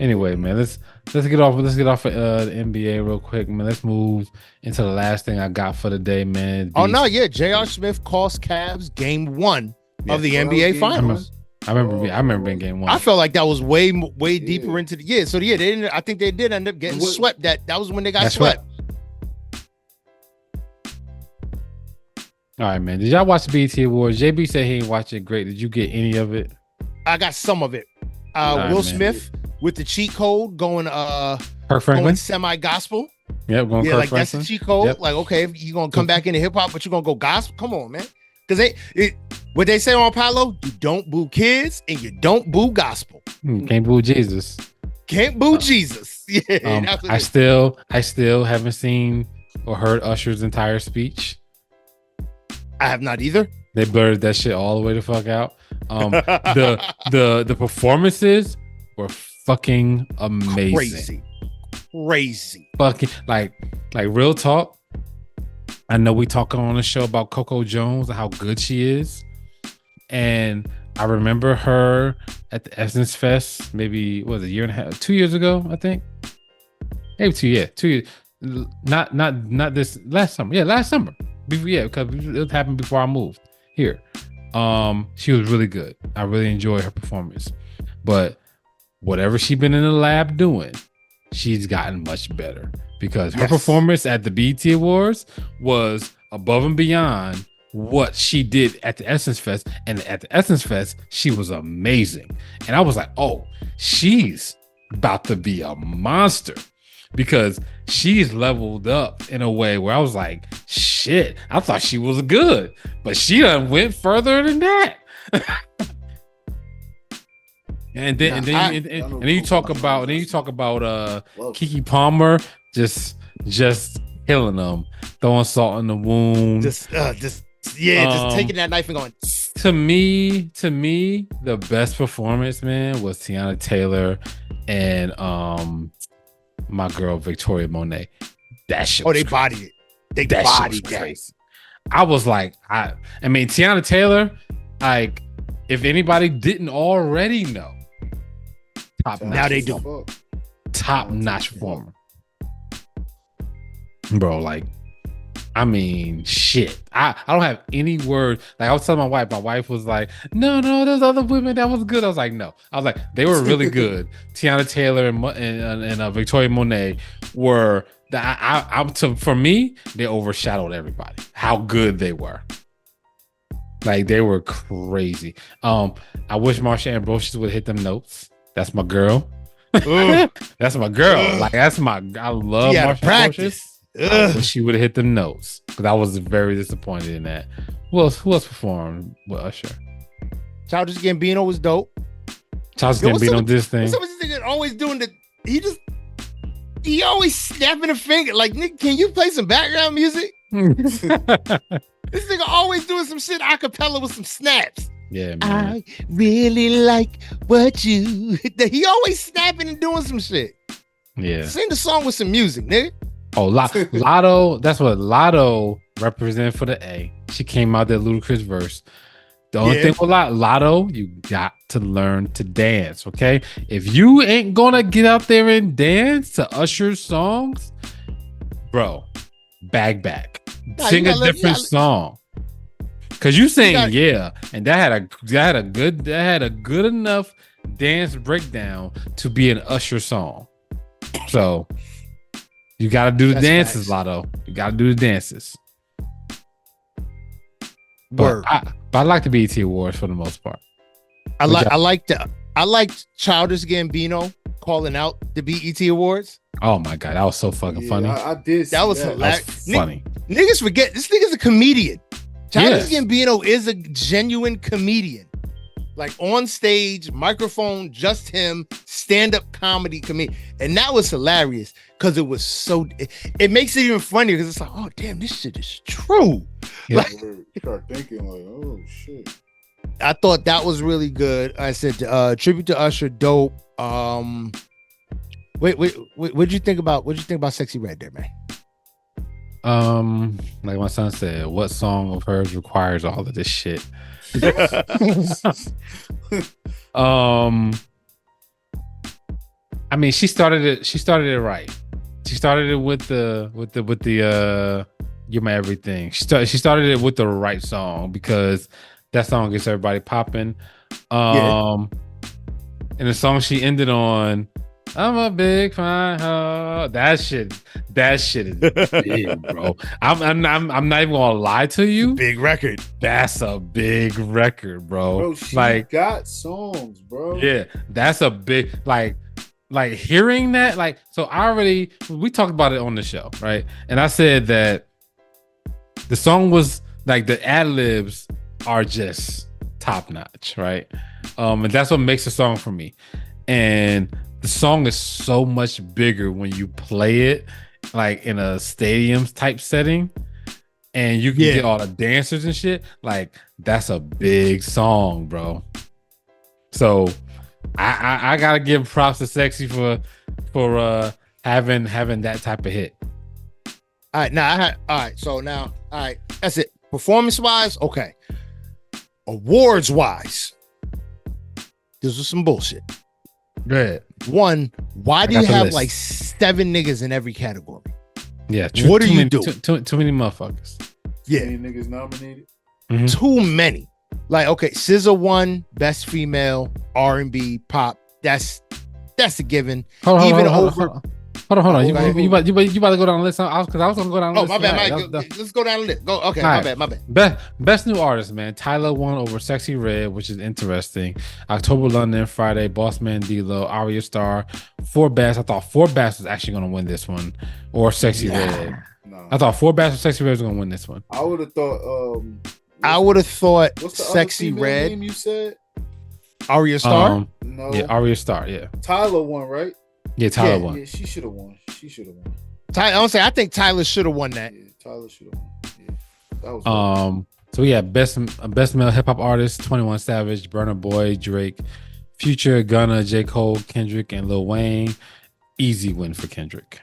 Anyway, man, let's get off the NBA real quick, man. Let's move into the last thing I got for the day, man. Oh no, yeah, J.R. Smith cost Cavs game 1 of the NBA Finals. I remember being game 1. I felt like that was way deeper into the So they didn't. I think they did end up getting swept. That was when they got swept. All right, man. Did y'all watch the BET Awards? JB said he ain't watch it. Great. Did you get any of it? I got some of it. Will Smith with the cheat code going Kirk Franklin going semi-gospel. Yep, going Kirk like Franklin. That's the cheat code. Yep. Like, okay, you're gonna come back into hip hop, but you're gonna go gospel. Come on, man. Because what they say on Apollo, you don't boo kids and you don't boo gospel. Can't boo Jesus. Can't boo Jesus. Yeah. I still haven't seen or heard Usher's entire speech. I have not either. They blurred that shit all the way the fuck out. The performances were fucking amazing. Crazy. Fucking like real talk. I know we talk on the show about Coco Jones and how good she is. And I remember her at the Essence Fest, maybe what was it, a year and a half, 2 years ago, I think. Maybe 2 years. Not this last summer. Yeah, last summer. Because it happened before I moved here. She was really good. I really enjoyed her performance. But whatever she's been in the lab doing, she's gotten much better. Because her performance at the BET Awards was above and beyond what she did at the Essence Fest. And at the Essence Fest, she was amazing. And I was like, oh, she's about to be a monster. Because she's leveled up in a way where I was like, shit, I thought she was good. But she done went further than that. And then you talk about Keke Palmer just killing them, throwing salt in the wound. Just taking that knife and going. To me, the best performance, man, was Tiana Taylor and my girl Victoria Monet. That shit. They bodied it. They bodied that. I was like, I mean, Tiana Taylor, like, if anybody didn't already know, now they do. Top-notch performer. Bro, like, I mean, shit. I don't have any words. Like, I was telling my wife was like, no, there's other women that was good. I was like, no. I was like, they were really good. Tiana Taylor and Victoria Monet were, for me, they overshadowed everybody. How good they were. Like, they were crazy. I wish Marsha Ambrosius would hit them notes. That's my girl. That's my girl. I love Marsha Ambrosius. Wish she would have hit them notes, because I was very disappointed in that. Who else performed with Usher? Childish Gambino was dope. Childish Gambino this thing. What's up with this nigga always doing he always snapping a finger. Like, Nick, can you play some background music? This nigga always doing some shit a cappella with some snaps. Yeah, man. I really like what you. He always snapping and doing some shit. Yeah. Sing the song with some music, nigga. Oh, Lotto. That's what Lotto represent for the A. She came out that ludicrous verse. The only thing with Lotto, you got to learn to dance, okay? If you ain't gonna get out there and dance to Usher's songs, bro, bag back. Sing a different song. Cause you saying and that had a good enough dance breakdown to be an Usher song. So you gotta do the dances, Lotto. You gotta do the dances. But I like the BET Awards for the most part. I liked Childish Gambino calling out the BET Awards. Oh my god, that was so fucking funny. I did. That was hilarious. Funny. Niggas forget this nigga's a comedian. Childish Gambino is a genuine comedian. Like, on stage, microphone, just him, stand-up comedy comedian. And that was hilarious because it was so, it makes it even funnier because it's like, oh damn, this shit is true. Yeah. Like, start thinking like, oh shit. I thought that was really good. I said tribute to Usher, dope. What'd you think about Sexy Red there, man? Like my son said, what song of hers requires all of this shit? I I mean, she started it. She started it right. She started it with the "You're My Everything." She started it with the right song because that song gets everybody popping. And the song she ended on, "I'm a big fine hoe." That shit is big, bro. I'm not even gonna lie to you. Big record. That's a big record, bro. Bro, she like got songs, bro. Yeah, that's a big like hearing that. Like, so we talked about it on the show, right? And I said that the song was like the ad libs are just top notch, right? And that's what makes the song for me. And the song is so much bigger when you play it like in a stadium type setting, and you can get all the dancers and shit. Like, that's a big song, bro. So I gotta give props to Sexy for having that type of hit. All right, now that's it. Performance wise, okay. Awards wise, this was some bullshit. Go ahead. One, why do you have like 7 niggas in every category? Yeah. What are you doing? Too many motherfuckers. Yeah. Too many niggas nominated. Mm-hmm. Too many. Like, okay, SZA won Best Female R&B Pop. That's a given. Hold on. You about to go down the list? Because I was gonna go down the list. Oh, my bad. Let's go down the list. Go. Okay, right. my bad. Best new artist, man. Tyler won over Sexy Red, which is interesting. October London, Friday, Boss Man D-Lo, Aria Star, 4 Bass. I thought 4 Bass was actually gonna win this one, or Sexy Red. No. I thought 4 Bass or Sexy Red was gonna win this one. I would have thought. What's the Sexy Red name you said? Aria Star. No. Yeah, Aria Star. Yeah. Tyler won, right? Yeah, Tyler won. Yeah, she should have won. I think Tyler should have won that. Yeah, Tyler should have won. Yeah, that was so we had best male hip hop artist: 21 Savage, Burna Boy, Drake, Future, Gunna, J. Cole, Kendrick, and Lil Wayne. Easy win for Kendrick.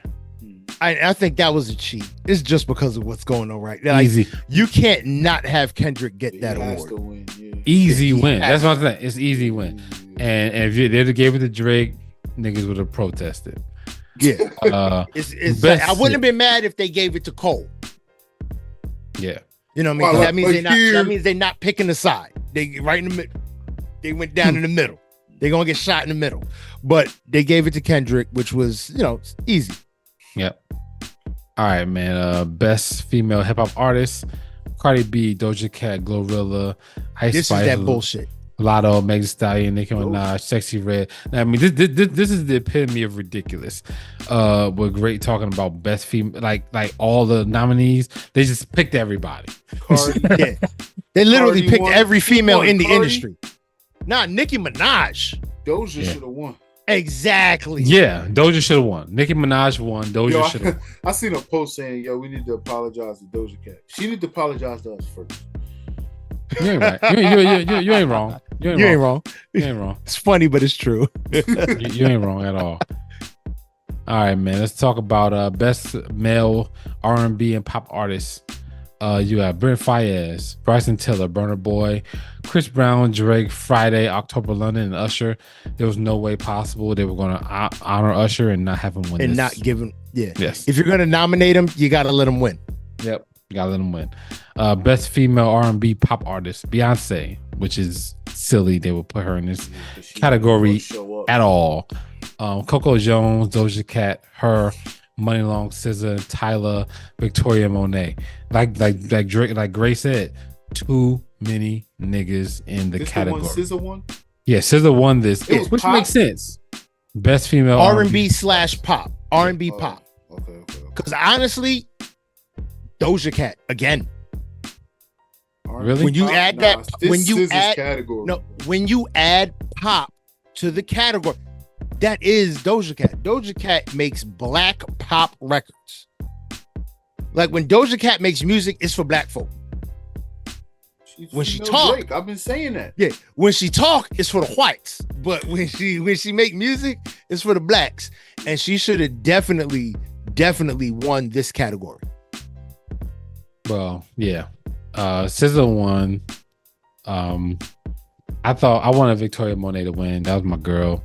I think that was a cheat. It's just because of what's going on right now. Like, easy. You can't not have Kendrick get that award. Win, yeah. Easy win. That's what I'm saying. It's easy win. And if they'd gave it to Drake, niggas would have protested. Yeah. I wouldn't have been mad if they gave it to Cole. Yeah. You know what I mean? That means they're not picking a side. They right in the middle. They went down in the middle. They're gonna get shot in the middle. But they gave it to Kendrick, which was, easy. Yep. All right, man. Best female hip hop artist: Cardi B, Doja Cat, Glorilla, Ice Spice. This is that bullshit. Lotto, Meg Thee Stallion, Nicki Minaj, Sexy Red. I mean, this is the epitome of ridiculous. We're great talking about best female, like all the nominees. They just picked everybody. Yeah. They literally picked every female in the Cardi? industry. Nah, Nicki Minaj. Doja should have won. Exactly. Yeah, Doja should have won. Nicki Minaj won. Doja should have won. I seen a post saying, we need to apologize to Doja Cat. She need to apologize to us first. You ain't right. You ain't wrong. You ain't wrong. You ain't wrong. It's funny, but it's true. you ain't wrong at all. All right, man. Let's talk about best male R&B and pop artists. You got Brent Faiyaz, Bryson Tiller, Burna Boy, Chris Brown, Drake, Friday, October London, and Usher. There was no way possible they were going to honor Usher and not have him win. And this. not give him. Yeah. Yes. If you're going to nominate him, you got to let him win. Yep. You got to let him win. Best female R&B pop artist, Beyonce, which is silly. They would put her in this category at all. Coco Jones, Doja Cat, her, Money Long, SZA, Tyler, Victoria Monet. Like Drake, like Gray said, too many niggas in the category. SZA won? Yeah, SZA won this, which makes sense. Best female R&B / pop. R&B pop. Okay. Because honestly, Doja Cat again. Really? When you add that, category. When you add pop to the category, that is Doja Cat. Doja Cat makes black pop records. Like when Doja Cat makes music, it's for black folk. When she talk, Drake. I've been saying that. Yeah, when she talk, it's for the whites. But when she make music, it's for the blacks. And she should have definitely won this category. Well, yeah. SZA won. I wanted Victoria Monet to win. That was my girl.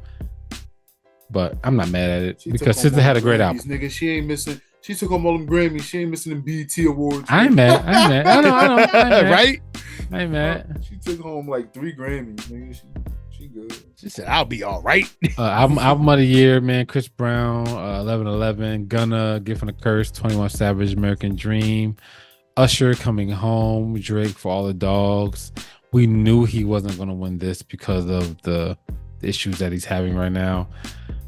but I'm not mad at it because SZA had a great album. Nigga, she ain't missing. She took home all them Grammys. She ain't missing them BET awards. I ain't mad. I know. Right? I ain't mad. She took home like 3 Grammys, nigga. She good. She said, "I'll be all right." Album of the year, man. Chris Brown, 11:11, Gunna, Gift from the Curse, 21 Savage, American Dream, Usher, Coming Home, Drake, For All the Dogs. We knew he wasn't going to win this because of the issues that he's having right now.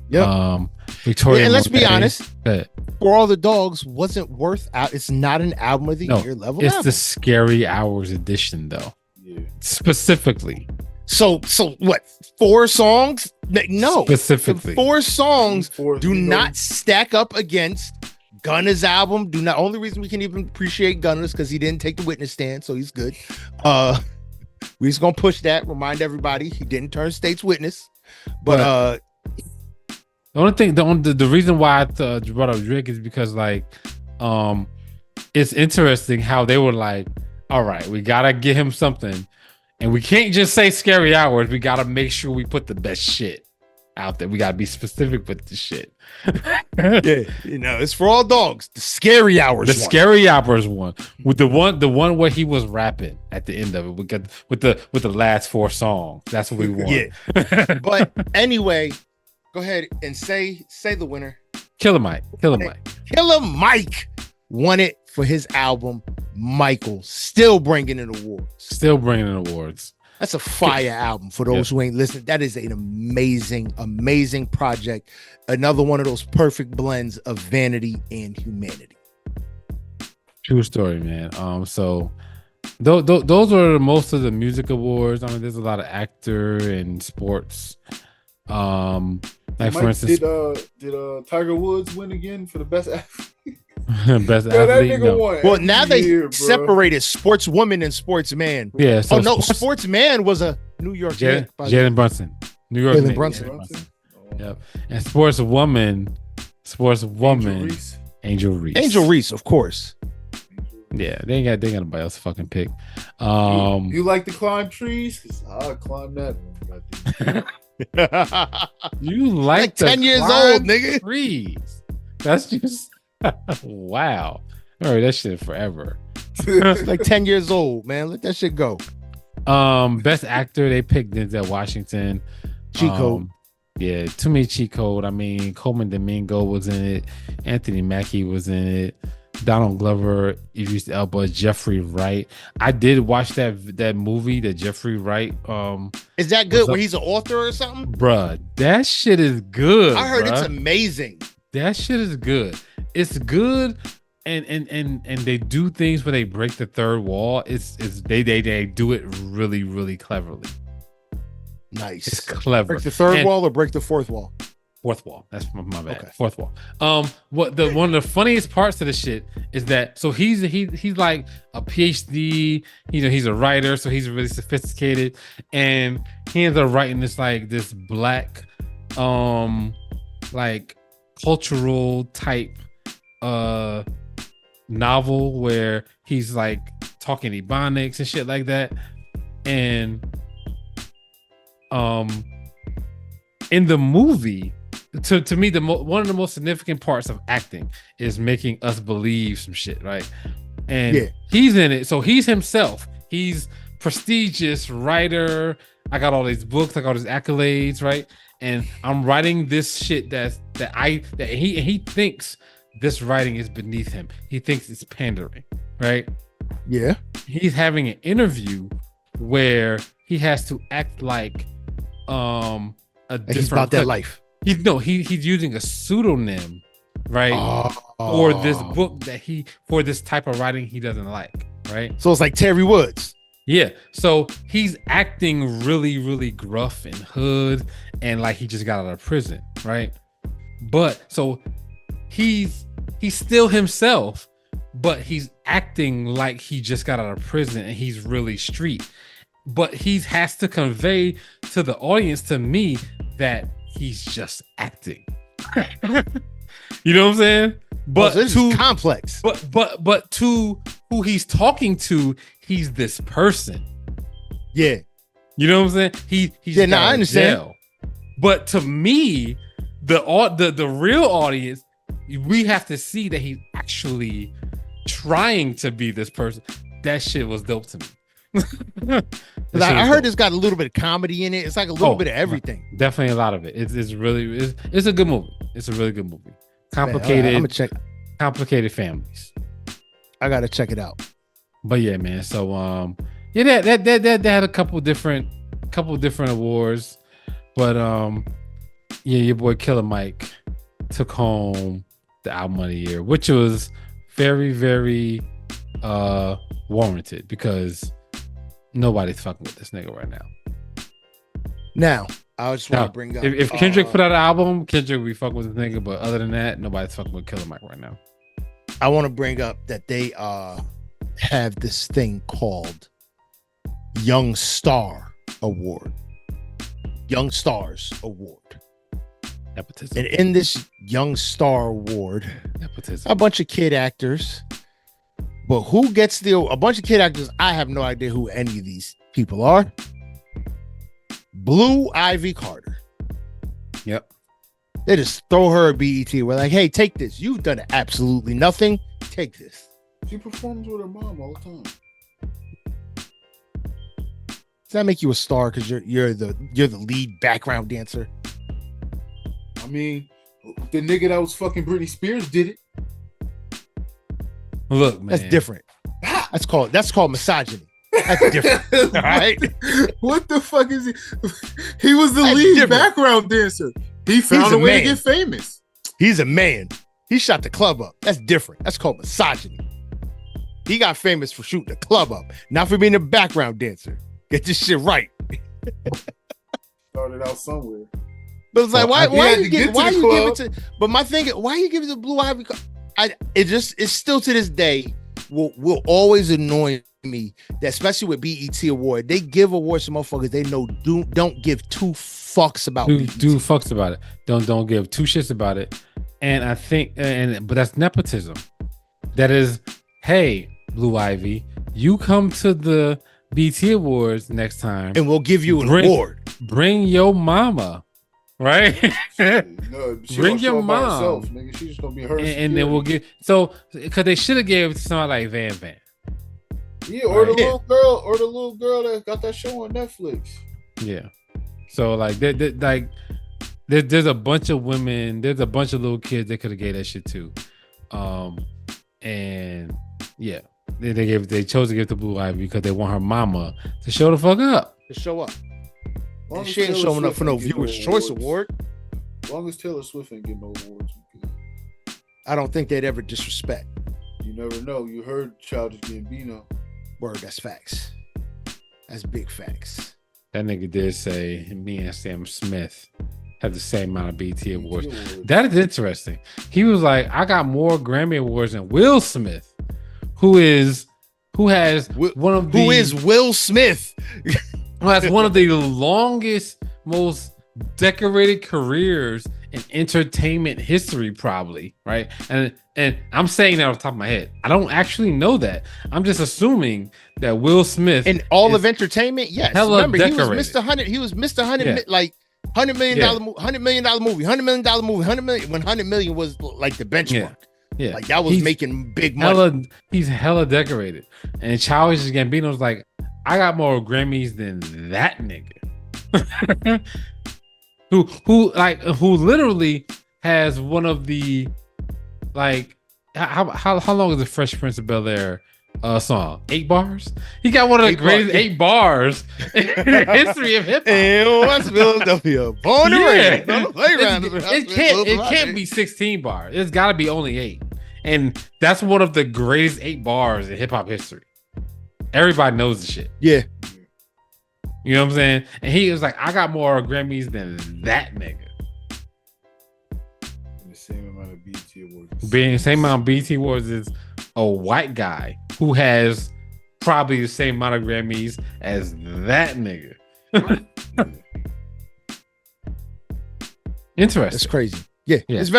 Yeah. Victoria, and let's be honest. For All the Dogs wasn't worth out. It's not an album of the year level. It's the Scary Hours edition, though. Yeah. Specifically. So what? 4 songs? No. Specifically. 4 songs do not stack up against Gunna's album. Only reason we can even appreciate Gunna is because he didn't take the witness stand, so he's good. We just gonna push that. Remind everybody he didn't turn state's witness. But the only thing, the reason why I brought up Drake is because it's interesting how they were like, all right, we gotta get him something. And we can't just say Scary Hours. We got to make sure we put the best shit out there. We got to be specific with the shit. Yeah, it's For All Dogs. The Scary Hours. The Scary Hours one. With the one where he was rapping at the end of it. We got with the last 4 songs. That's what we want. Yeah. But anyway, go ahead and say the winner. Killer Mike. Killer Mike won it for his album Michael. Still bringing in awards. That's a fire album for those who ain't listening. That is an amazing project. Another one of those perfect blends of vanity and humanity. True story, man. So those are most of the music awards. I mean, there's a lot of actor and sports. Like for instance, did Tiger Woods win again for the best athlete? Best athlete. No. Well, now they separated sportswoman and sportsman. Yeah. So sportsman was a New York Jalen Brunson. New York Jalen Brunson. Yep. And sportswoman, Angel Reese. Angel Reese, of course. Yeah, they ain't got nobody else to fucking pick. You like to climb trees? Because I'll climb that one. You like 10 years old, nigga. Trees. That's just wow. I heard that shit forever. Like 10 years old, man. Let that shit go. Best actor, they picked Denzel Washington. Cheat code. Yeah, too many cheat code. I mean, Coleman Domingo was in it. Anthony Mackie was in it. Donald Glover, Idris Elba, Jeffrey Wright. I did watch that movie, the Jeffrey Wright. Is that good? Where he's an author or something? Bruh, that shit is good. I heard it's amazing. That shit is good. It's good, and they do things where they break the third wall. They do it really, really cleverly. Nice. It's clever. Break the third wall or break the fourth wall? Fourth wall. That's my bad. Okay. Fourth wall. One of the funniest parts of the shit is that he's like a PhD. He's a writer, so he's really sophisticated, and he ends up writing this black, like cultural type, novel where he's like talking Ebonics and shit like that, and in the movie. To me, one of the most significant parts of acting is making us believe some shit, right? And he's in it, so he's himself. He's prestigious writer. I got all these books, I got all these accolades, right? And I'm writing this shit that he thinks this writing is beneath him. He thinks it's pandering, right? Yeah. He's having an interview where he has to act like a different. He's about that life. He's using a pseudonym, right? For this book for this type of writing he doesn't like, right? So it's like Terry Woods. Yeah. So he's acting really, really gruff and hood and like he just got out of prison, right? But so he's still himself, but he's acting like he just got out of prison and he's really street. But he has to convey to the audience, to me, that he's just acting. You know what I'm saying? But this is complex. But to who he's talking to, he's this person. Yeah. You know what I'm saying? He's I understand. But to me, the real audience, we have to see that he's actually trying to be this person. That shit was dope to me. I heard it's got a little bit of comedy in it. It's like a little bit of everything. Definitely a lot of it. It's really it's a good movie. It's a really good movie. Complicated. Man, I'm gonna check. Complicated families. I gotta check it out. But yeah, man. So yeah, that had a couple different awards, but yeah, your boy Killer Mike took home the album of the year, which was very, very warranted because nobody's fucking with this nigga right now. Now, I just want to bring up if Kendrick put out an album, Kendrick would be fucking with the nigga, but other than that, nobody's fucking with Killer Mike right now. I want to bring up that they have this thing called Young Star Award. Young Stars Award. Nepotism. And in this Young Star Award, nepotism. A bunch of kid actors. But who gets a bunch of kid actors? I have no idea who any of these people are. Blue Ivy Carter. Yep. They just throw her a BET. We're like, hey, take this. You've done absolutely nothing. Take this. She performs with her mom all the time. Does that make you a star because you're the lead background dancer? I mean, the nigga that was fucking Britney Spears did it. Look, man, that's different. That's called misogyny. That's different. All right. What the fuck is he? He was the lead background dancer. He found a way to get famous. He's a man. He shot the club up. That's different. That's called misogyny. He got famous for shooting the club up, not for being a background dancer. Get this shit right. Started out somewhere. But it's like, why you give it to? But my thing is, why you give it to Blue Ivy? It's still to this day will always annoy me that, especially with BET Award, they give awards to motherfuckers they know don't give two fucks about. Do fucks about it. Don't give two shits about it. And I think, but that's nepotism. That is, hey, Blue Ivy, you come to the BET Awards next time, and we'll give you an award. Bring your mama. Right? No, bring your mom. Herself, nigga. She's just gonna be her. And then we'll get because they should have gave it to somebody like Van Van. Yeah, or the little girl that got that show on Netflix. Yeah. So like, there's a bunch of women, there's a bunch of little kids they could have gave that shit to, and yeah, they chose to give it to Blue Ivy because they want her mama to show the fuck up. To show up. And she ain't showing up for no Viewer's Choice Award. As long as Taylor Swift ain't getting no awards, we good. I don't think they'd ever disrespect. You never know. You heard Childish Gambino. Word, that's facts. That's big facts. That nigga did say me and Sam Smith have the same amount of BET awards. That is interesting. He was like, I got more Grammy awards than Will Smith, who is Will Smith. Well, that's one of the longest, most decorated careers in entertainment history, probably, right? And I'm saying that off the top of my head. I don't actually know that. I'm just assuming that Will Smith in all of entertainment, yes. Remember, decorated. He was Mr. 100, like $100 million movie, $100 million movie, when 100 million was like the benchmark. Yeah, like that was making big money. He's hella decorated, and Childish Gambino's like, I got more Grammys than that nigga. who literally has one of the, like, how long is the Fresh Prince of Bel-Air song? 8 bars? He got one of the greatest 8 bars in the history of hip hop. In West Philadelphia, born and raised on the playground. It can't be 16 bars. It's got to be only 8, and that's one of the greatest 8 bars in hip hop history. Everybody knows the shit. Yeah. You know what I'm saying? And he was like, I got more Grammys than that nigga. And the same amount of BET awards. Being the same amount of BET awards is a white guy who has probably the same amount of Grammys as that nigga. Interesting. It's crazy. Yeah. It's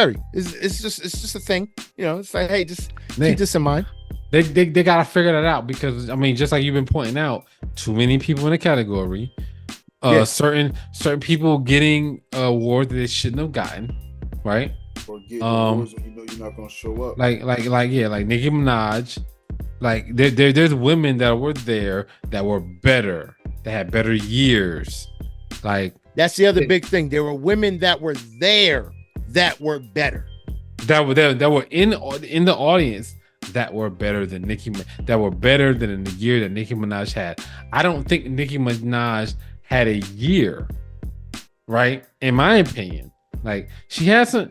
just a thing. You know, it's like, hey, just keep this in mind. They gotta figure that out because I mean, just like you've been pointing out, too many people in the category, certain people getting awards that they shouldn't have gotten, right? Or getting awards when you know you're not gonna show up. Like Nicki Minaj. Like there's women that were there that were better, that had better years. Like that's the other big thing. There were women that were there that were better. That were in the audience that were better than that were better than the year that Nicki Minaj had. I don't think Nicki Minaj had a year, right? In my opinion. Like she had some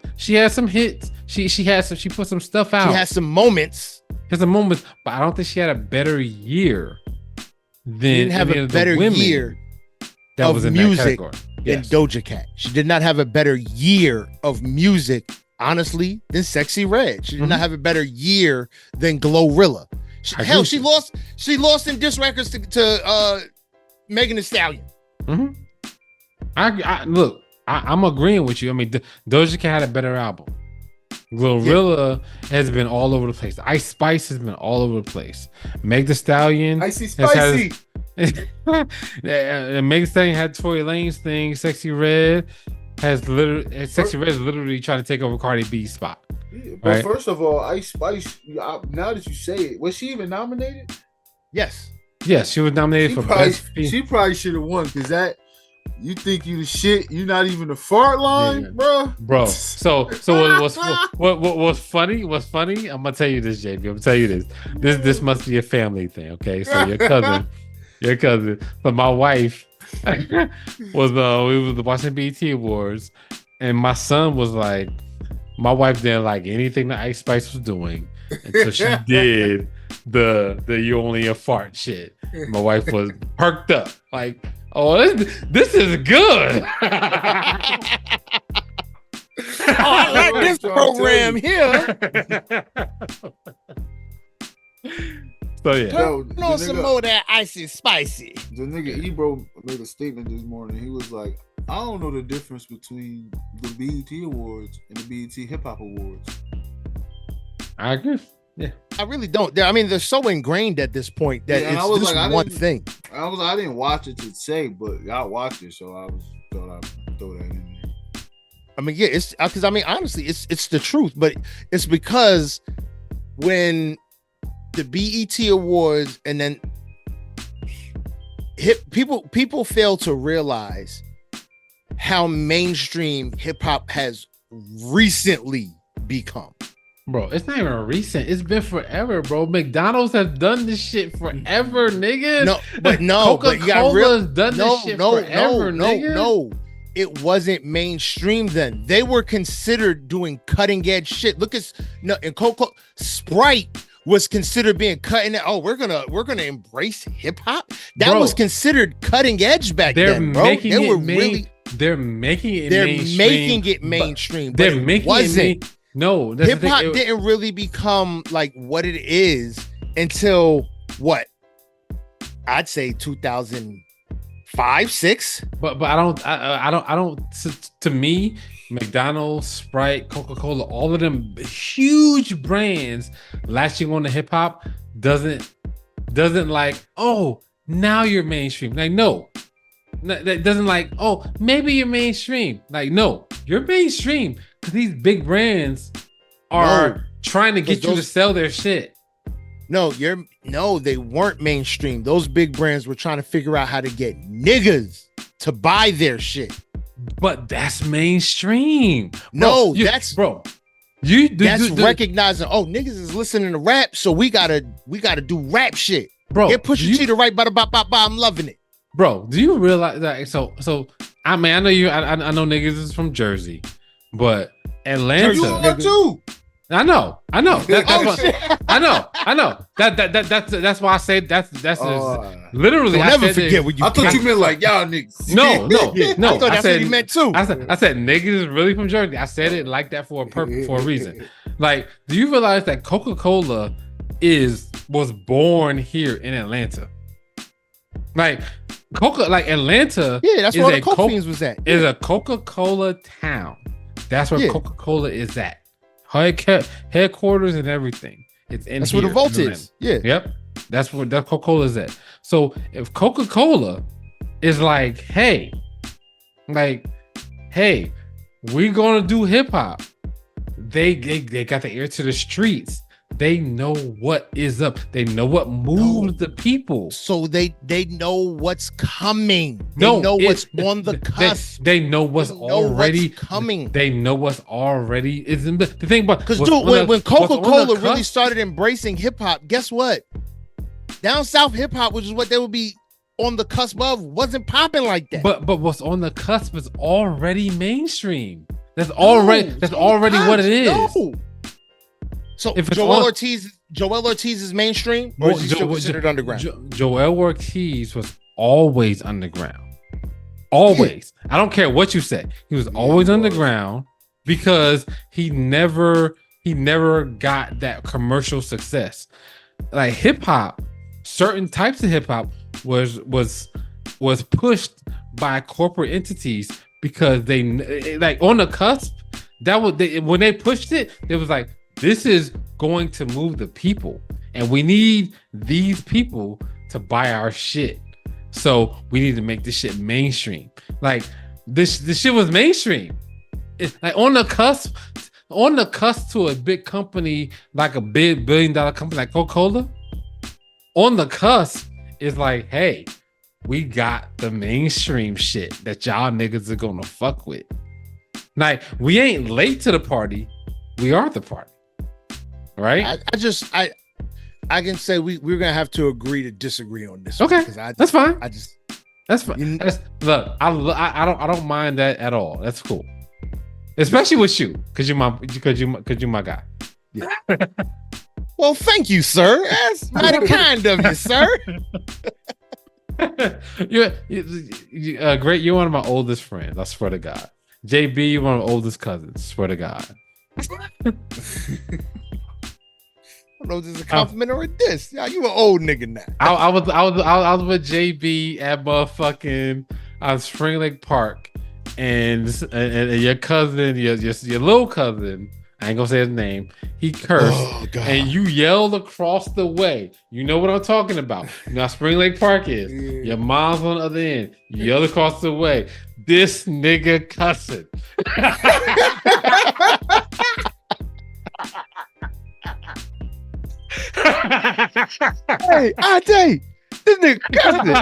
hits. She put some stuff out. She had some moments. But I don't think she had a better year than she didn't have a better year that of was in music that category. than Doja Cat. She did not have a better year of music, honestly, than Sexy Red. She did not have a better year than Glorilla. Hell, she lost in diss records to Megan Thee Stallion. Mm-hmm. I'm agreeing with you. I mean, Doja Cat had a better album. Glorilla has been all over the place. Ice Spice has been all over the place. Meg Thee Stallion, Icy Spicy. Meg Thee Stallion had Tory Lane's thing. Sexy Red is literally trying to take over Cardi B's spot. Yeah, but right? First of all, Ice Spice. Now that you say it, was she even nominated? Yes, she was nominated for best. She probably should have won because that. You think you the shit? You not even the fart line, bro. So what's funny? What's funny? I'm gonna tell you this, JB. I'm gonna tell you this. This must be a family thing, okay? So your cousin. But my wife was we was watching BET Awards, and my son was like, my wife didn't like anything that Ice Spice was doing, and so she did the you only a fart shit. My wife was perked up like. Oh, this is good. I like this program here. So yeah, put on some more of that Icy Spicy. The nigga Ebro made a statement this morning. He was like, "I don't know the difference between the BET Awards and the BET Hip Hop Awards." I agree. Yeah, I really don't. I mean, they're so ingrained at this point that it's just like, one thing. I didn't watch it to say, but I watched it, so thought I'd throw that in there. I mean, yeah, it's because honestly, it's the truth, but it's because when the BET Awards and then people fail to realize how mainstream hip hop has recently become. Bro, it's not even recent. It's been forever, bro. McDonald's has done this shit forever, nigga. Coca-Cola's done this shit forever, nigga. No. It wasn't mainstream then. They were considered doing cutting edge shit. Look at and Coca Sprite was considered being cutting. Oh, we're gonna embrace hip hop. That was considered cutting edge back then, bro. They're making it mainstream. They're making it. No, hip hop didn't really become like what it is until what? I'd say 2005, 6. But I don't. To me, McDonald's, Sprite, Coca-Cola, all of them huge brands latching on to hip hop doesn't like, oh, now you're mainstream. Like, no. That doesn't like, oh, maybe you're mainstream. Like, no, you're mainstream because these big brands are trying to get you to sell their shit. No, they weren't mainstream. Those big brands were trying to figure out how to get niggas to buy their shit. But that's mainstream. Bro, that's recognizing. Oh, niggas is listening to rap, so we gotta do rap shit. Bro, get Pusha T to write I'm loving it. Bro, do you realize that? So I mean, I know you. I know niggas is from Jersey, but Atlanta. You are too. I know. I know. That's why I say that's literally. Don't never forget what you. I thought you meant like y'all niggas. No. I thought that's what you meant too. I said niggas is really from Jersey. I said it like that for a reason. Like, do you realize that Coca-Cola was born here in Atlanta? Like Atlanta. Yeah, that's where the Coke Fiends was at. Is a Coca-Cola town. That's where Coca-Cola is at. Headquarters and everything. It's in. That's where the vault is. Yeah. Yep. That's where that Coca-Cola is at. So if Coca-Cola is like, hey, we're gonna do hip hop. They got the ear to the streets. They know what is up. They know what moves the people. So they know what's coming. They know what's on the cusp. They know what's already coming. They know what's already is in the thing. But because dude, when Coca-Cola really started embracing hip hop, guess what? Down south hip hop, which is what they would be on the cusp of, wasn't popping like that. But what's on the cusp is already mainstream. That's already what it is. No. So if Joel Ortiz is mainstream, or is he still considered underground? Joel Ortiz was always underground. Always. Yeah. I don't care what you say. He was always underground because he never got that commercial success. Like hip hop, certain types of hip hop was pushed by corporate entities because they like on the cusp. That was when they pushed it. It was like, this is going to move the people, and we need these people to buy our shit. So we need to make this shit mainstream. Like this shit was mainstream. It's like on the cusp to a big company, like a big $1 billion company like Coca-Cola. On the cusp is like, hey, we got the mainstream shit that y'all niggas are gonna fuck with. Like we ain't late to the party, we are the party. Right? I can say we're gonna have to agree to disagree on this. Okay, that's fine. That's fine. Look, I don't mind that at all. That's cool, especially with you, because you my guy. Yeah. Well, thank you, sir. That's mighty kind of you, sir. You're great. You're one of my oldest friends. I swear to God. JB, you're one of my oldest cousins. Swear to God. I don't know if this is a compliment or a diss. Yeah, you an old nigga now. I was with JB at motherfucking Spring Lake Park, and your cousin, your little cousin, I ain't gonna say his name. He cursed, and you yelled across the way. You know what I'm talking about. You know how Spring Lake Park is. Yeah. Your mom's on the other end. You yelled across the way. This nigga cussing. Hey, Ate, this nigga cussing.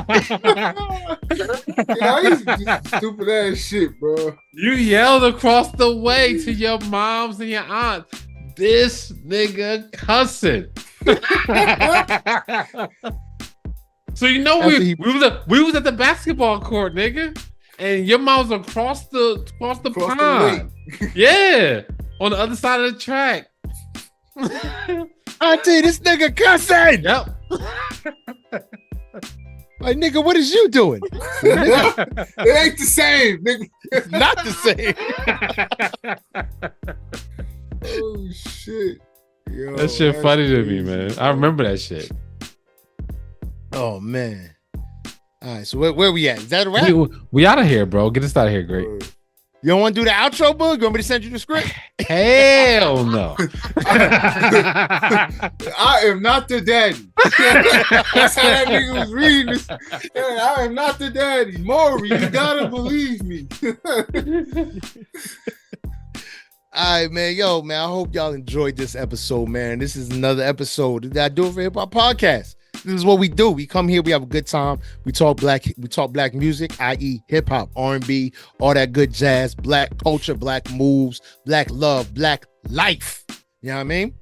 I used to do stupid ass shit, bro. You yelled across the way to your moms and your aunts. This nigga cussing. So you know we was at the basketball court, nigga, and your mom's across the pond. Yeah, on the other side of the track. Auntie, this nigga cussing. Yep. Like, nigga, what is you doing? It ain't the same, nigga. It's not the same. Oh shit. Yo, that shit funny to me, man. I remember that shit. Oh man. All right, so where we at? Is that a wrap? We out of here, bro. Get us out of here, great. You don't want to do the outro, bug? You want me to send you the script? Hell no. I am not the daddy. That's how that nigga was reading this. I am not the daddy. Maury, you gotta believe me. All right, man. Yo, man, I hope y'all enjoyed this episode, man. This is another episode of the I Do It for Hip Hop podcast. This is what we do. We come here, we have a good time. We talk black music, i.e. hip hop, R&B, all that good jazz, black culture, black moves, black love, black life. You know what I mean?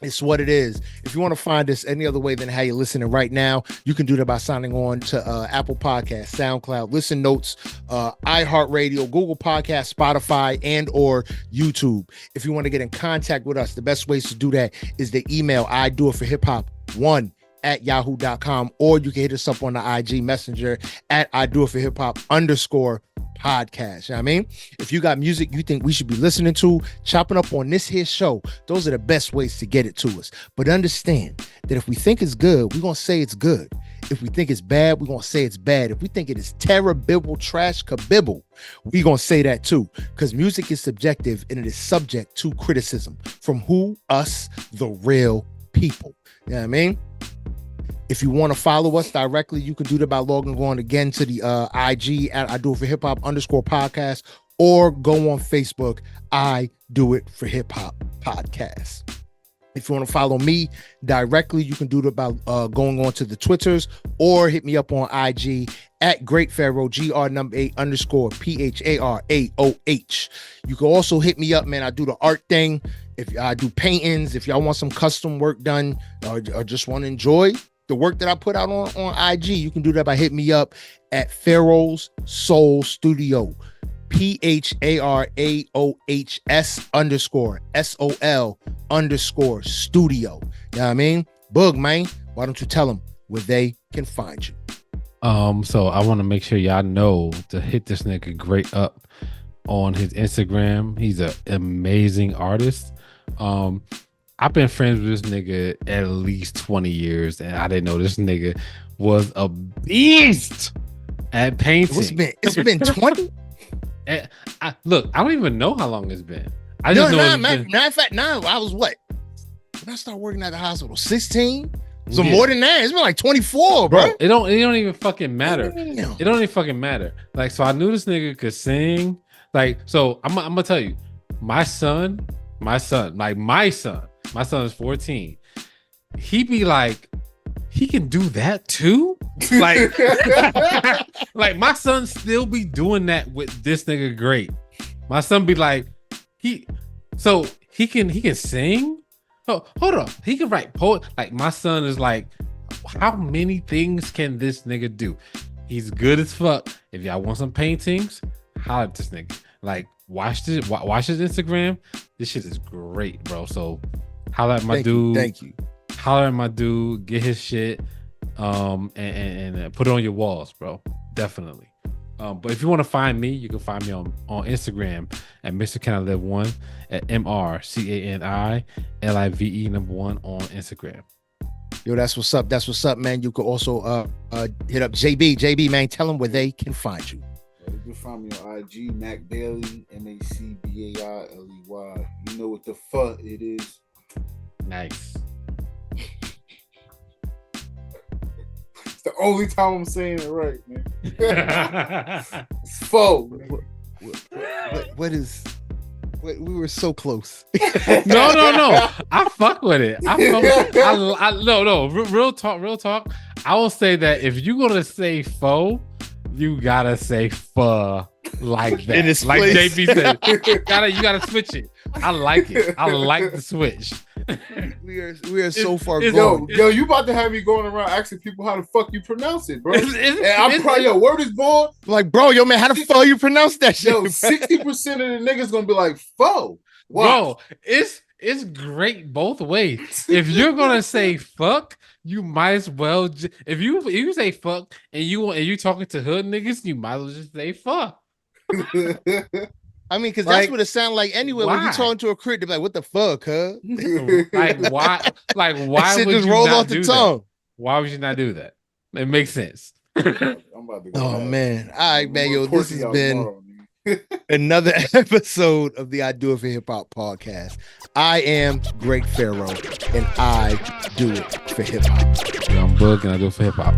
It's what it is. If you want to find us any other way than how you're listening right now, you can do that by signing on to Apple Podcasts, SoundCloud, Listen Notes, iHeartRadio, Google Podcasts, Spotify, and or YouTube. If you want to get in contact with us, the best ways to do that is the email idoitforhiphop1@yahoo.com, or you can hit us up on the IG Messenger at idoitforhiphop_podcast. You know what I mean? If you got music you think we should be listening to, chopping up on this here show, those are the best ways to get it to us. But understand that if we think it's good, we're going to say it's good. If we think it's bad, we're going to say it's bad. If we think it is terrible, trash, kabibble, we're going to say that too. Because music is subjective and it is subject to criticism from who? Us, the real people. You know what I mean? If you want to follow us directly, you can do that by logging on again to the IG at I Do It for Hip Hop _podcast, or go on Facebook. I Do It for Hip Hop Podcast. If you want to follow me directly, you can do it by going on to the Twitters or hit me up on IG at Great Pharaoh, GR8_PHARAOH. You can also hit me up, man. I do the art thing. If I do paintings, if y'all want some custom work done or just want to enjoy the work that I put out on IG, you can do that by hitting me up at Pharaoh's Soul Studio. PHARAOHS_SOL_studio. You know what I mean? Boog, man. Why don't you tell them where they can find you? So I want to make sure y'all know to hit this nigga Great up on his Instagram. He's an amazing artist. I've been friends with this nigga at least 20 years, and I didn't know this nigga was a beast at painting. It's been 20? Look, I don't even know how long it's been. I was what? When I started working at the hospital, 16? So more than that. It's been like 24, bro. It don't even fucking matter. Damn. It don't even fucking matter. Like, so I knew this nigga could sing. Like, so I'm gonna tell you, my son is 14. He be like, he can do that too? Like, like my son still be doing that with this nigga Great. My son be like, he can sing. Oh, hold on. He can write poet. Like, my son is like, how many things can this nigga do? He's good as fuck. If y'all want some paintings, holla at this nigga. Like, watch his Instagram. This shit is great, bro. So holla at my dude. Thank you. Holler at my dude. Get his shit. And put it on your walls, bro. Definitely. But if you want to find me, you can find me on Instagram at Mr. Can I Live 1 at MrCanilive 1 on Instagram. Yo, that's what's up. That's what's up, man. You could also hit up JB, man. Tell them where they can find you. You can find me on IG, Mac Bailey, MacBailey. You know what the fuck it is. Nice. It's the only time I'm saying it right, man. It's faux. We were so close. No. I fuck with it. Real talk. I will say that if you're gonna say faux, you gotta say pho like that. Like place. JP said, you gotta switch it. I like it. I like the switch. We are so far gone. Yo, you about to have me going around asking people how the fuck you pronounce it, bro. And I'm probably, your word is born. Like, bro, yo, man, how the fuck you pronounce that shit? Yo, 60% of the niggas gonna be like, faux. Bro, it's great both ways. If you're gonna say fuck, you might as well. If you say fuck and you talking to hood niggas, you might as well just say fuck. I mean, because that's what it sounds like anyway. When you talking to a critic, they're like, "What the fuck, huh?" Like, why? Like, why would just you roll not off the tongue? That? Why would you not do that? It makes sense. Oh man! All right, man. Yo, this has been another episode of the I Do It for Hip Hop podcast. I am Great Pharaoh, and I do it for hip hop. I'm Bug, and I do it for hip hop.